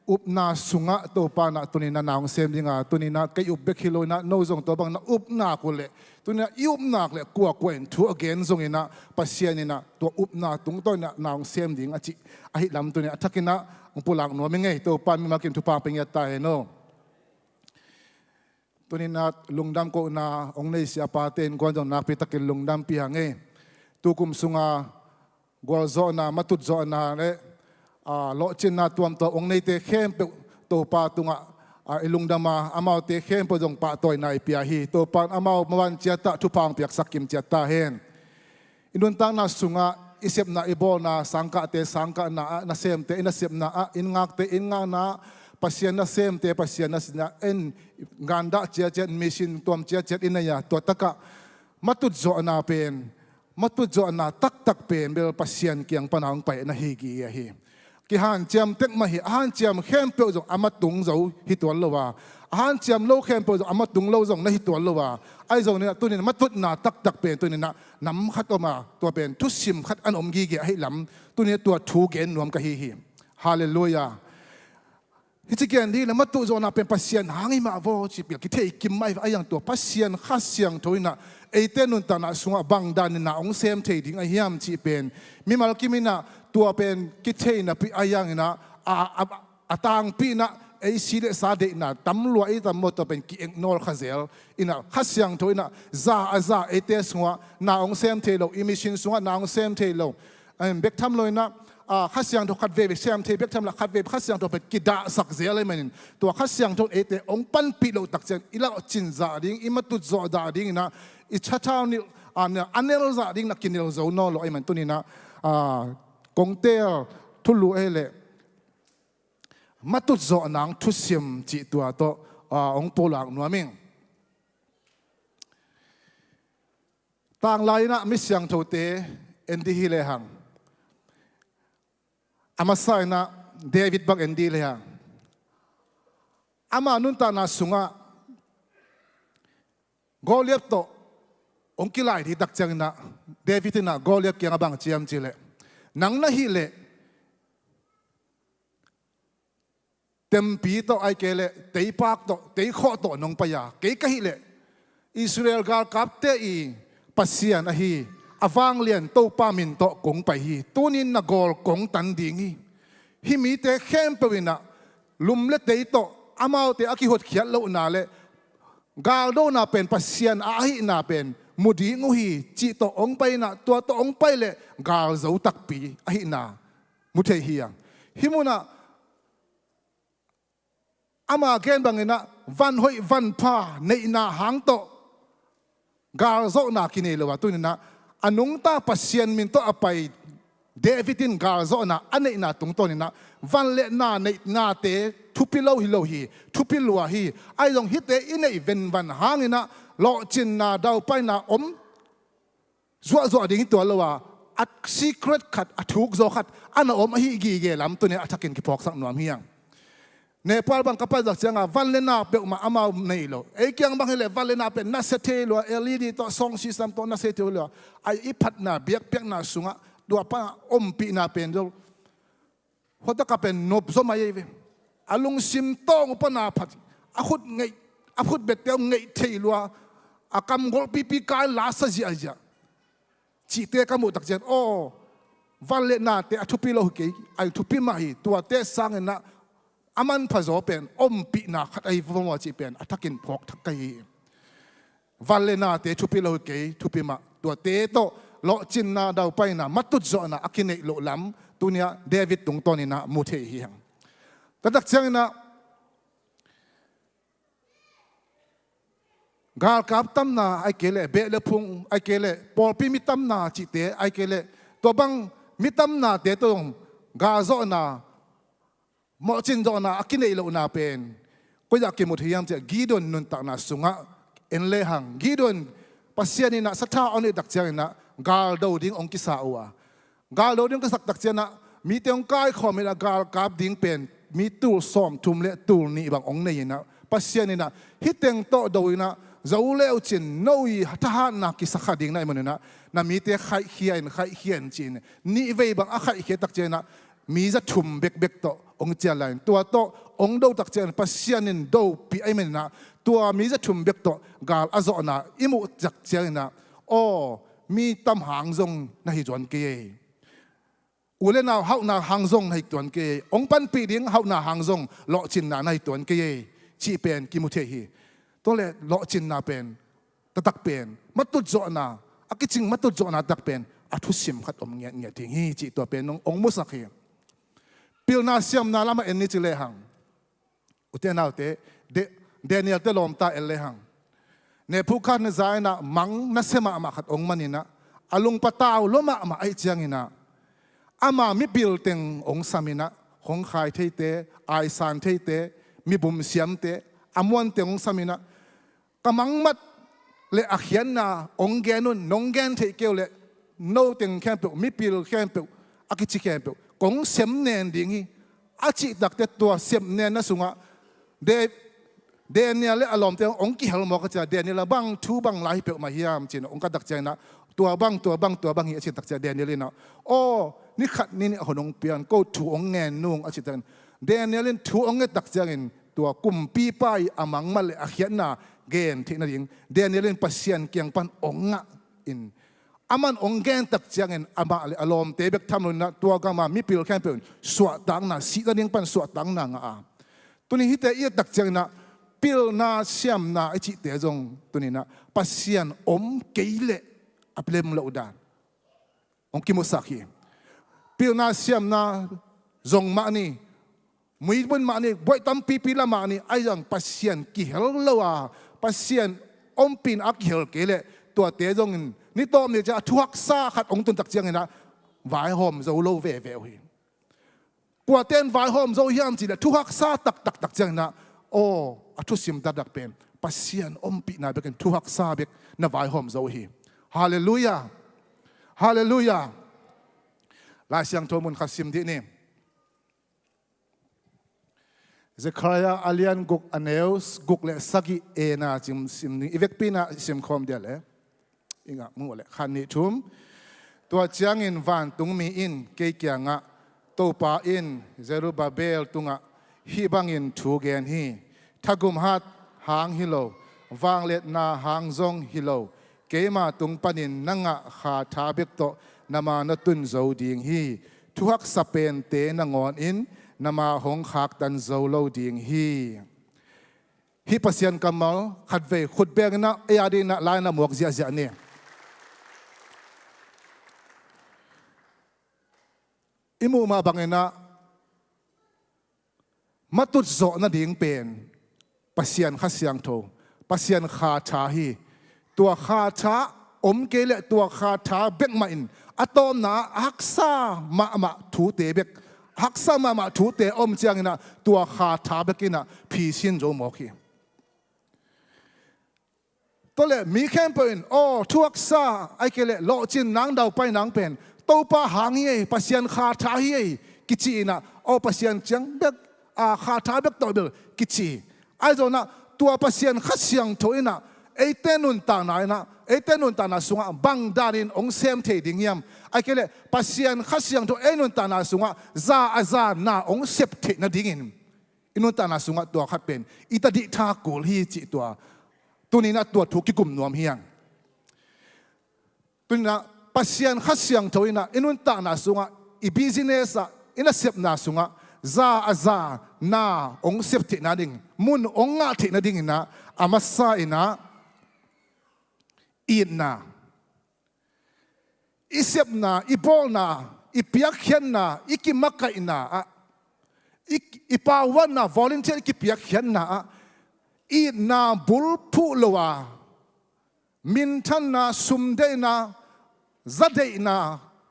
อุปนาสุงะตัวปานะตัวนี้นานางเซมดิงะตัวนี้นะเกยุบเบคิโลนะโนจงตัวบังนะอุปนากุเลตัวนี้ยุบนักเลยกลัวกวนทัวเกนจงอินะปัสเซียนินะตัวอุปนาตุงตัวนะนางเซมดิงะจิอหิลำตัวนี้ทักกินะองปุลังนัวไม่ไงตัวปามีมากินทุพาเป็นยาตายโนต ตัวนี้นะลุงดำก็นะองค์ในเสียปาเตนกวนจงนักพิทักษ์ลุงดำปีหังเอตุกุมสุงากวลโซนามาตุดโซนาเนี่ยโลจินนาตัวมตัวองค์ในเตะเข้มเปตัวปาตุงลุงดำมาอามาเตะเข้มปจงปาตัวในปีฮีตัวปานอามาวันเจตะทุพังเปียกสักกิมเจตะเฮนอินุนตังนาสุงาอิเสพนาอิโบนาสังกะเตสังกะนาเซมเตอินาเสพนาอินงักเตอินงานาpasien na sem te pasien na sina en ganda chia chia mission tom chia chia inaya to taka matut zo na pen matut zo na tak pen bel pasien kiang panang pai na higi ya hi ki han chiam tek ma hi han chiam khem pe zo amatung zo hi to lowa han chiam lo khem pe zo amatung lo zo na hi to lowa ai zo ne tu ni matut na tak pen tu ni na nam khat ma to pen tu sim khat an om gi ge hi lam tu ni to thu gen nuam ka hi hallelujahฮิจิเกนดีแล้วมาตัวโจนาเป็นพัศยันหางอิมาโวจิเปียกิเทอิกิมไม่ไอยังตัวพัศยันข้าเสียงทวินะไอเตนุนตานะสุงบังดานินะองเซมเทดิ้งไอเฮียมจิเป็นมีมาลกิมินะตัวเป็นกิเทนะปีไอยังนะตางปีนะไอซีเดซาเดนะตำรวจไอตำรวจตัวเป็นกิเอ็กโนร์ฮาเซลอินะข้าเสียงทวินะซาไอเตสุงนาองเซมเทโลอิมิชินสุงนาองเซมเทโลเบกทำเลยนะข้าเสียงทุกขัดเวบเสียงเทเบกทำละขัดเวบข้าเสียงทุกเป็นกิดาสักเสียอะไรมันตัวข้าเสียงทุกเอเตองปันปีโลตักเสียงอีละจินซาดิ้งอีมาตุจอดาดิ้งนะอีชัชาวนี่อันเนลซาดิ้งนักกินเนลโซนอลไอมันตัวนี้นะกงเตลทุลุเอเลมาตุจอนังทุเสียมจิตัวโตองโปลังนัวมิงต่างไลนะมิเสียงทุเตเอ็นดีฮิเลหังอามาใส่นะเดวิดบักเอนดีเลยฮะอามานุนตานาสุงะโกเลียบโตองค์กิไลที่ตักจังนะเดวิดนะโกเลียบเกียงบังเจียมจิเลนังนะฮิเลเต็มปีโตไอเกเลเตยปากโตเตยข้อโตนงปยาเกยกะฮิเลอิสราเอลกาลกับเตอีปัสเซียนะฮีอวางเลียนโตปามินโตกงไปฮีตัวนี้นักกอลกงตันดิงฮีมีแต่เข้มไปวินะลุมเล็ดเตยโตอามาเตอกิหดเขียนโลนาเลกาลโดนาเป็นปัสเซียนอาหินาเป็นมุดีงูฮีจิโตองไปนะตัวโตองไปเลกาลเจ้าตักปีอาหินามุเทฮียังฮิมุนะอามาเกนบังเงินะวันหอยวันพาในนาหางโตกาลโจนากินเอเลวะตัวนี้นะอันนุ่งตาปัสยันมินโตอไปเดวิดินกาโซนะอันนี้นาตุงตัวนี้นะวันเล่นาในนาเตทุพิโลฮิโลฮีทุพิลัวฮีไอ้ลงฮิตเตอินในเวนวันหางนะโลจินนาดาวไปนาจัวดิ่งตัวละว่าอัดซีเครตขัดอัดทุกโซขัดอันนั้นฮิกีเกลำตัวนี้อัดทักกินกิพอกสักหน่วยเฮียงเนปาลบังกับไปจากเชียงวันเลนาเปมาอามาในโลไอ้เกียงบังเฮเลวันเลนาเป็นนัสเทลัวLEDต่อซองซิสเต็มต่อนัสเทลัวไอ้อิพัดนาเบียกเปียกนาสุงะดัวป้าอมปีนาเป็นโลพอตะกับเป็นนบสมัยเวอลุงซิมโตงปนาพัดอาคุดไงอาคุดเบ็ดเตียวไงเทลัวอากำกอลปีกายลาสจีอาจาจีเตกามุตักเจนโอวันเลนาเตอทุพิโลเกยไอทุพิมาฮีตัวเตสังนะอามันพะโจเป็นอมปีนาขัดไอ้ฟงวาจีเป็นอัฐกินพอกทักไกวันเลนาเตทุพิโลเกยทุพิมาตัวเตโตโลจินนาดาวไปนะมัตุจอนะอากินเอโลลัมตัวเนี้ยเดวิดตรงตัวนี้นะมุเทฮียงแต่ดักเชียงนะกาลกับตั้มนาไอเกเลเบลพุงไอเกเลปอลปีมิตั้มนาจิเตไอเกเลตัวบังมิตั้มนาเตตรงกาโซนาหมอจินโดนาอากินเอโลนาเป็นก็อยากกินมุทยามจะกีดอนนุนตักนาสุงะเอ็นเลหังกีดอนปัสเซียนี่นะสัทธาอันนี้ดักเจียนะกาลดาวดิ้งองกิสาอัวกาลดาวดิ้งก็สักดักเจียนะมีเตียงกายขอมีละกาลกาบดิ้งเป็นมีตูสอมทุมเลตูนี่บางองนี่นะปัสเซียนี่นะฮิตเตียงโตดาวนะเจ้าเลวจินน้อยทหารนักกิสขาดิ้งนั่นมันนะนะมีเตียไข่เขียนจินนี่เวบางอาไข่เขียนดักเจียนะมีจะทุมเบกโตองเจียลายตัวโตองดูตักเจียนปัสเซียนินดูปีไอเมนนะตัวมีจะชุมเบกโตกาลอาโซนะอิมุจักเจียนนะโอ้มีตำหางซงในจวนเกยอุเลนาเฮานาหางซงในจวนเกยองปันปีดิ้งเฮานาหางซงโลจินนาในจวนเกยชีเป็นกิมุเทฮี ตัวเลยเลาะจินนาเป็นตะตักเป็นมัดตุดโจนาอากิจิงมัดตุดโจนาตักเป็นอัทุสิมขัดอมเงียเงียทิ้งฮีจิตัวเป็นน้ององมุสักเฮียปิลนาเซียมนาลามาเอ็นนิจิเลหังอุเทนเอาเตเดเนียลเตลอมตาเอเลหังเนผู้ขัดนใจนะมังนัสเซมามาขัดองมันนี่นะอลุงปะตาวลมามาไอเจียงินะอามามิปิลเต็งองสามินะของขายเทเตไอซานเทเตมีบุมเสียมเตอามวนเต็งองสามินะกำมังมัดเลอาเขียนนะองแกนุนนงแกนเทเกลเลโนเต็งแคมเปมิปิลแคมเปอากิจิแคมเปกงเสียมเนนดิ่งฮีอาจิดักเตตัวเสียมเนนนะสุงะเดนเนี่ยเลอารมณ์เต็งองกิฮัลมอกจะเดนเนี่ยละบังทูบังไลเปมาเฮียมจินองกัดดักใจนะตัวบังเฮียจิดักใจเดนเนี่ยเลยนะโอ้นี่ขัดนี่ขนมเปียนก็ถูองเงินนุ่งอาจิตันเดนเนี่ยเล่นถูองเงินดักใจเงินตัวกุมปีไปอามังมาเลอาเขียนนะเกณฑ์ที่นั่นเองเดนเนี่ยเล่นปัสเซียนเกียงปันองงะอินอามันองเกณฑ์ดักใจเงินอามาเลอารมณ์เตเบกทำเลยนะตัวก็มามีปิลแค่เป็นสวดตังนะสีนั่นเองปันสวดตังนะอ่ะตัวนี้ฮิตเอียดักใจนะปิลนาเซียมนาไอจิเตจงตัวนี้นะปัสเซียนอมเกยเลอัปเลมละอุดานองกิมุสักฮีปิลนาเซียมนาจงมานี่มุยบนมานี่บ่อยตั้มปีละมานี่ไอ้ยังปัสเซียนกิเฮลละวะปัสเซียนอมปินอักเฮลเกเลตัวเตจงนี่ตัวมันจะทุกซาขัดองตุนตักเจียงนะวายหอมโซโลเวเวฮีปวดเต้นวายหอมโซยามจีละทุกซาตักเจียงนะโอ้อัทุสิมดักเป็นปัสเซียนอมปินาเบกันทุกซาเบกนะวายหอมโซฮีฮาเลลูยาฮาเลลูยาลายเสียงโทมุนขัดซิมที่นี่เซครายาอาเลียนกุกอเนลส์กุกเลสกิเอนาจิมซิมนี่อีเวกปีนาซิมคอมเดียเลอิงะมัวเลขันนิทุมตัวเจียงอินวันตุงมีอินเกียงะโตปาอินเซรูบาเบลตุงะฮีบังอินทูเกนฮีทักุมฮัดหางฮิโลวางเล็ดนาหางซงฮิโลเกมาตุงปนินนังะขาทาเบกโตนามานตุนโซดิงฮีทุกสเปนเตนงอนอินนามาหงขากตันโซโลดิงฮีปัสยันกัมมัลขัดเวขุดเบงนะเอียดีนะลายนะหมวกเสียเนี่ยอิมูมาบังเงินะมาตุดโซนะดิ่งเป็นปัสยันขัดเสียงโตปัสยันขาชาฮีตัวขาชาอมเกลตัวขาชาเบกมาอินอะตอมนะฮักซามาถูเตเบกฮักซามาถูเตอมเจียงนะตัวขาชาเบกินะพีซินโจมอกีตัวเลมีแค่เป็นโอ้ทุกซาไอเกลโลจินนางดาวไปนางเป็นตัวปะหางเย่ปัสยันขาชาเย่กิจีนะโอ้ปัสยันจังเบกขาชาเบกตัวเบกกิจีไอโจนะตัวปัสยันขัดเสียงโถยนะไอเตนุนตาหนายนะไอเตนุนตาหนาสุงะบังดารินองเซมเทดิงยามไอเกลปัสยันขัดเสียงโถไอนุนตาหนาสุงะซานาองเซปเทนะดิ่งอินุนตาหนาสุงะตัวขัดเป็นอิตาดิทากูลฮีจิตัวนี้นะตัวถูกกิกุมนวมเฮียงตัวนี้นะปัสยันขัดเสียงโถยนะอินุนตาหนาสุงะอีบิซิเนสะอินาเซปนาสุงะซานาองเซปเทนะดิ่งมุนองงะเทนะดิ่งนะอามาซาอินะอีน่าอิเซปนาอิบอลนาอิเปียกเขียนนาอิกิมักไกนาอิปาวันนาวอลเลนเทียร์อิกิเปียกเขียนนาอีน่าบุลพูลวามินทันนาสุมเดนาซัดเดนา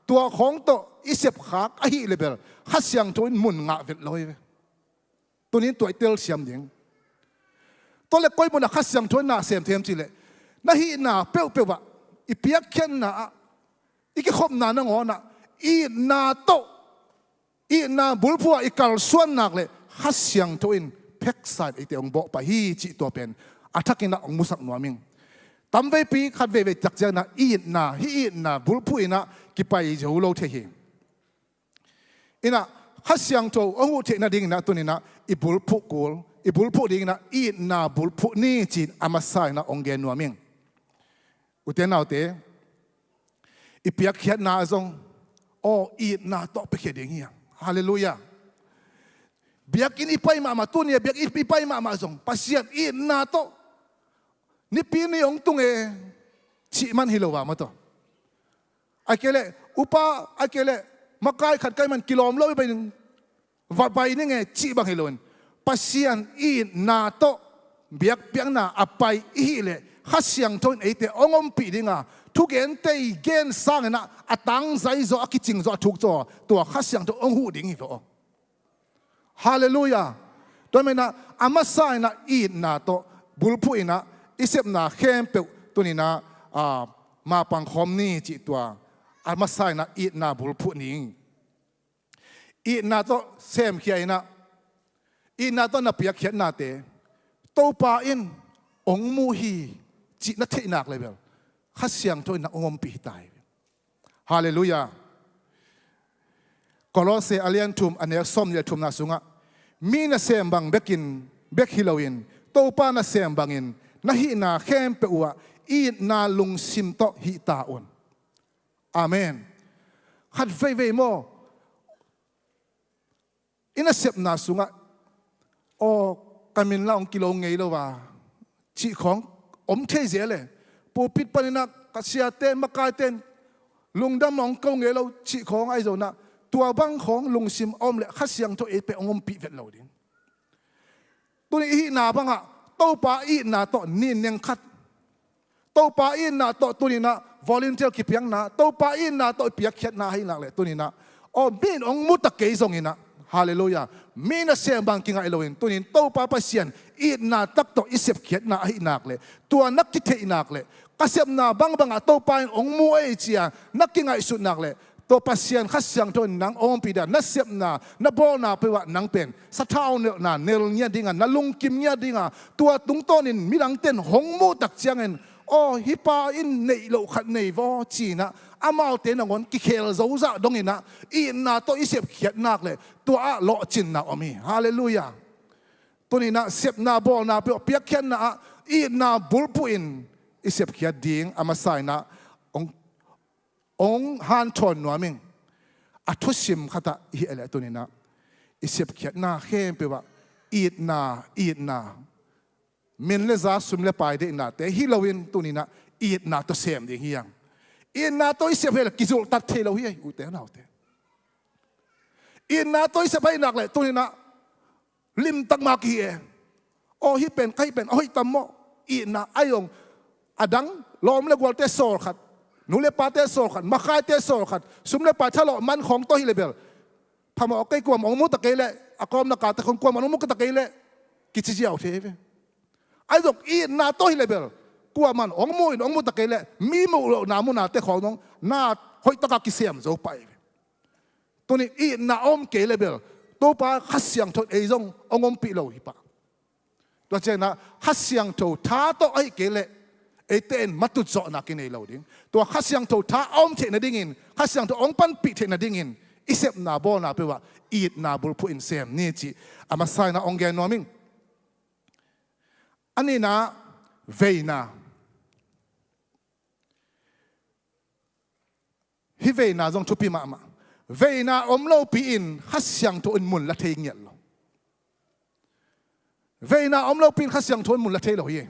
ตัวของโตอิเซปขากอหิเลเบลขัดเสียงตัวมุนงะเวทลอยตัวนี้ตัวเตลเสียมยิงตัวเล็กก้อยมุนขัดเสียงตัวน่าเสียมเทียมจีเลนาฮีนาเปวะอีเปียกเข็นนาอีกขบนานงอนะอีนาโตอีนาบุลพัวอีกัลส่วนนักเลยฮัสเสียงตัวอินเพ็กไซด์อีเตองบอกไปฮีจิตัวเป็นอัฐกินะองมุสักนัวมิงตั้มเวปีขัดเวจักเจนะอีนาบุลพัวอีนะกิไปจะหูโลเทหิอีนะฮัสเสียงตัวองุเทนะดิ่งนะตัวนี้นะอีบุลพัวกูลอีบุลพัวดิ่งนะอีนาบุลพัวนี่จีนอามาไซนะองเกนัวมิงอุเทนเอาเตอีเปียกเขียนนาจงโออีนาโตไปเขียนอย่างเงี้ยฮาเลลูยาเบียกินอีไปมาตัวเนี่ยเบียกอีไปมาจงปัสยันอีนาโต นี่ปีนี้องตุงชิมันฮิโลวามาตัวไอเกเลอุปาไอเกเลมาไกขัดไกมันกิโลมโลไปหนึ่งวัดไปนี่ไงชิบังฮิโลนปัสยันอีนาโตเบียกเปียงนาอไปอีเลขัดเสียงทนไอเตองอมปีดิงาทุกเอ็นเตยเกนสร้างนะอตังใจโซอกิจิงโซทุกโซตัวขัดเสียงตัวองหูดิ่งฮิโลฮาเลลูยาตัวเมนะอามาสายนะอีนาโตบุลพูอินะอิเซบนาเข้มเปตัวนี้นะมาปังคอมนี่จิตัวอามาสายนะอีนาบุลพูนี้อีนาโตเซมเขียนะอีนาโตนับเปียกเขียนนาเตโตปาอินองมูฮีจินัทเทนักเลยเบลขัดเสียงตัวนักองมปีตายฮาเลลูยากอลเซอเลียนทุมอันเนี้ยส้มเยทุมนาสุงะมีนาเซมบังเบกินเบกฮิโลวินโตปานาเซมบังอินนาฮินาเข้มเปอวะอีนาลุงซิมโตฮิตาอุนอาเมนขัดเฟยโมอินาเซบนาสุงะโอ้กามินลาองกิโลไงแล้ววะชีของอมเทเจเลยปูปิดปนินักกัศยาเต้นมากายเต้นลุงดำมองเกงไงแล้วชีของไอ้โจนะตัวบังของลุงซิมอมเลยขัดเสียงตัวเอเปองมปีเวทเราดิตัวนี้อีนาบังอะโตปาอีนาโตนินยังขัดโตปาอีนาโตตัวนี้นะวอลเลนเทียร์กิเพียงนะโตปาอีนาโตเปียกเขียนนาให้นักเลยตัวนี้นะอ๋อมีนองมุตตะเกยส่งอินะฮาเลลูยามีนาเสียงบางกิงไอโลอินตัวนี้โตปาปัสเซียนอีนาตักโตอิเสบเขียนนาให้นักเลยตัวนักที่เทนักเลยกัสเซบนาบังอะโตปาองมูเอเจียนักกิงไอสุดนักเลยตัวปัสเซียนขัดเสียงตัวนังองปีดานักเสียบนานับโบนาไปว่านังเป็นสะท้าวเนื้อนาเนลเนียดิ่งนัลุงกิมเนียดิ่งตัวตุงต้นินมีดังเต้นหงมูตักเจียงเงินโอ้ฮิปาอินในโลขัดในวอจีนะอามาเต้นงอนกิเคลโซซาดงอินะอีนาตัวอิเสบเขียนนักเลยตัวอะโลจินนะอมีฮาเลลูยาตัวนี้นะเสียบนาโบนาเปียกเขียนนะอีนาบุลปุอินอิเสบเขียนดิ่งอามาใส่นะองฮันชนนัวมิงอัทุชิมขตาฮิเอเลตัวนี้นะอิเสบเขียนนาเข้มไปว่าอีดนามินเลซาสุมเลไปเดนาแต่ฮิโลวินตัวนี้นะอีดนาตัวเซมดิ่งเฮียงอีดนาตัวอิเสบเฮลกิจูตัดเทโลเฮียอุเตนาอุเตอีดนาตัวอิเสบไปนักเลยตัวนี้นะลิมตักมากีเอโอฮิเป็นใครเป็นโอฮิตัมโมอีดนาไอองอดังลอมเลกวอลเตโซลขัดนูเลปาเตโซขัดมาคายเตโซขัดสุมเลปาทะเลาะมันของตัวฮิเลเบลพามาออกไกกวมองมุตตะเกเลอากอมนักการตะคนกวมองมุตตะเกเลกิจเจียวเทเวไอ้ดอกอีนาตัวฮิเลเบลกวมันองมุตตะเกเลมีมูโลนามุนาเตของน้องนาหอยตะกากิเซียมโจไปตัวนี้อีนาอมเกเลเบลตัวปาขัดเสียงทดเอจงองมปีโลหิปะตัวเจนะขัดเสียงทดท้าตัวไอ้เกเลเอเตนมัตุจอนักินเอลดิ้งตัวขัดเสียงตัวท้าอมเทนดิ้งินขัดเสียงตัวองปันปีเทนดิ้งินอิเซบนาโบนาเปว่าอีดนาบุลพูอินเซมนี่จีอามาใส่นาองแกนอมิงอันนี้นะเวนาฮิเวนาจงทุปีมาเวนาอมโลปีอินขัดเสียงตัวอินมุนละเทียงเงี้ยลเวนาอมโลปีอินขัดเสียงตัวอินมุนละเทียงเลย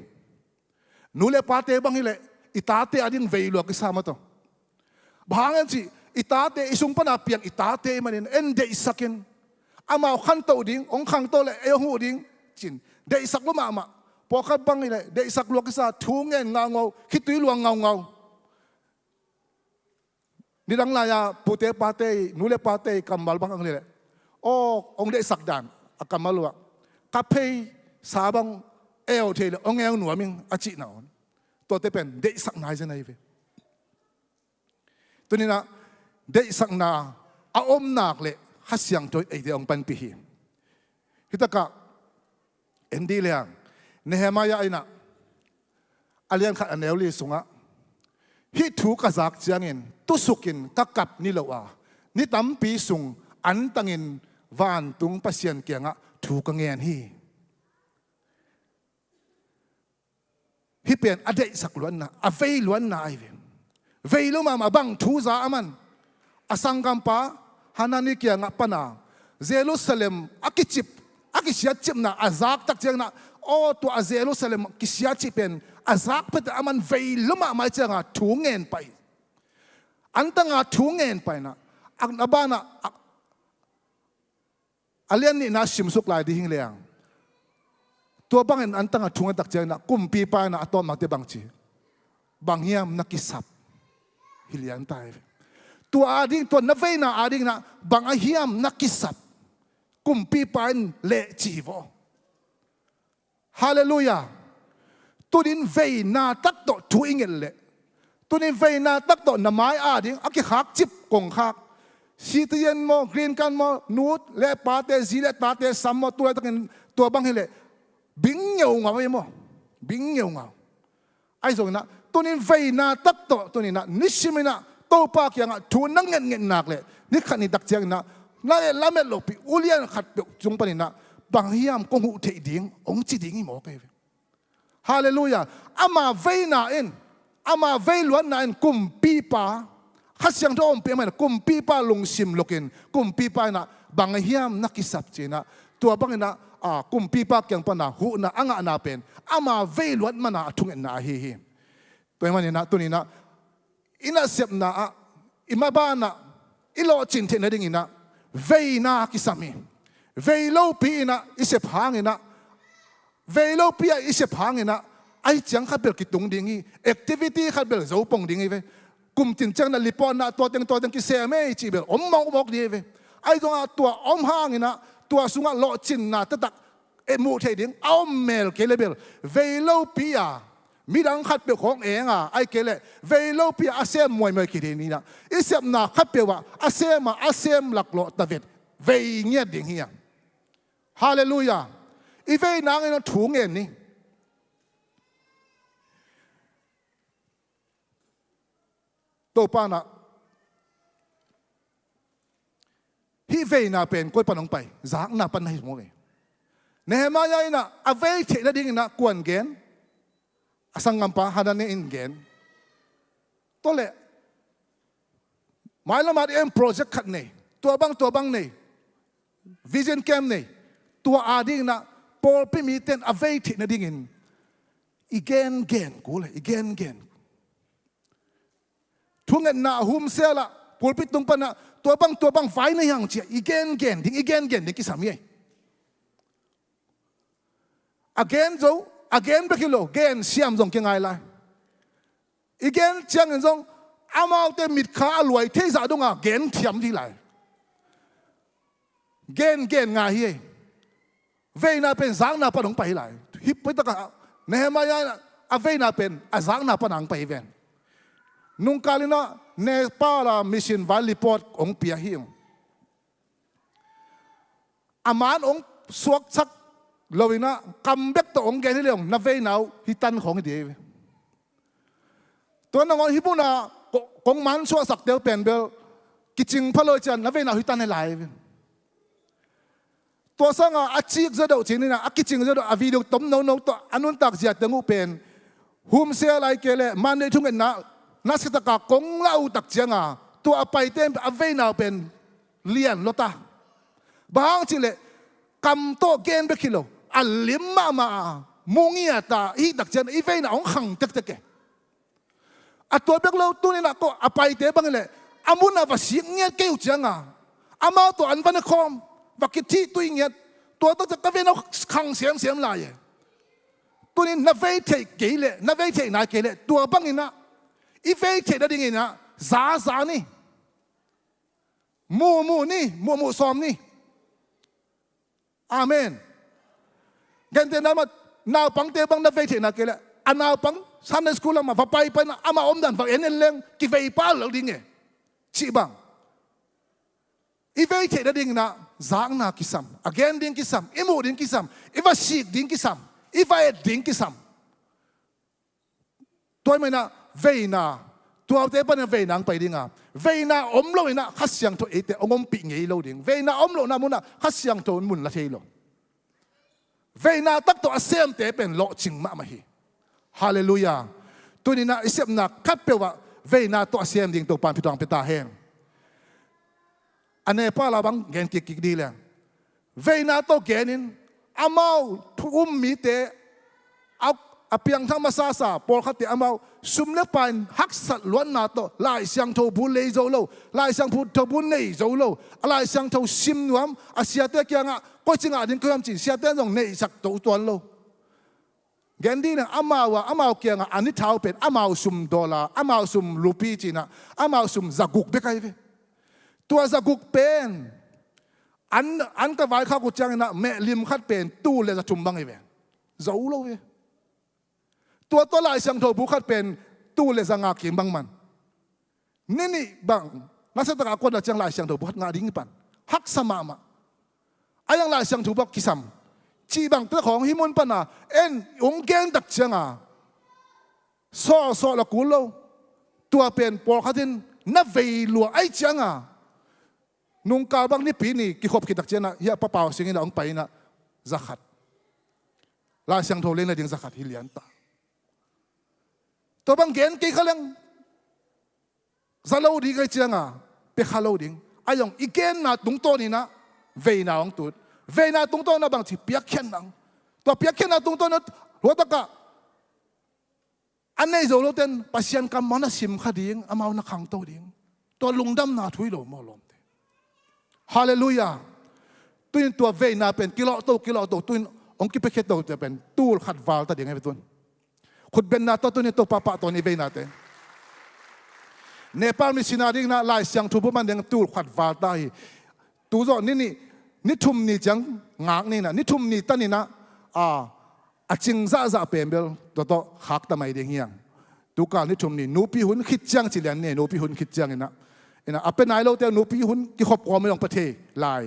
นูเลปาเตบังฮิเลอิตาเตอดินเวลวกิสามาโตบางอันจีอิตาเตอิสุงปนาเปียงอิตาเตมันเอ็นเดอิสักินอามาขันโตดิ้งองขังโตเลเอหูดิ้งจินเดอิสักลุมาพอขับบังฮิเลเดอิสักลวกิสาทูเงินเงาคิดตุยลวงเงานี่ดังลายาปูเตปาเตนูเลปาเตกัมบัลบังอังเลโอ้องเดอิสักดันอากัมมาลัวกัเพย์สาบังเอลเทเลองเอลหนัวมิงอาจินาตัวเตเป็นเดสักนายจะไหนเวตัวนี้นะเดสักนาอาอมนักเลยฮัสยังตัวไอเดียองปันปีฮีฮิตากะเอ็นดีเลียงเนเฮมายาไอนะอาเลียนขัดอันเอลลีสุงะฮิถูกกระซักเจียงเงินตุสุกินกักกับนิลวานิตั้มปีสุงอันตังเงินวานตุงปัสเซียนเกียงะถูกกังเงินฮีฮิเป็นอเดสักล้วนนะอเวล้วนนะไอเวลุมาบังทูซาอามันอสังกัมปะฮานานิเกียงะปนาเยรูซาเล็มอากิจิบอากิเชียจิบนะอาซักตักเจียงนะ o to a Jerusalem kisya chi pen azak pet aman vei luma mai changa thungen pai antanga thungen pai na ak nabana alian ni na simsuk lai di hing leang tua bangin antanga thunga tak chang na kumpi pa na atom mak te bang chi bang hiam nakisap hilian tai tua ading tua na vei na ading na bang a hiam nakisap kumpi pa le chi vo hallelujah tunin vei na tak to thu ingel le tunin vei na tak to na mai ading aki khak chip kong khak citizen mo green kan mo nut le pate zile pate sammo tu takin tua bang hele bing nhau ngau mo bing nhau ngau ai zong na tunin vei na tak to tunin na nishimina to pa kyang thu nang ngen nak le ni khani dak chang na la lamet lo pi ulian khat pe chung panin na bang hiam kong hu thei ding ong chi ding mo pe hallelujah ama vei na in ama vei luan na in kum pi pa khasyang to om pe man kum pi pa lung sim lokin kum pi pa na bang hiam nakisap china tua bang na kum pi pa kyang pa na hu na anga na pen ama vei luan mana thung na hi hi toy man na tu ni na ina sep na ima ba na ilo chin the na ding ina vei na kisami vei lo pi na isep hang ina vei lo pi isep hang ina ai chang kha bel ki tung ding hi activity kha bel zo pong ding hi ve kum tin chang na lipon na to teng ki se me chi bel om mok di ve ai dong tua om hang ina tua sunga lo chin na ta tak e mu thei ding om mel ke le bel vei lo pi mi dang khat pe khong eng ai ke le vei lo pi asem moi moi ki ni na isep na khat pe wa asem lak lo ta vet vei nge ding hi hallelujah i vei nang ina thu ngen ni to pa na hi vei na pen koi panong pai zang na pan hi mo ve Nehemiah ina avei the na ding na kwan gen asangam pa hadan in gen tole mai lamat em project khat nei tua bang nei vision camp nei tua ading na por pi mi ten avei the na ding in igen gen kule igen gen thungan na hum sela por pi tung pa na tua bang fai na yang chi igen gen ding ki sami again bekilo gen siam zong kengai la igen chang zong amau te mit kha alwai the za donga gen thiam di lai gen nga hi ve na pen zang na panong pai lai hip pe ta ka Nehemiah a ve na pen a zang na panang pai ven nung kalina ne para mission valley port ong pia hi aman ong suak chak lovina comeback to ong gen leong na ve now hitan khong di to na ngon hipuna kong man so sak tel pen bel kiching phalo chan na ve now hitan lai to sanga achik zado chinina akiching zado a video tom no to anun tak zia tengu pen hum se lai kele man ne thung na sita ka kong lau tak changa to apai tem a ve now pen lian lota bang chile kam to gen be kilo alim ma mungia ta hi tak chen i ve na ong khang tek tek atwa bek lo tu ni na ko apai te bang le amuna va sing nge ke u changa ama to an van khom va ki thi tu nge to ta ta ve na khang siam la ye tu ni na ve te ke le na ve te na ke le to bang ina i ve te da ding ina za ni mu som ni amen gen te na ma naw pang te bang na ve the na ke la anaw pang Sunday school ma va pai pa na ama om dan va en leng ki ve pa lo ding e chi bang i ve the da ding na zang na kisam again ding kisam imu ding kisam iva sik ding kisam iva ding kisam toy mai na ve na tua te pa na ve nang pai ding a ve na om lo ina khasyang to ete ongom pi ngei lo ding ve na om lo na muna khasyang to mun la thei lo ve na tak to asem te pen lo ching ma hi hallelujah tu ni na isep na kat pe wa ve na to asem ding to pan pitang pita hen ane pa la bang gen ki di le ve na to genin amau มีเตเอาเพียงทั้งมาซาซาปอลขัดเตอามาสุมเล็บปานฮักสัตล้วนนาโตลายเสียงโทบุเลยโจโลลายเสียงพูดโทบุนเลยโจโลลายเสียงโทซิมนวมอาเซียเตกียงอ่ะก็จริงอ่ะดิ้งก็ยอมจีเซียเตตรงเนยสักตัวโลแกนดีนะอามาเกียงอ่ะอันนี้เท้าเป็นอามาสุมดอลลาร์อามาสุมรูปีจีนะอามาสุมจักุกเบกไอเวตัวจักุกเป็นอันก็ไว้ข้ากุจังนะแม่ลิมขัดเป็นตู้เลยจะจุ่มบังไอเวโจโลเวตัวลายเสียงโทบุขัดเป็นตู้เลสังอากิมบังมันนี่บังนักศึกษาคนละจังลายเสียงโทบุขัดงาดิ้งปันฮักสมามาอายังลายเสียงโทบุกิสัมจีบังตัวของฮิมุนปันอ่ะองเกนดักจังอ่ะโซละกุโลตัวเป็นปอขัดินนับเวลัวไอจังอ่ะนุ่งกาบังนี่ปีนี่กิขบกิดักจังอ่ะเฮียป้าเป่าสิ่งนี้องไปนะzakatลายเสียงโทเล่นอะไรดิ้งzakatฮิเลียนตาตัวบางเกณฑ์กี่เขาเลี้ยงจะเล่าดีกันจังอ่ะไปข้าเล่าดิ้งไอ้ยังอีเกณฑ์น่ะตรงตัวนี่นะเวน่าองตุดเวน่าตรงตัวน่ะบางทีเปียกแค่นังตัวเปียกแค่น่ะตรงตัวน่ะหัวตะกะอันนี้จะรู้เต้นปัสยันกำมันน่ะสิมขัดดิ้งอามาหนักขังตัวดิ้งตัวลุงดำน่ะถุยโลมอลมฮาเลลูยาตัวเวน่าเป็นกิโลโตตัวองค์กิเปเคโตจะเป็นตู้ขัดวาลตัดยังไงเป็นตัวขุดเป็นนาตัวนี้ตัวป้าตัวนี้เวนาเตเนปาลมีสินาดิ้งนะลายเสียงทุบมันยังตูขัดวาลได้ตูโจนี่ทุ่มนี่จังงากนี่นะนี่ทุ่มนี่ตันนี่นะจิงซาเป็นเบลตัวขักทำไมเด้งยังตูการนี่ทุ่มนี่นูปีหุ่นคิดจังจิเลียนเนี่ยนูปีหุ่นคิดจังนี่นะเป็นนายเราแต่นูปีหุ่นกี่ขบความไม่ลงประเทศลาย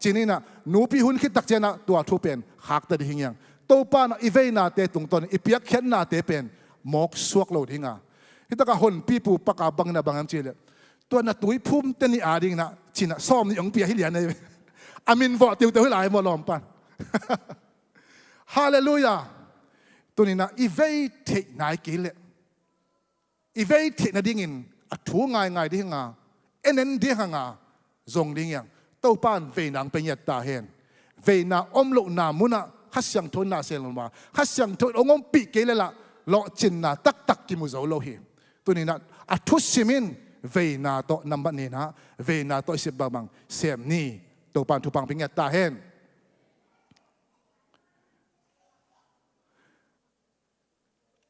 จีนี่นะนูปีหุ่นคิดตักเจนะตัวทุบเป็นขักแต่เด้งยังตัวป้านะอีเวนาเตตุงตอนอีเปียกเข็นนาเตเป็นหมอกสวกโลดิ้งอ่ะที่ตะกะหนปีปูปากาบังนะบังอันเจเลยตัวน่ะตุยพุ่มเตนี่อาดิ้งนะชินะซ้อมนี่องเปียให้เหลียนเลยอามินวอติวเตให้หลายมอลอมปันฮาเลลูยาตัวนี้นะอีเวเทนายกิเลอีเวเทนดิ้งินอัถูง่ายดิ้งอ่ะเอ็นดิ้งอ่ะจงดิ้งยังตัวป้านเวนางเป็นยัดตาเห็นเวนาอมโลนามุนะข้าเสียงทนน่าเสียงลงมาข้าเสียงทนองค์ปีเกลละเลาะจินน่ะตักกิมุโซโลหิตัวนี้นะอัทุสิมินเวนาโตนัมบันนี่นะเวนาโตสิบบามังเสียมนี่ตัวปันทุปังเป็นยัตตาเห็น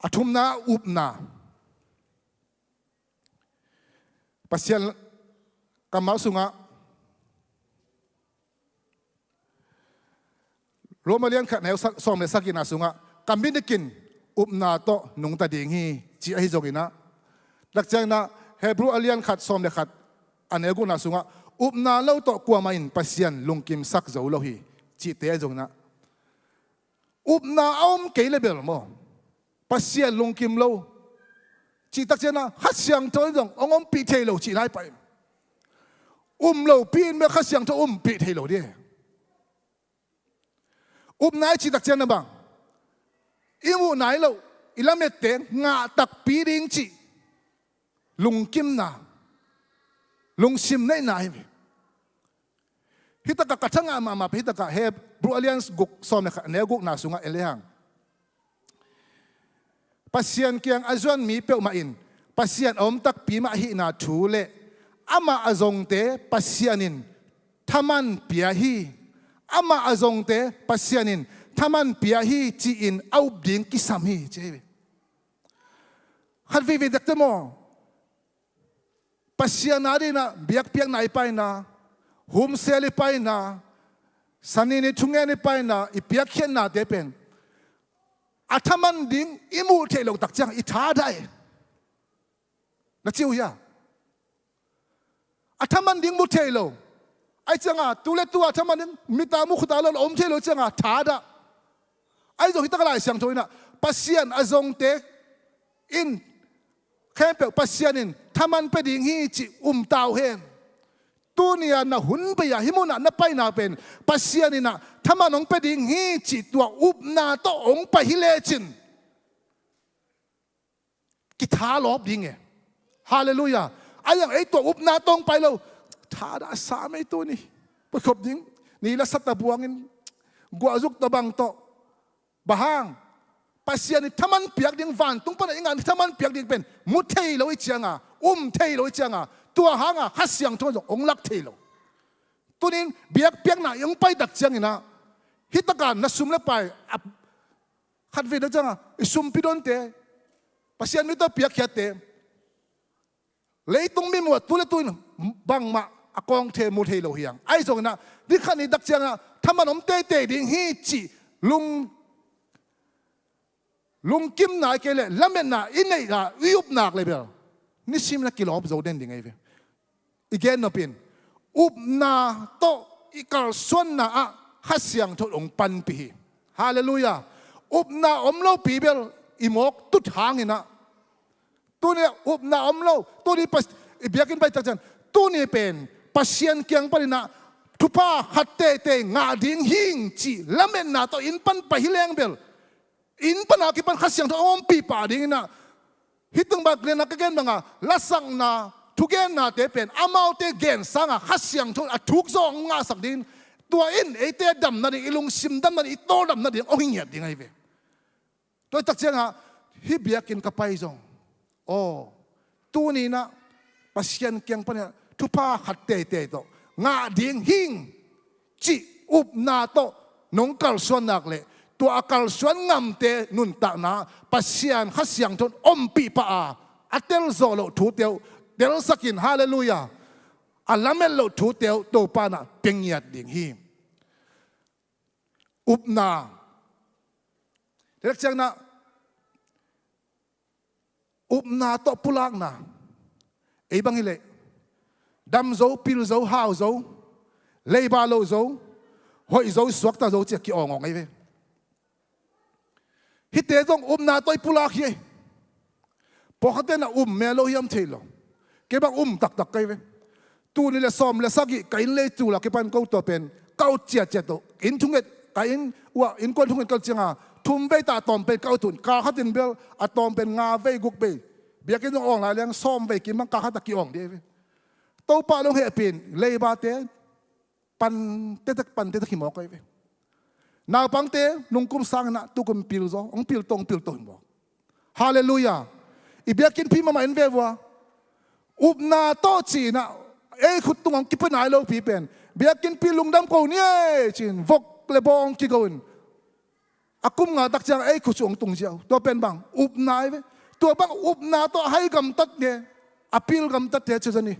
อัทุมนาอุบนาปัสยันกำมาสุงะโรมาเลียนขัดแนวซ้อมในสักกินาสุงะกำบินกินอุบนาโตนุงตาดิ่งฮีจีไอโจกินะดักจังนะเฮบรูอเลียนขัดซ้อมในขัดอันเอกุนาสุงะอุบนาเล่าโตกลัวมาอินปัสยันลุงกิมสักเจ้าโลฮีจีเตไอโจกินะอุบนาเอามเกลเบลโมปัสยันลุงกิมโลจีดักจังนะขัดเสียงโตยงองค์ปีเทโลจีไล่ไปโลปีนเมื่อขัดเสียงโตปีเทโลเดียอุบนายจิตักเจนนะบังอิมูนายเราอิลาเมตเตงาตักปีดิงจีลุงกิมนาลุงซิมในนายฮิตากะกะทั้งมาฮิตากะเฮบรูอเลียนส์กุกซอมเนี่ยเนกุกนาสุงะเอเลหังปัสยันเกียงอาจวนมีเปียวมาอินปัสยันอมตักปีมาหินาทูเลอามาอาจงเตปัสยันินทามันเปียฮีอามาอาจงเตปัสยานินทามันเปียฮีจีอินเอาดิ่งกิสามีเจ้ขัดวิวิเด็กเตโมปัสยานาดีนะเบียกเปียกไหนไปนะหุมเซลิไปนะสันนิทุงเงินไปนะอีเปียกเขียนนาเดเป็นอาทามันดิ่งอิมูเทลงตักจังอิท้าได้นักจิวยาอาทามันดิ่งมุเทลงไอ้จังอ่ะตัวเล็กตัวทำมันมิตามุขตาลอมเชลจังอ่ะท้าดะไอ้ตรงที่ตั้งหลายเสียงตัวน่ะปัสยันอาจงเตอินแค่เปิดปัสยันินทำมันไปดิ่งฮีจิตาวเฮนตัวนี้น่ะหุ่นไปอย่าหิมุน่ะไปน่ะเป็นปัสยันิน่ะทำมันองไปดิ่งฮีจิตัวอุบนาโตองไปฮิเลจินกิท้าลบดิ่งเงฮาเลลูยาไอ้อย่างไอ้ตัวอุบนาตองไปแล้วท้าดาสามไอ้ตัวนี้ประกบดิ้งนี่ละสัตตะบวงินกัวจุกตะบังโต bahang pasien ni taman piak ding van tung pan ingan taman piak ding pen muthei lo ichanga thei lo ichanga tua hanga khasyang thon ong lak thei lo tunin biak piak na yung pai dak chiang ina hitakan na sumle pai khat ve da changa isum pidon te pasien mi to piak khate leitung mi mo tule tuin bang ma akong the muthei lo hiang ai song na di khani dak chianga taman om te ding hi chi lung kim na ke le lamen na inei na uyup nak le bel ni sim na kilo ob zo den ding ai ve again no pin up na to ikal suan na a khasyang thot ong pan pi hallelujah up na om lo pi bel imok tut hangina tu ne up na om lo tu ni pas biakin pai tak jan tu ni pen pasien kyang palina thupa khatte te nga ding hing chi lamen na to in pan pa hileng bel in panakipan khasyang to om pi pa ding na hitung bak le na kagen mga lasang na tugen na te pen amau te gen sanga khasyang to athuk zong nga sak din tua in ete dam na ding ilung sim dam na ding to dam na ding ong hiat ding ai ve to tak chenga hi biakin kapai zong tu ni na pasien kyang pan thupa khatte te to nga ding hing chi up na to nong kal suan nak leตัวอากาศสวนงามเตนุนตานาปัสยานขัสยังทนอมปีปะอาเตลโซโลทูเตียวเดลสกินฮาเลลูยาอัลลาเมลโลทูเตียวโตปานะเปียงยัดดิ่งฮีอุบนาเด็กจังนะอุบนาโตปุลักนาไอ้บังฮิเลดำโซปิลโซฮาวโซเลบาโลโซหอยโซสวกตาโซเจียกิอองไอ้เวฮิตเตจงนาตัวปุลาคีพอเขาเต้นเมโลยมเทโลเก็บตักไกเวตูนี่เลยซ้อมเลยสักกี่กินเลยจูละเก็บปันเขาตัวเป็นเขาเจียตัวอินทุ่งเอ็ดกินว่าอินคนทุ่งเอ็ดเขาเจียงทุ่มเวตาตอมเป็นเขาตุนกาเขาตินเบลอะตอมเป็นงาเวกุกเบยเบียกินต้องออกหลายเรื่องซ้อมเวกินมันกาเขาตะกี้ออกเดียวตัวปลาลงเหตุเป็นเลยบาเตปันเตตะขี้หมอกไกเวนาปังเตนุงกุมสังนะตุกุมปิลโซองปิลตนบอกฮาเลลูยาอีเบียกินพี่มาเอ็นเววัวอุบนาโตจีนะขุดตุงองกิปนายโลพี่เป็นเบียกินพี่ลุงดำกูเนี่ยจีนวกเลบองกิโกนอากุมงาตักจังขุดจงตุงเจ้าตัวเป็นบังอุบนายเวตัวบังอุบนาโตให้กำตัดเนี่ยอปิลกำตัดเทเจนี่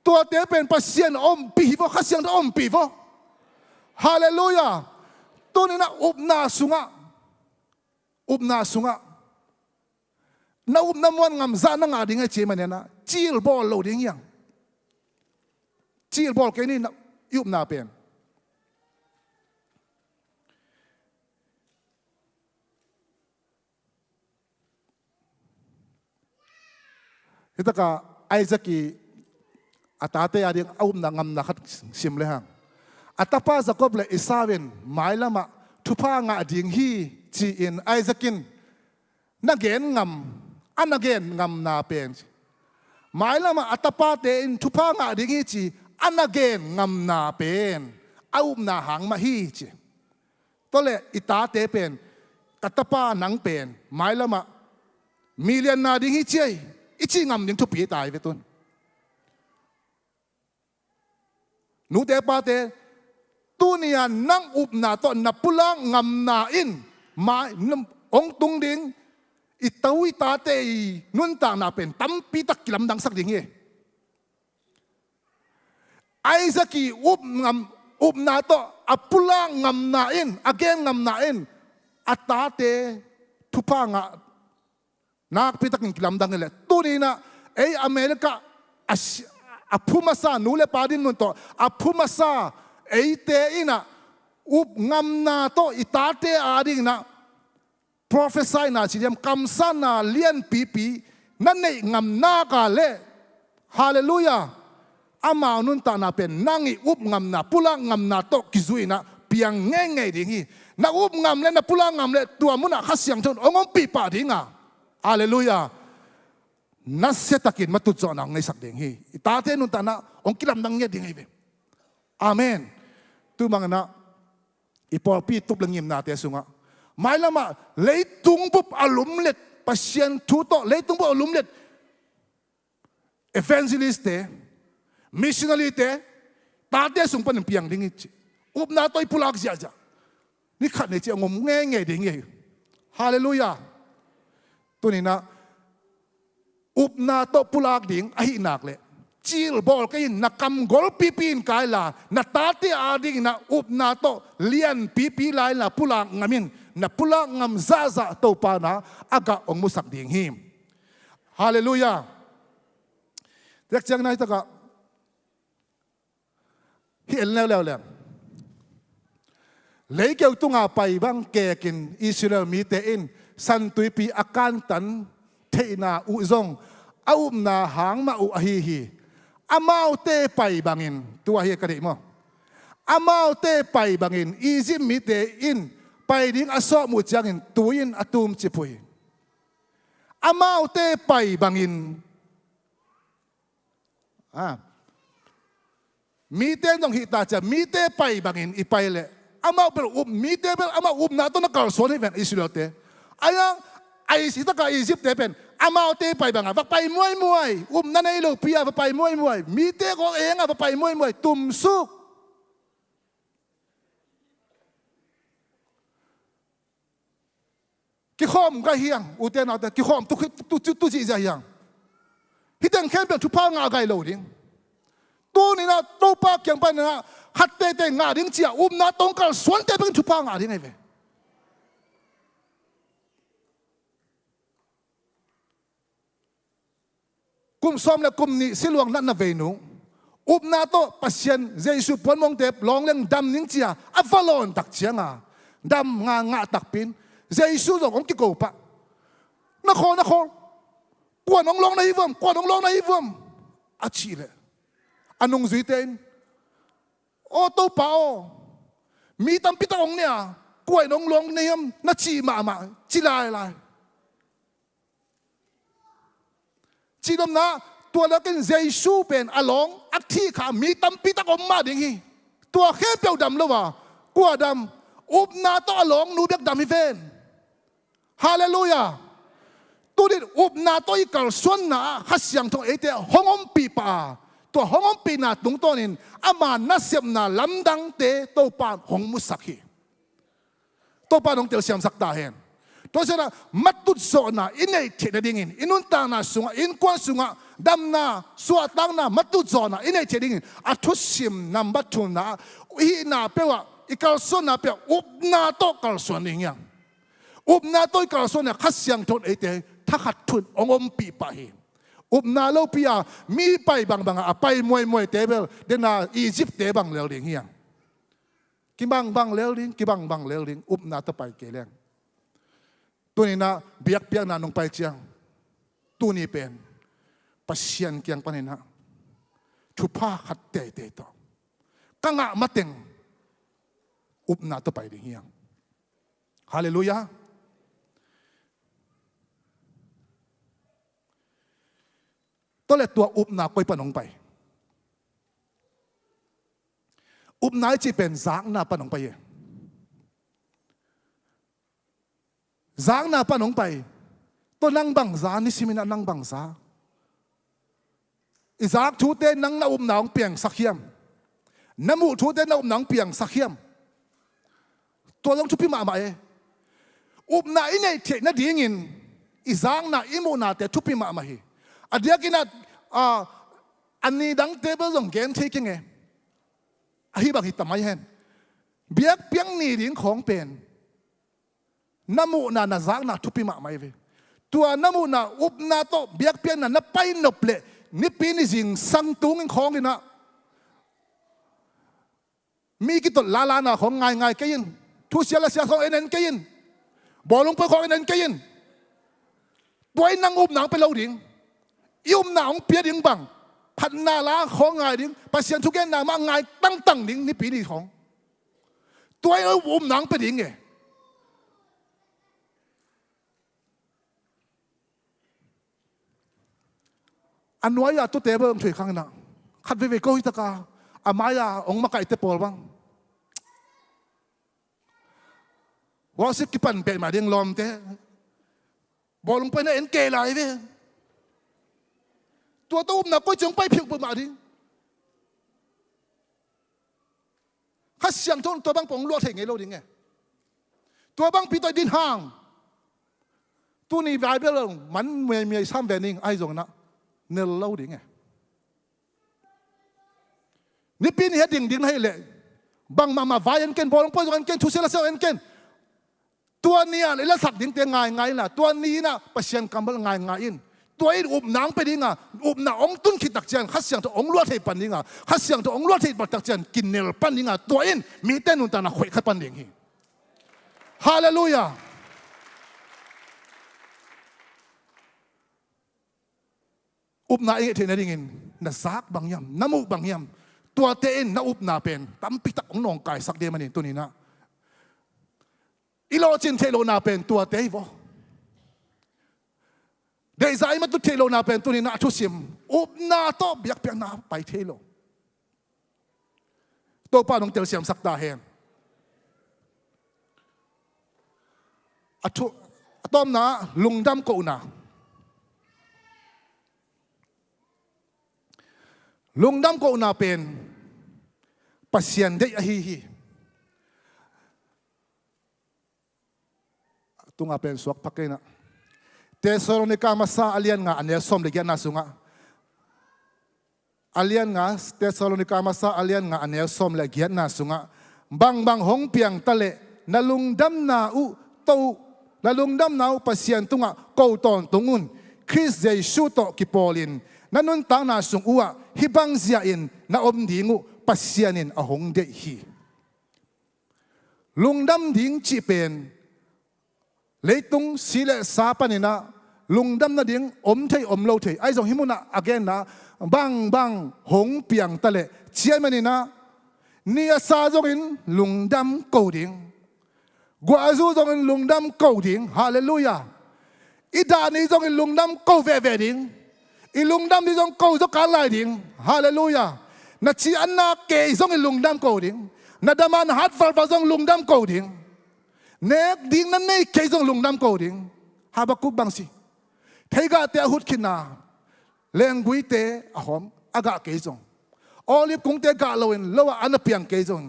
ตัวเตเป็นปัสเซียนอมปีวะขัสยังอมปีวะฮาเลลูยาตัวนี้นะอุบนาสุงะนาอุบน้ำวันงามซานังอาดิ้งไอเจมันเนี่ยนะจีลบอลโหลดิ้งยังจีลบอลแค่นี้นะอุบนาเป็นฮิตกาไอซักีอาตาเตยอาดิ้งอุบนางามนักซิมเลยฮะอัตป้าจะกบเลยอิสาเวนหมายละมาทุพางาดิ่งฮีจีอินไอซักินนักเกนงำอันนักเกนงำนาเป็นหมายละมาอัตป้าเตอินทุพางาดิ่งฮีจีอันนักเกนงำนาเป็นเอานาหางมาฮีจีตัวเลยอิตาเตเป็นอัตป้านังเป็นหมายละมามิเลียนนาดิ่งฮีจีอิจีงำดิ่งทุปีตายไปตุนนูเตป้าเตตัวนี้นั่งอุบนาตอนนับปุลังงำนาอินมาองตุงดิ้งอิตาวิตาเตยนุนต่างนาเป็นตั้มปีตักกิลำดังสักดิ้งเอไอซักีอุบนาตออับปุลังงำนาอินอเกนงำนาอินอัตตาเตทุพางะนักปีตักกิลำดังเลยตัวนี้นะอเมริกาอภูมิศานูเลปาดินนุนโตอภูมิศาเตอินะอุบงำนาโตอิตาเตอาดิงนะ prophesy นาชิเดียมคำสันนาเลียนปีนั่นในงำนากาเลฮาเลลูยาอามานุนตานาเป็นนั่งอุบงำนาปุลังงำนาโตกิจุยนะเพียงเง่ยดิ่งนะอุบงำเลนะปุลังงำเลตัวมุนะขัสยังชนองค์ปีป่าดิ่งฮาเลลูยานัสเซตกินมาตุจอนังในสักดิ่งตาเทนุนตานะองค์กิลำดังเงี้ยดิ่งเวอาเมนตัวมังนะอีพอปีตุบลังยิมนาเตสุงะ mai lama lấy tung búp alum let pasien thu to lấy tung búp alum let evangelist te missionary te ta te sung pan piang ding chi up na toi pulak ja ja ni khat ne chi ngom nge ding nge hallelujah tunina up na to pulak ding ahi nak le chil bol kai na kam gol pipin kai la na ta te ading na up na to lian pipi lai la pulak ngamin na pulak ngam za za to pa na aga ong musak ding him hallelujah tek chang nai ta ka hi el leo leo lấy kêu tung à bay băng kè kinh Israel mi te in san tui pi akan tan te na u zong aum na hang ma u hi hi amau te bay bangin tua hi ka mo amau te bay bangin Egypt mi te in bay ding aso mu changin tuin atum chipui amau te bay bangin mi te nong hi ta cha mi te bay bangin ipai le ama bel mi te bel ama na to na kal so ni ven Israel te ayang ai si ta ka Egypt te pen ama te pai banga va pai muai na nei lo pia va pai muai mi te ko enga va pai muai tum su ki khom ga hiang u te na te ki khom tu ji ja hiang hi teng khem pe thu pa nga gai lo ding tu ni na to pa kyang pa na hạt tê tê ngã đến chia na tông cả xuân tê bên chụp ngã đến này về kum Sawm là kum ni siluang nát na về nu na to pasien Jesus pon mong tep long leng dam ning chia avalon tak chia nga dam nga tak pin Jesus rồi ông ki ko pa na kho qua nong long na hi vom a chi le anong zui ten ô tô bao mi tâm pita ong nia quay nong long niam na chi ma chi lai chi dom na tua la ken Jesus pen along akhi kha mi tâm pita ong ma ding hi tua khe peo dam lo wa kwa dam na to along nu bek dam hi ven hallelujah tu dit na to i kal suan na khasyang thong ete hongom pi pa to hongom pi na tung tonin ama na siam na lamdang te to pa hong musakhi to pa nong tel siam sakta hen to sena matut so na inei the na dingin inun ta na sunga in kwa sunga dam na suwa tang na matut so na inei the dingin athusim number 2 na hi na pewa ikal so na pe na to kal so ning yang na to kal so na khasyang thon ete thakhat thun ongom pi pa hi na lo pia mi pai bang apai moi tebel dena Egypt te bang leo ding hiang ki bang leo ding ki bang leo ding na ta pai ke leng tu ni na biak na nong pai chiang tu ni pen pasien kyang panina thupa khat te to kanga mateng na ta pai ding hiang hallelujah to le tua na koi panong pai na chi pen zang na panong pai zang na panong pai to nang bang za ni simina nang bang za izak thu te nang na na ong piang sakhiam namu thu te na na ong piang sakhiam to long chu pi ma na inei the na dingin izang na imu na te thu pi ma hi adia kina ani dang table dong gen taking hi bang hitamai hen biak piang ni ding khong pen namu na zang na thupi ma mai ve tua namu na na to biak piang na pai nop le ni pi ni jing sang tung in khong ina mi ki to la na khong ngai kayin thu sia la sia khong enen kayin bolong pa khong enen kayin boy nang nang pe lo ding na ong pia ding bang phat na la khong ngai ding pasien thu gen na ma ngai tang ding ni pi ni khong toy nang pe ding anwaya to table thoi khang na khat ve ko hi ta ka amaya ong ma kai te pol bang ว่าสิกิปันเป็นมาเดียงลอมเตะบอลลงไปในเอ็นเกลายเว้ตัวตุ้มน่ะก็จงไปเพียงประมาณนี้ข้าเสียงทนตัวบางปองลวดเหงไงโลดิไงตัวบางปีตัวดินห่างตัวนี้วายไปแล้วมันมีซ้ำแบบนี้ไอ้ตรงนั้นเนลเล่าดิไงนี่ปีนี้ดิ่งให้เลยบางมาวายเอ็นเกนบอลลงไปตัวเอ็นเกนทุเซลเซลเอ็นเกนตัวนี้อะไรละสักดิ่งเตียงง่ายล่ะตัวนี้นะประเชียนกำลังง่ายอินตัวไอ้อุบหนังไปดิ่งอุบหนังองตุนขิดตักเจนข้าเสียงตัวองลวดให้ปันดิ่งข้าเสียงตัวองลวดให้ปันตักเจนกินเนลปันดิ่งตัวอินมีเต้นอุนตานะคุยขัดปันดิ่งฮีฮาเลลูยาอุบหนังเองเทนดิ่งน่ะซักบางยำน้ำมูกบางยำตัวเต้นน่ะอุบหนังเป็นตั้มปิตักองนองกายสักเดียมันนี่ตัวนี้นะอีโลจินเทโลนาเป็นตัวเต้บ่เดี๋ยวใจมันตุเทโลนาเป็นตัวนี้นะทุสิมอุบนาโตเบียกเปียกนาไปเทโลตัวป้าต้องเตลเสียมสักตาเฮนต้มนะลุงดำโกนาลุงดำโกนาเป็นปัสยันได้ฮีตุงอาเป็นสวกพักเลยนะเตสโรนิกามาซาอาเลียนงาอันเนี้ยส้มเลยแกน่าสุงะอาเลียนงาเตสโรนิกามาซาอาเลียนงาอันเนี้ยส้มเลยแกน่าสุงะบางหงเปียงตะเลนาลุงดำนาอุโตนาลุงดำนาอุปัสยันตุงะโกตอนตุงุนคริสเจชูโตกิปอลินนันนุนตางนาสุงอุะฮิบังเซียอินนาอมดิงูปัสยันินอหงเดฮีลุงดำดิงจีเป็นเลยตุงสิเลสาปนินะลุงดำนาดิ่งอมเทยอมโลเทยไอ้จงหิมุนะอเกนนะบางหงเปียงตะเลเชียมันนี่นะนี่ซาจงอินลุงดำกูดิ่งกว่าจูจงอินลุงดำกูดิ่งฮาเลลูยาอีดานี่จงอินลุงดำกูเวดิ่งอีลุงดำนี่จงกูจงการไล่ดิ่งฮาเลลูยานัดชีอันนาเกยจงอินลุงดำกูดิ่งนัดดามันฮัดฟัลฟาจงลุงดำกูดิ่งเนกดิ่งนั้นเนกเคยจงลุงดำกูดิ่งฮาบักุบังซีเทกาเตะหุดขินาเลงกุยเตะอหอมอากาเกยจงออลิฟคงเตะกาโลอินโลวอันเปียงเกยจง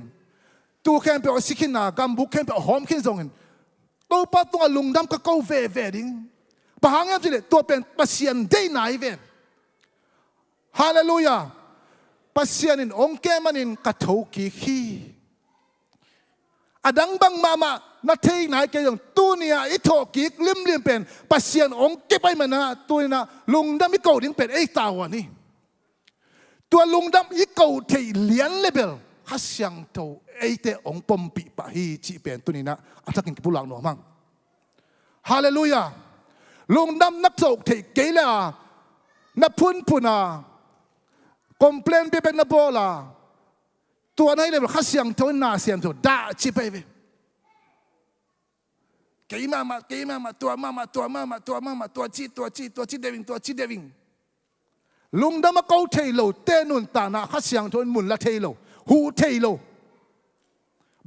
ตูแคมเปอสิขินากัมบุกแคมเปอหอมขินจงตัวปัตตัวลุงดำก็กูเวดิ่งบางอย่างสิเลตัวเป็นปัสยันได้ไหนเวนฮาเลลูยาปัสยันินองค์แกมันินกระทูกีขี้อดังบังมานาเทยไหนเกี่ยงตัวเนี่ยอิโตกิกลิมเป็นปัสยันองเก็บไปมันนะตัวนี้นะลุงดำอีเก่าดิ้งเป็นไอ้ตาวนี่ตัวลุงดำอีเก่าเทยเลียนเลเบลฮัสยังโตไอ้เตองปมปีปะฮีจีเป็นตัวนี้นะอาจจะกินกับผู้หลังหนูมั่งฮาเลลูยาลุงดำนักโศกเทยเกล้านับพุนนะคอมเพลนไปเป็นนับโบลาตัวนั้นเลยข้าเสียงโทนน่าเสียงโทด่าชิบไปเลยเกี่ยมาตัวจีเดวิงลุงดำมาเกาเทโลเตนุนตานะข้าเสียงโทนมุนละเทโลหูเทโล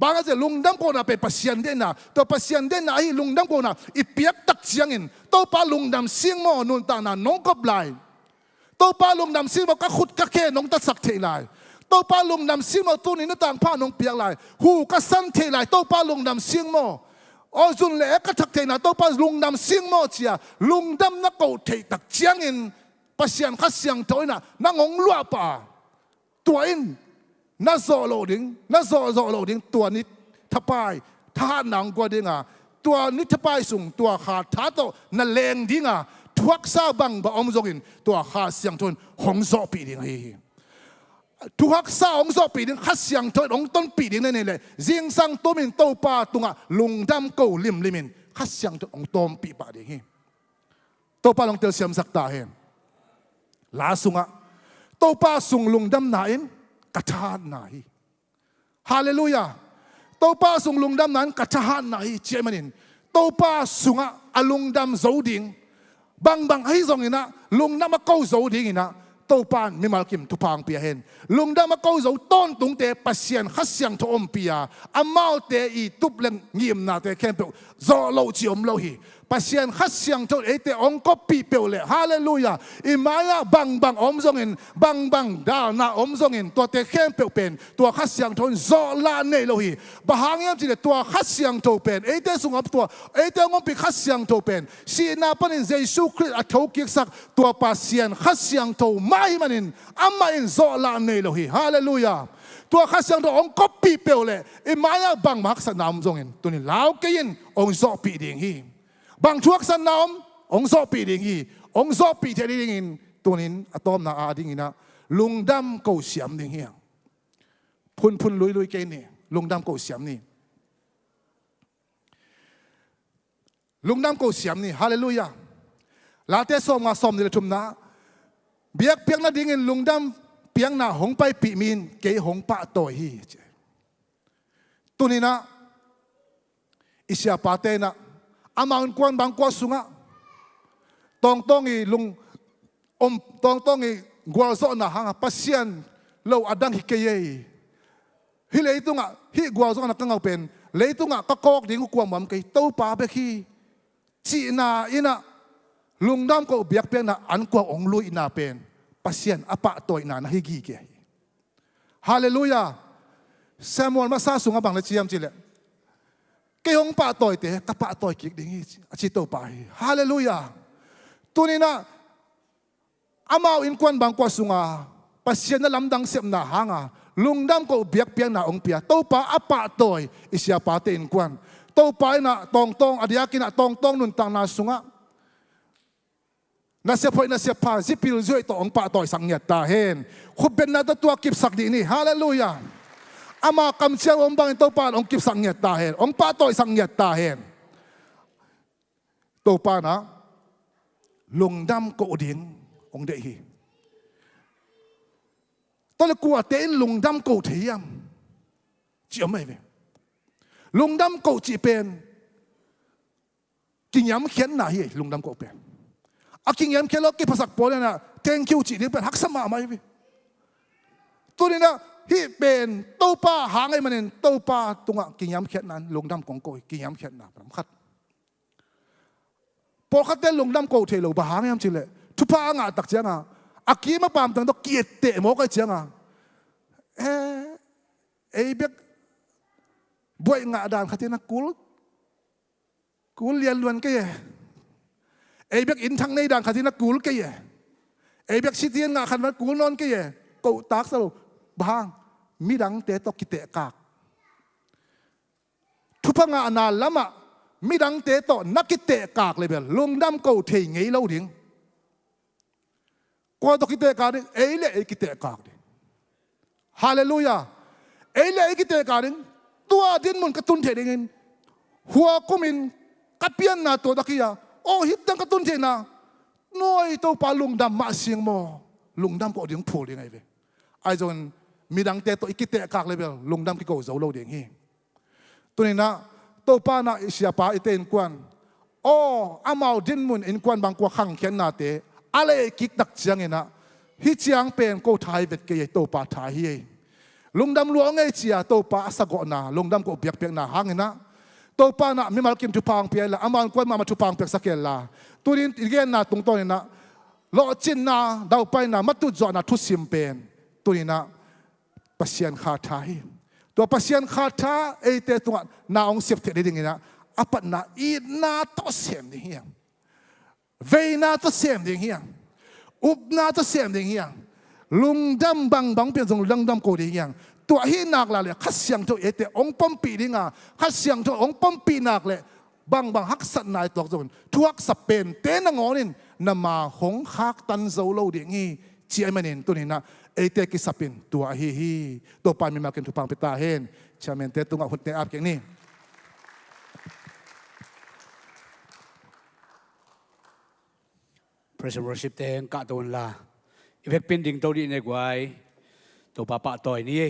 บางทีลุงดำโกน่ะเป็นปัสยันเดน่ะตัวปัสยันเดน่ะไอ้ลุงดำโกน่ะอีเปียกตักเสียงอินตัวป้าลุงดำเสียงหม้อนุนตานะน้องก็บลายตัวป้าลุงดำเสียงบอกก็ขุดก็แค่น้องตัดสักเทลายตัวป้าลุงดำเสียงหม้อตัวนี้นั่นต่างผ้าน้องเปียกลายหูก็สั้นเทลายตัวป้าลุงดำเสียงหม้ออ๋อจุนเล่ก็ทักเทน่ะตัวป้าลุงดำเสียงหม้อเชียลุงดำนักโกเทตักเสียงอินปัสยันข้าเสียงโทน่ะนั่งงลัวป่าตัวอินน่าโซโลดิ้งตัวนี้ทับไปท่าหนังกว่าดิ้งตัวนี้ทับไปสูงตัวขาดท้าโตนั่นเลงดิ้งทวักซาบังบ่อมจกินตัวขาเสียงทนหงโซปีดิ้งทวักซาหงโซปีดิ้งข้าเสียงทนหงต้นปีดิ้งนั่นเลยจิงสังตัวมินโตปาตุงลุงดำกูลิมินข้าเสียงทนหงต้นปีปาดิ้งตัวปาลงเตลเสียมสักตาเห็นลาสุงตัวปาสุงลุงดำไหนกระชานไหนฮาเลลูยาตัวป้าสุงลุงดำนั้นกระชานไหนเจ้ามันเองตัวป้าสุงอลุงดำโจดิ่งบางให้ส่งอีนะลุงดำมาเก้าโจดิ่งอีนะ tô pan mi mal kim thu phang pia hen lungdam ma câu dấu tôn tung te pasien khát xiang thô pia amau te i tup leng ngiem na te khem pe zo lo chi om lo hi pasien khát xiang thô e te ong ko pi pe le hallelujah imaya bang bang om zong in bang bang da na om zong in to te khem pe pen to khát xiang thô zo la nei lo hi bahang yam chi le to khát xiang thô pen e te sung ap to e te ngom pi khát xiang thô pen si na panin jesu christ a thô kiek sak to pasien khát xiang thô mai manin amma in zo la nei lo hi hallelujahตัวข้าเสียงตัวองก็ปีเปลเลยไอ้ไม้บางมักสนามจงเห็นตัวนี้แล้วก็ยินองโซปีดิ่งฮีบางช่วงสนามองโซปีดิ่งฮีองโซปีเทดิ่งตัวนี้อะตอมนาอาดิ่งนะลุงดำกูเสียมดิ่งฮีพุ่นลุยเกนี่ลุงดำกูเสียมนี่ลุงดำกูเสียมนี่ฮาเลลูยาลาเตสอมงาสอมนี่เลยทุมนะเบียกเพียงนาดิ่งลุงดำเปียงหน้าหงไปปีมินเกยหงปะต่อยฮีตุนีนะอิสยาปาเตนะอามาอุนกวนบางกวสุงะต้องอีลุงต้องอีกวาโซนะฮังปัสเซียนเราอดังฮิเกยฮิเลยตุงะฮิกวาโซนะกังเอาเป็นเลยตุงะก็กอกดิ่งกวมมันเกยเต้าป่าเบคีจีนาอินะลุงดำก็เบียกเปียงนะอันกวองลุยนาเป็นpasien apa toy na higi ke hallelujah samuel ma sa sunga bang le chiam chile ke hong pa toy te ka pa toy ki ding chi to pa hallelujah tunina amao in kwan bang kwa sunga pasien na lamdang sem na hanga lungdam ko biak piang na ong pia to pa apa toy isya pa te in kwan to pa na tong adiaki na tong nun tang na sunga na siya pa zipil zoy to ang patoy sangyat tahin kuben na to kip sakdi ni hallelujah ama kamsiya ombang ito pa ang kip sangyat tahin ang patoy sangyat tahin to pa na lungdam ko udin ong dehi tole kuwa tein lungdam ko thiyam chi amai ve lungdam ko chi pen kinyam khian na hi lungdam ko pen aking yam kelok ki pasak pole na thank you chi ni pen hak sama mai vi tu ni na hi ben to pa hangai manen to pa tunga king yam khet nan lungdam kong koi king yam khet na pram khat por khat te lungdam ko thelo ba hang yam chi le thu pa nga tak changa aki ma pam tang to kiet te mo kai changa bek boy nga dan khatina kul lian luan ke ai biết in thằng này đang khai thác cúl cái gì, ai biết sĩ tiên ngã khai thác cúl non cái gì, cậu tác sao bang mi đắng té to kite cạc, thu phang ngã nà lắm à, mi đắng té to nắc kite cạcเลยเปล่าลงดำcậu thì nghĩ lâu điếng, qua to kite cạc đi, ai lệ ai kite cạc đi, hallelujah, ai lệ ai kite cạc đi, tua điên muốn cái tuân thể đi nghe, hoa của mình cắt biên na to đó kia hít đăng cái tuân thế na nói tàu pa lungdam ma siêng mo lungdam có tiếng phù đi ngay về ai rồi mi đăng tê tôi ikite kạc lấy về lungdam cái cầu dấu lâu điện hi tu nên na tàu pa na isia pa ite in quan amao din mun in quan bang qua khang khen na te ale kik dak chiang ina hi chiang pen ko thai vet ke tàu pa thai hi lungdam luang ngay chia tàu pa sago na lungdam ko biak biak na hangina to pa na mi mal kim thu pang pia la aman kwan ma thu pang pek sakel la turin igen na tung to na lo chin na dau pai na matu zo na thu sim pen turin na pasien kha tha hi to pasien kha tha e te tu na ong sep the ding na apat na I na to sem ding hiang ve na to sem ding hiang up na to sem ding hiang lungdam bang pen jong lungdam ko ding hiangตัวหินักละเลยขัดเสียงตัวเตะองค์ปั๊มปีนี่งาขัดเสียงตัวองค์ปั๊มปีนักเลยบางฮักสันนายตัวจนทุกสับเป็นเต้นงอนินนำมาหงฮักตันโซโลเดียงี้เจียมันเห็นตัวนี้นะเตะกิสับเป็นตัวฮีตัวปานมีมาเกินทุพังไปตาเห็นชาเมนเตะตัวหุ่นเตะอับอย่างนี้พระเจ้าworship เตงกะตัวละอีเวกเป็นดิ่งตัวดีในกวายตัวปะปะต่อยนี่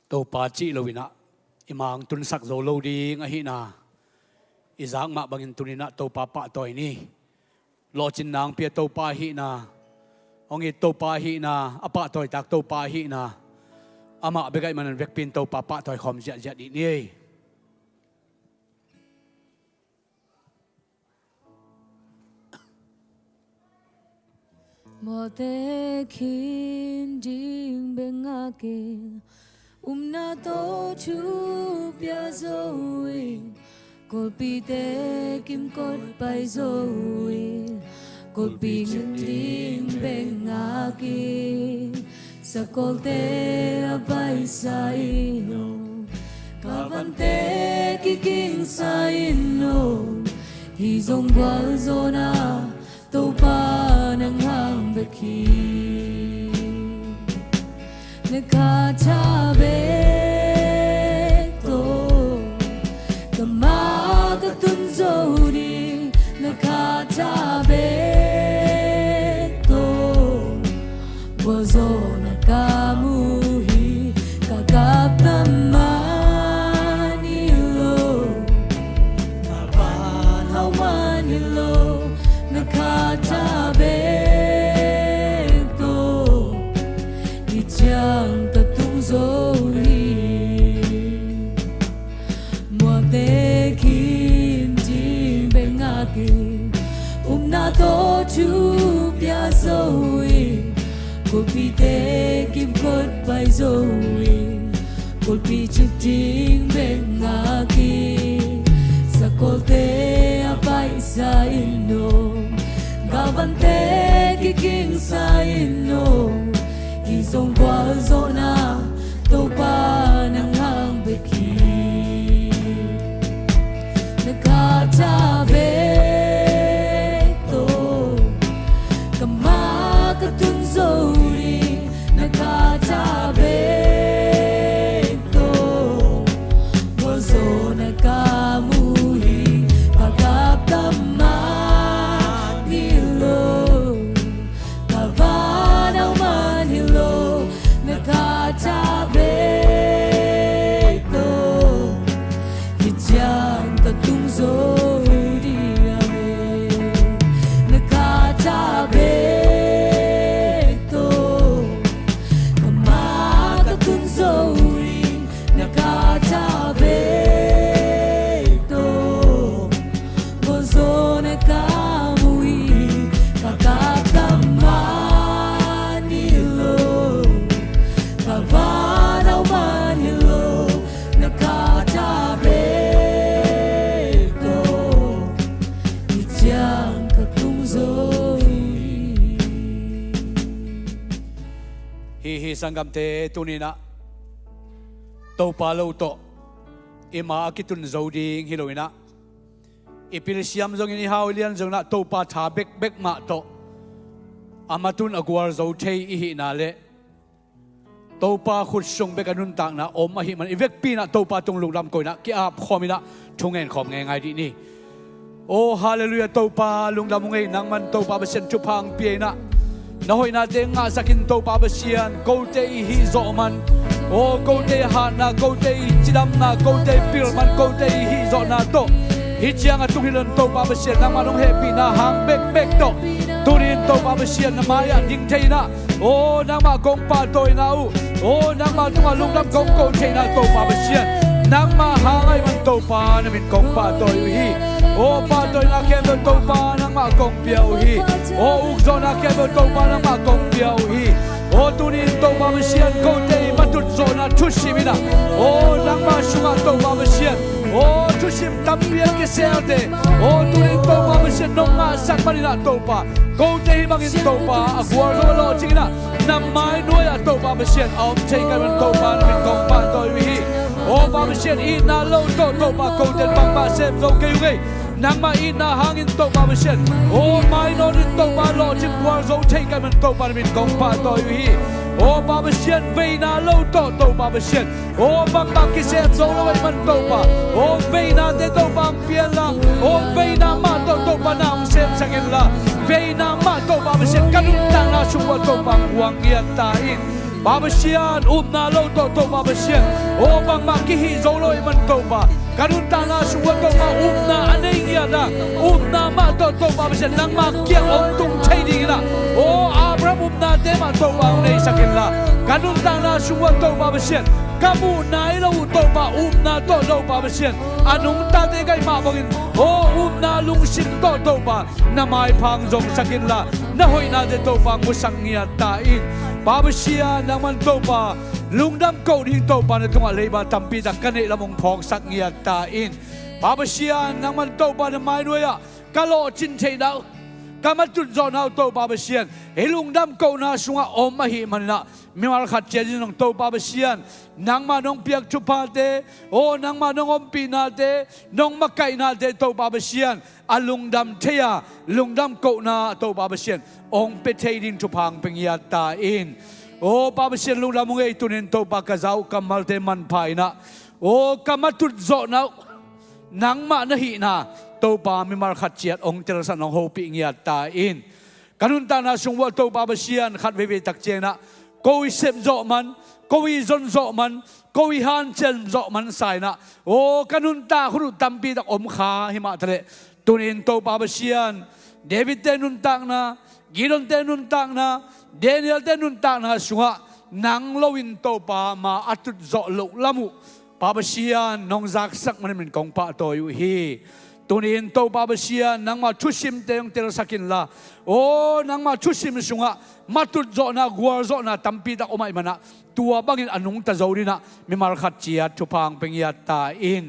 tàu pa chi lo ina imang tun sak zo lo ding a hi na izang ma bangin tunina tàu pa pa toy ni lo chin nang pia tàu pa hi na ong i tàu pa hi na apa toy tak tàu pa hi na ama begai manan vek pin tàu pa pa toy khom ja ja di ni Mo te khin ding benga ke na to chu pya zoi kol pi te kim kot pai zoi kol pi ding benga ke sa kol te abai sai no kavan te ki king sai no hi zong gwal zona tàu pa nang hang về khi nơi ca cha bé to cầm má cái tuôn dâu đi nơi ca cha bé to bao giờ na ca mu hi ca cáp tâm má ni lo ca van hao man ni lo na kha cha be to đi chang ta tung rồi mùa te kim chim bên ngã kia na to chu pia rồi cô pi te kim cốt bay rồi cô pi chụp tiếng bên ngã kia sa cô te bay sai no Gavante ki king sai no ki song kwa zona to pa nang hang be ki na ka cha be to kama ka tun zori na ka cha be to mo zona ka mu hi ka ka tam sangam te tunina tàu pa lo to ima kitun zoding hiloina ipilsiam zong ini haw lian zong na tàu pa tha bek bek ma to amatun agwar zo thei I hi na le tàu pa khut song bek anun tak na om a hi man ivek pi na tàu pa tung lungdam koina ki ap khomina thungen khom nge ngai di ni oh hallelujah tàu pa lungdam ngai nang man tàu pa ba sen chupang pi na na hoi na te nga sakin tàu pa ba sian ko te hi zo man oh ko te ha na ko te chidam na ko te pil man ko te hi zo na to hi chiang atung hilon tàu pa ba sian na manong happy na hang bek bek to turin tàu pa ba sian na maya ding thei na oh nang ma kong pa toy na u oh nang ma tunga lungdam kong ko thei na tàu pa ba sian nang ma hangai man tàu pa na min kong pa toy hi oh pa toy na kem do tàu pa nang ma kong piao hi oh uk zo na kem do tàu pa nang ma kong piao hi oh tunin tàu pa ba sian ko te matut zo na thusimina oh nang ma shunga tàu pa ba sian oh thusim tambian ke selte oh tunin tàu pa ba sian nong ma sak manina tàu pa ko te bangin tàu pa agwar lo lo chingina nam mai noya tàu pa ba sian om take kan tàu pa na min kong pa toy hi oh pa ba sian I na lo to tàu pa ko te bang ba sem zo ke ngai nang ma I na hangin tàu pa ba sian oh mai no din tàu pa lo ching war zo take kan tàu pa na min kong pa toy hi oh pa ba sian ve na lo to tàu pa ba sian oh bang bang ki sem zo lo man tàu pa oh ve na te tàu pa pian la oh ve na ma to tàu pa na sem sangin la ve na ma tàu pa ba sian kanun ta na shuwa tàu pa wang yan ta in บาบเชียนอุบนาโลโตโตบาบเชียนโอบางมากิฮิโซโลมันโตบาการุณตานาชัวโตมาอุบนาอันนี้ยานะอุบนามาโตโตบาบเชียนนังมาเกี่ยงองตุงใช่ดีละโออาบราอุบนาเตมาโตบาในสักินละการุณตานาชัวโตบาบเชียนกามูนายเราโตบาอุบนาโตโลบาบเชียนอนุตาเตไกมาบังโออุบนาลุงสินโตบานาไมพังจงสักินละนาหอยนาเดโตบามุสังเงียตาอินบาบเชียนังมันโตบาลุงดำเกาดิ่งโตบาในตรงอะไรบาตัมปีตักกันเนละมงพองสักเงียตาอินบาบเชียนังมันโตบาในไม้ด้วยอะกะโลจินเทดาวกามาจุดจอนเอาโตบาบเชียนเฮลุงดำเกานาสุงะอมมาหิมันนะมีมาขัดเจริญของโตบาบเชียนนังมานองเปียกชุพาเตโอนังมานองอมปีนาเตนองมาไก่นาเตโตบาบเชียนอาลุงดำเทียลุงดำเกานาโตบาบเชียนองเปเทดินชุพังเป็นยาตาอินโอ้บาบเชียนลุงดำงเอตุนินโตบากะเจ้ากัมมัลเตมันภายนะโอ้กัมมัตุดโจนะนังมานะหินาโตบามีมาขัดเจียดองเจริญสันองโฮปิงยาตาอินกันุนตานาสุงว่าโตบาบเชียนขัดเวเวตักเจนะโกวิเซมโจมันโกวิจนโจมันโกวิฮันเชนโจมันสายนะโอ้กันุนตาครุตัมปีตักอมขาหิมาทะเลตุนินโตบาบเชียนเดวิดเตนุนตักนะกิดอนเตนุนตักนะเดนิเอลเตนุนตักนะสุงะนังโลวินโตปามาอัตุโจลุลามุบาบเชียนนองจักสักมันเป็นกองปะโตอยู่ฮีตุนินโตบาบเชียนนังมาชุชิมเตงเตระสักินละโอ้นังมาชุชิมสุงะมาตุโจนะกัวโจนะตัมปีตักอมัยมันนะตัวบังอินอนุงตะโจดินะมีมาขัดเจียทุพังเป็นยาตาอิน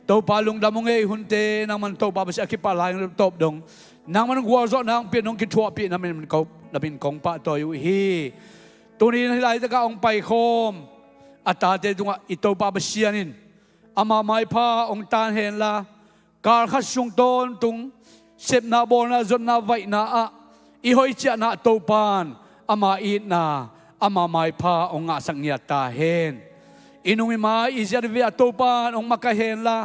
โตปาลุงดำงเอหุนเตนังมันโตบาบเชียคิปาลายโตบดงนางมันกัวโจนางเปียนองคิดทัวปีนั่นมันเขาดับบินกองปะโตอยู่ฮีตัวนี้ให้ไล่ตะกาองไปโคมอัตตาเตตุงะอิโตบาบเชียนินอามาไม้พาองตานเห็นละการขัดสุงโตนตุงเสพนาโบนาจนนาไวนาอะอีหอยเจนาโตปานอามาอีนาอามาไม้พาองอาสังเงียตาเห็นอินุมิมาอิจาริเวโตปานองมากะเห็นละ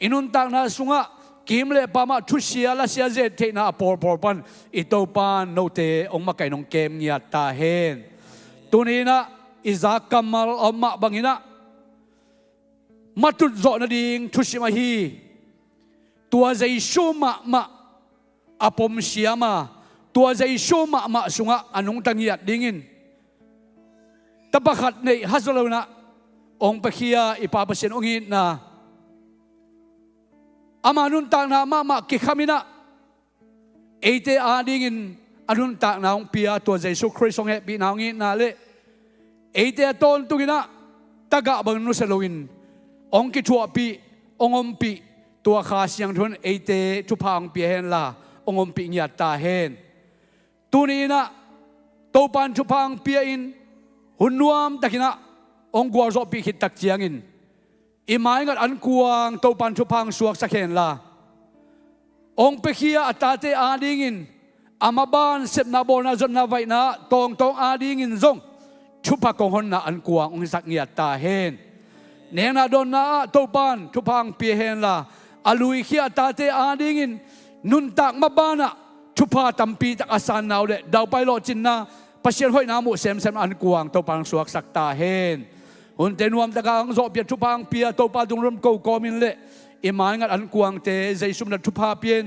อินุนตังนาสุงะกิมเลปามาทุเชียละเสียเจเทนาปอร์ปันอิโตปานโนเตองมาไก่นองเกมเงียตาเห็นตัวนี้นะอิซากัมมัลอมมาบังอินะมาตุดโจนดิงทุชิมาฮีตัวใจชูมาอปมเชียมาตัวใจชูมาสุงะอนุงตังเงียดดิ่งตบขัดในฮัสโลนะองเปคียอิปาปเชนองอินะอามานุนตางนามากิขามินะเอเตอาดิ่งอนุนตางนาองเปียตัวใจสุคริสองเฮปีนาองอินะเลเอเตตอนตุกินะตะกะบังนุสโลอินองกิทัวปีองอมปีตัวขาเสียงทุนเอเตทุพังเปียเฮนลาองอมปีญาตาเฮนตัวนี้นะโตปันทุพังเปียอินหุ่นนวมตะกินะองกัวโจปีขิดตักเจียงอินอีไม้งัดอันกวางโตปันทุพังสวกสักเฮนลาองเปคียอัตาเตอาดิงินอามาบานเสพนาโบนาจนนาไวนะตองอาดิงินซงทุพักกงหนนาอันกวางองสักเงียตาเฮนเนนาโดนนาโตปันทุพังเปียเฮนลาอลุยเขียตาเตอาดิงินนุนตักมาบานะทุพาตัมปีตักอาสานนาวเดดาวไปโลจินนาปัจเจียนห้อยนามุเซมอันกวางโตปังสวกสักตาเฮนหุ่นเตนวมตะกางโซเปียทุพังเปียโตปาดุงรมโกโกมินเลอิมายงัดอันกวางเตใจสุมนัดทุพาเปียน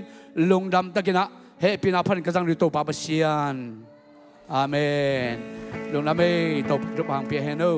ลงดำตะกินะเฮปินาพันกจังริโตปาปเชียนอาเมนลงดำเมโตทุพังเปียเฮนู